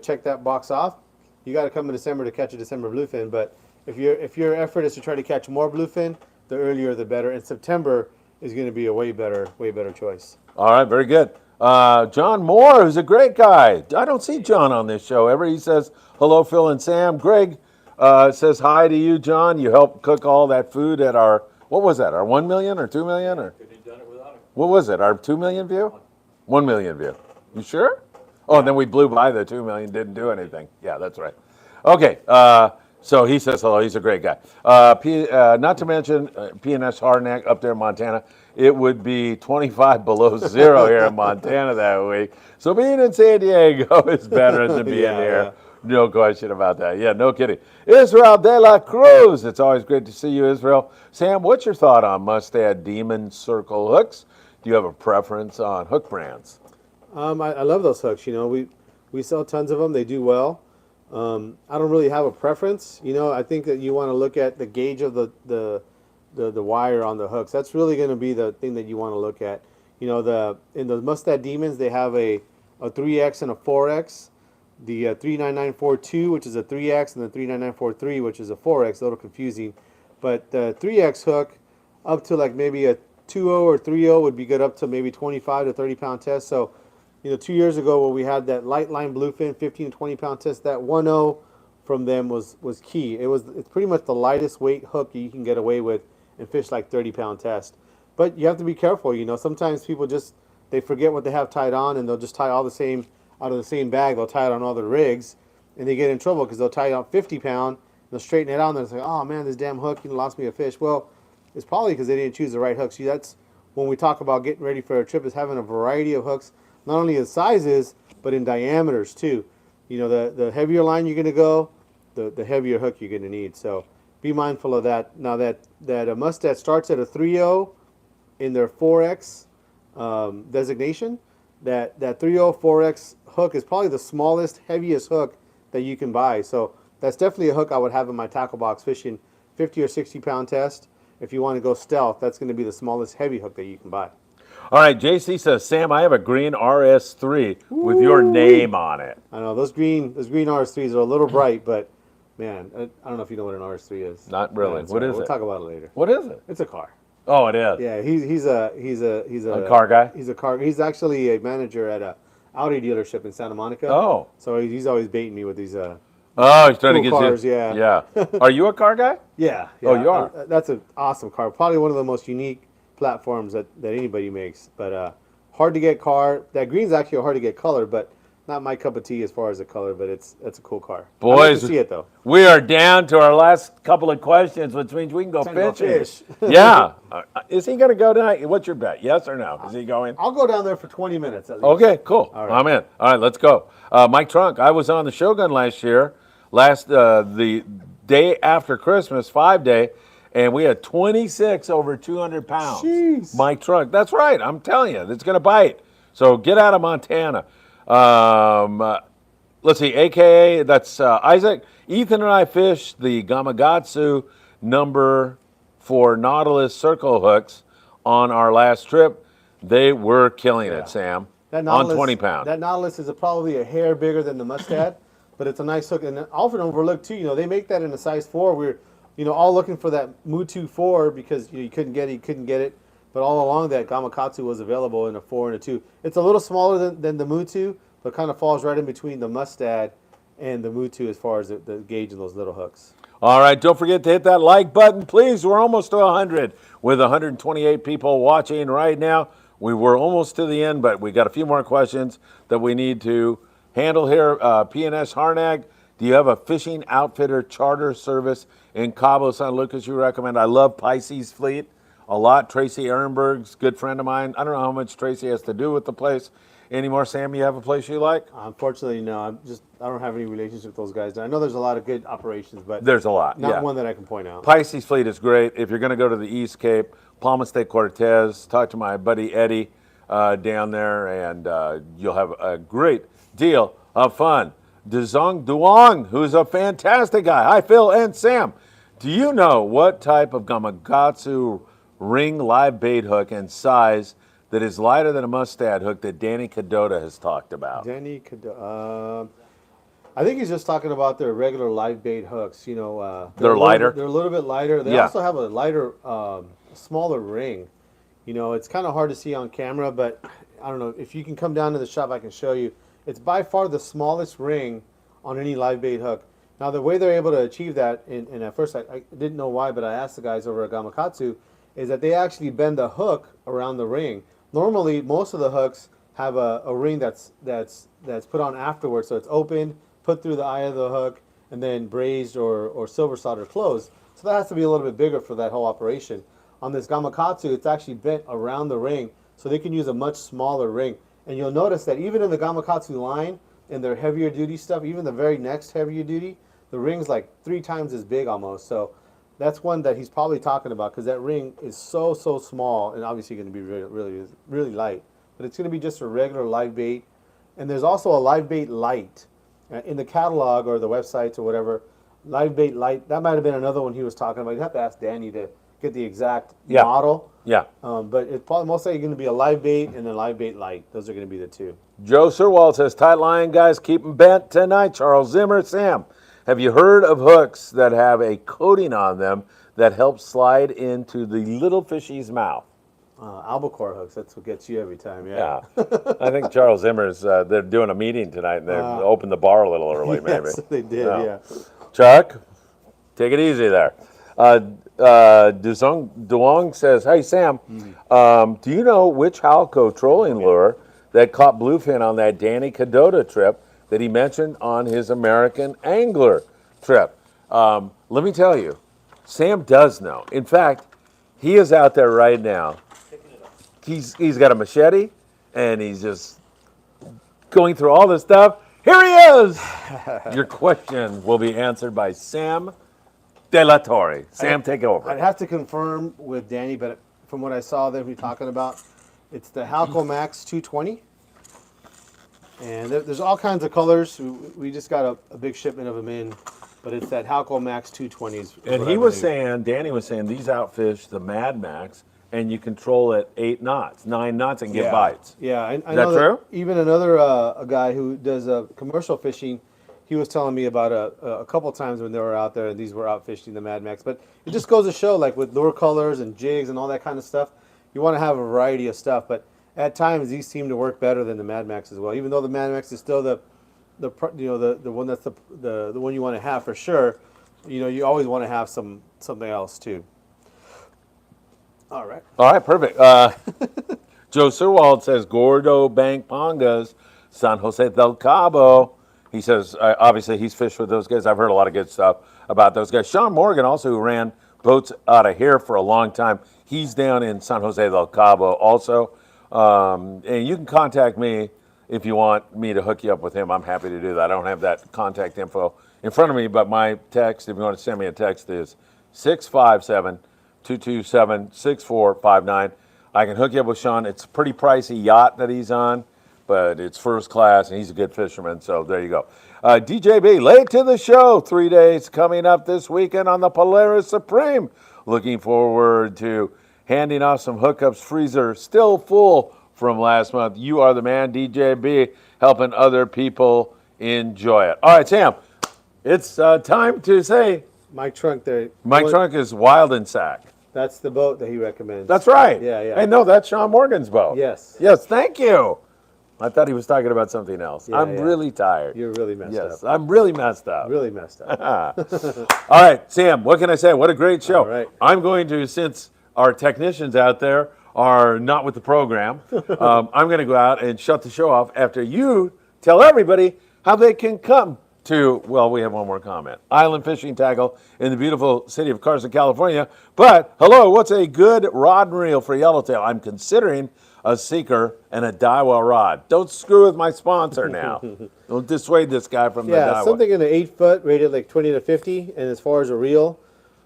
S2: check that box off, you got to come in December to catch a December bluefin. But if your effort is to try to catch more bluefin, the earlier the better. And September is going to be a way better choice.
S1: All right, very good. John Moore, who's a great guy. I don't see John on this show ever. He says, hello, Phil and Sam. Greg says hi to you, John. You helped cook all that food at our, what was that, our 1 million or 2 million? Or
S3: Could have done it without him.
S1: what was it, our 2 million view? 1 million view. You sure? Oh, and then we blew by the 2 million, didn't do anything. Yeah, that's right. Okay, so he says hello. He's a great guy. Not to mention PNS Hardneck up there in Montana. It would be 25 below zero here in Montana that week. So being in San Diego is better than being here.
S2: Yeah.
S1: No question about that. Yeah, no kidding. Israel De La Cruz. It's always great to see you, Israel. Sam, what's your thought on Mustad Demon Circle hooks? Do you have a preference on hook brands?
S2: I love those hooks. We sell tons of them. They do well. I don't really have a preference. I think that you want to look at the gauge of the wire on the hooks. That's really going to be the thing that you want to look at. In the Mustad Demons, they have a 3X and a 4X. The 39942, which is a 3X, and the 39943, which is a 4X. A little confusing. But the 3X hook, up to like maybe a 2.0 or 3.0 would be good up to maybe 25 to 30 pound test. So 2 years ago when we had that light line bluefin 15 to 20 pound test, that 1.0 from them was key. It's pretty much the lightest weight hook you can get away with and fish like 30 pound test. But you have to be careful. Sometimes people they forget what they have tied on, and they'll just tie all the same out of the same bag. They'll tie it on all the rigs, and they get in trouble because they'll tie it on 50 pound, they'll straighten it out, and they'll say, oh man, this damn hook lost me a fish. Well, it's probably because they didn't choose the right hook. See, that's when we talk about getting ready for a trip, is having a variety of hooks. not only in sizes, but in diameters too. You know, the heavier line you're going to go, the heavier hook you're going to need. So be mindful of that. Now that a Mustad starts at a 3.0 in their 4X designation, that 3.0 4X hook is probably the smallest, heaviest hook that you can buy. So that's definitely a hook I would have in my tackle box fishing 50 or 60 pound test. If you want to go stealth, that's going to be the smallest heavy hook that you can buy.
S1: All right, JC says, Sam, I have a green RS3 with your name on it.
S2: I know those green RS3s are a little bright, but man, I don't know if you know what an RS3 is.
S1: Not really.
S2: What
S1: What
S2: is
S1: is
S2: We'll
S1: it?
S2: talk about it later.
S1: What is it?
S2: It's a car.
S1: Oh, it is.
S2: Yeah, he's a
S1: car guy?
S2: He's a car. He's actually a manager at a Audi dealership in Santa Monica.
S1: Oh.
S2: So he's always baiting me with these
S1: Oh, he's trying to
S2: cool
S1: get
S2: cars,
S1: you.
S2: yeah.
S1: Are you a car guy?
S2: Yeah.
S1: Oh, you are?
S2: That's an awesome car. Probably one of the most unique platforms that anybody makes. But hard to get car. That green's actually a hard to get color, but not my cup of tea as far as the color. But that's a cool car. I'd like
S1: Boys,
S2: to see it though.
S1: we are down to our last couple of questions, which means we can go
S2: Time to go
S1: fishing.
S2: fish.
S1: Yeah. Is he going to go tonight? What's your bet? Yes or no? Is he going?
S2: I'll go down there for 20 minutes at least.
S1: Okay, cool.
S2: All right.
S1: I'm in. All right, let's go. Mike Trunk, I was on the Shogun last year, the day after Christmas, 5-day, and we had 26 over 200 pounds.
S2: Jeez.
S1: Mike Trunk, that's right. I'm telling you, it's going to bite. So get out of Montana. Let's see, AKA, that's Isaac. Ethan and I fished the Gamakatsu number 4 Nautilus circle hooks on our last trip. They were killing it, Sam. On 20 pound.
S2: That Nautilus is probably a hair bigger than the Mustad, but it's a nice hook. And often overlooked too. You know, they make that in a size 4. We're, all looking for that Mutu 4 because you couldn't get it. But all along that Gamakatsu was available in a 4 and a 2. It's a little smaller than the Mutu, but kind of falls right in between the Mustad and the Mutu as far as the gauge in those little hooks.
S1: All right, don't forget to hit that like button, please. We're almost to 100 with 128 people watching right now. We were almost to the end, but we got a few more questions that we need to handle here. PNS Harnag, do you have a fishing outfitter charter service in Cabo, San Lucas you recommend? I love Pisces Fleet a lot. Tracy Ehrenberg's a good friend of mine. I don't know how much Tracy has to do with the place anymore. Sam, you have a place you like?
S2: Unfortunately, no. I don't have any relationship with those guys. I know there's a lot of good operations, but
S1: there's a lot.
S2: Not one that I can point out.
S1: Pisces Fleet is great. If you're going to go to the East Cape, Palmas de Cortez, talk to my buddy Eddie down there, and you'll have a great deal of fun. Dzong Duong, who's a fantastic guy. Hi, Phil and Sam. Do you know what type of Gamakatsu ring live bait hook and size that is lighter than a Mustad hook that Danny Cadota has talked about?
S2: Danny Cadota. I think he's just talking about their regular live bait hooks.
S1: They're lighter?
S2: They're a little bit lighter. They also have a lighter, smaller ring. It's kind of hard to see on camera, but I don't know. If you can come down to the shop, I can show you. It's by far the smallest ring on any live bait hook. Now, the way they're able to achieve that, and at first I didn't know why, but I asked the guys over at Gamakatsu, is that they actually bend the hook around the ring. Normally, most of the hooks have a ring that's put on afterwards, so it's opened, put through the eye of the hook, and then brazed or silver solder closed. So that has to be a little bit bigger for that whole operation. On this Gamakatsu, it's actually bent around the ring, so they can use a much smaller ring. And you'll notice that even in the Gamakatsu line, in their heavier duty stuff, even the very next heavier duty, the ring's like 3 times as big almost. So that's one that he's probably talking about, because that ring is so small and obviously going to be really light. But it's going to be just a regular live bait. And there's also a live bait light in the catalog or the websites or whatever. Live bait light, that might have been another one he was talking about. You'd have to ask Danny to get the exact model.
S1: Yeah.
S2: But it's probably most likely going to be a live bait and a live bait light. Those are going to be the two.
S1: Joe Sirwald says, tight line, guys, keep them bent tonight. Charles Zimmer, Sam, have you heard of hooks that have a coating on them that helps slide into the little fishy's mouth?
S2: Albacore hooks, that's what gets you every time, yeah.
S1: I think Charles Zimmer's, they're doing a meeting tonight, and they opened the bar a little early, maybe.
S2: Yes, they did, yeah.
S1: Chuck, take it easy there. Duong says, hey, Sam, do you know which Halco trolling lure that caught bluefin on that Danny Cadota trip that he mentioned on his American Angler trip? Let me tell you, Sam does know. In fact, he is out there right now. He's got a machete, and he's just going through all this stuff. Here he is. Your question will be answered by Sam De La Torre. Sam, take over.
S2: I'd have to confirm with Danny, but from what I saw that we're talking about, it's the Halco Max 220. And there's all kinds of colors. We just got a big shipment of them in, but it's that Halco Max 220s.
S1: And he was saying, Danny was saying, these outfish the Mad Max, and you control it 8 knots, 9 knots, and get bites.
S2: Yeah, I
S1: Is
S2: know
S1: that true?
S2: Even another a guy who does commercial fishing, he was telling me about a couple times when they were out there, and these were out fishing the Mad Max. But it just goes to show, like with lure colors and jigs and all that kind of stuff, you want to have a variety of stuff. But at times, these seem to work better than the Mad Max as well. Even though the Mad Max is still the one that's the one you want to have for sure. You always want to have something else too. All right,
S1: perfect. Joe Surwald says, Gordo Bank Pongas, San Jose del Cabo. He says, obviously, he's fished with those guys. I've heard a lot of good stuff about those guys. Sean Morgan, also, who ran boats out of here for a long time. He's down in San Jose del Cabo also. And you can contact me if you want me to hook you up with him. I'm happy to do that. I don't have that contact info in front of me, but my text, if you want to send me a text, is 657-227-6459. I can hook you up with Sean. It's a pretty pricey yacht that he's on, but it's first class, and he's a good fisherman, so there you go. DJB, late to the show. 3 days coming up this weekend on the Polaris Supreme. Looking forward to handing off some hookups. Freezer still full from last month. You are the man, DJB, helping other people enjoy it. All right, Sam, it's time to say
S2: Mike Trunk there.
S1: Mike Trunk is Wild and Sack.
S2: That's the boat that he recommends.
S1: That's right.
S2: Yeah.
S1: Hey, no, that's Sean Morgan's boat.
S2: Yes.
S1: Yes, thank you. I thought he was talking about something else. I'm really tired.
S2: You're really messed up.
S1: Yes, I'm really messed up.
S2: Really messed up.
S1: All right, Sam, what can I say? What a great show.
S2: All right.
S1: I'm going to, since our technicians out there are not with the program, I'm going to go out and shut the show off after you tell everybody how they can come to, well, we have one more comment. Island Fishing Tackle in the beautiful city of Carson, California. But, hello, what's a good rod and reel for yellowtail? I'm considering a Seeker and a Daiwa rod. Don't screw with my sponsor now. Don't dissuade this guy from the Daiwa.
S2: Something in the 8-foot, rated like 20 to 50. And as far as a reel,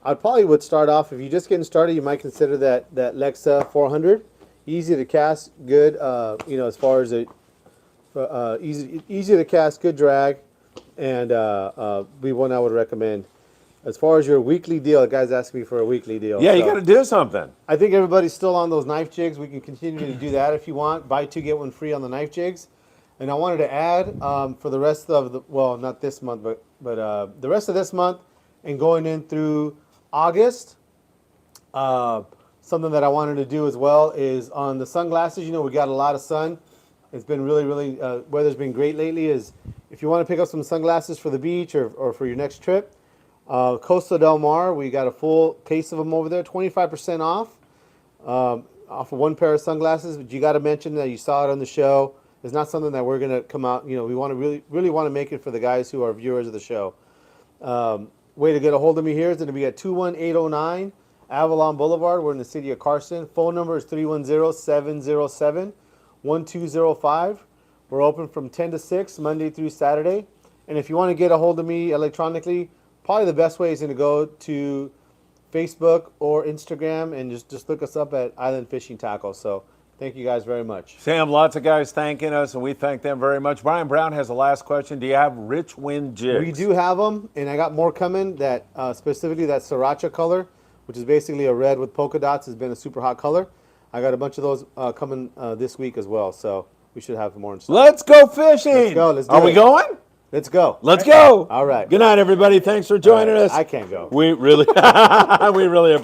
S2: I probably would start off, if you're just getting started, you might consider that Lexa 400. Easy to cast, good, as far as easy to cast, good drag, and be one I would recommend. As far as your weekly deal, the guy's asking me for a weekly deal.
S1: Yeah, you got to do something.
S2: I think everybody's still on those knife jigs. We can continue to do that if you want. Buy 2, get 1 free on the knife jigs. And I wanted to add for the rest of the, well, not this month, but the rest of this month and going in through August, something that I wanted to do as well is on the sunglasses. We got a lot of sun. It's been really, weather's been great lately. Is if you want to pick up some sunglasses for the beach or for your next trip, Costa Del Mar, we got a full case of them over there, 25% off of 1 pair of sunglasses. But you got to mention that you saw it on the show. It's not something that we're going to come out, we want to really want to make it for the guys who are viewers of the show. Way to get a hold of me here is going to be at 21809 Avalon Boulevard. We're in the city of Carson. Phone number is 310-707-1205. We're open from 10 to 6, Monday through Saturday. And if you want to get a hold of me electronically, probably the best way is going to go to Facebook or Instagram and just look us up at Island Fishing Tackle. So thank you guys very much.
S1: Sam, lots of guys thanking us, and we thank them very much. Brian Brown has the last question. Do you have Rich Wind jigs?
S2: We do have them, and I got more coming. That specifically that Sriracha color, which is basically a red with polka dots, has been a super hot color. I got a bunch of those coming this week as well, so we should have more in stock.
S1: Let's go fishing.
S2: Let's go. Let's do
S1: Are we
S2: it.
S1: going?
S2: Let's go.
S1: Let's go.
S2: All right.
S1: Good night, everybody. Thanks for joining us.
S2: I can't go.
S1: We really, we really appreciate it.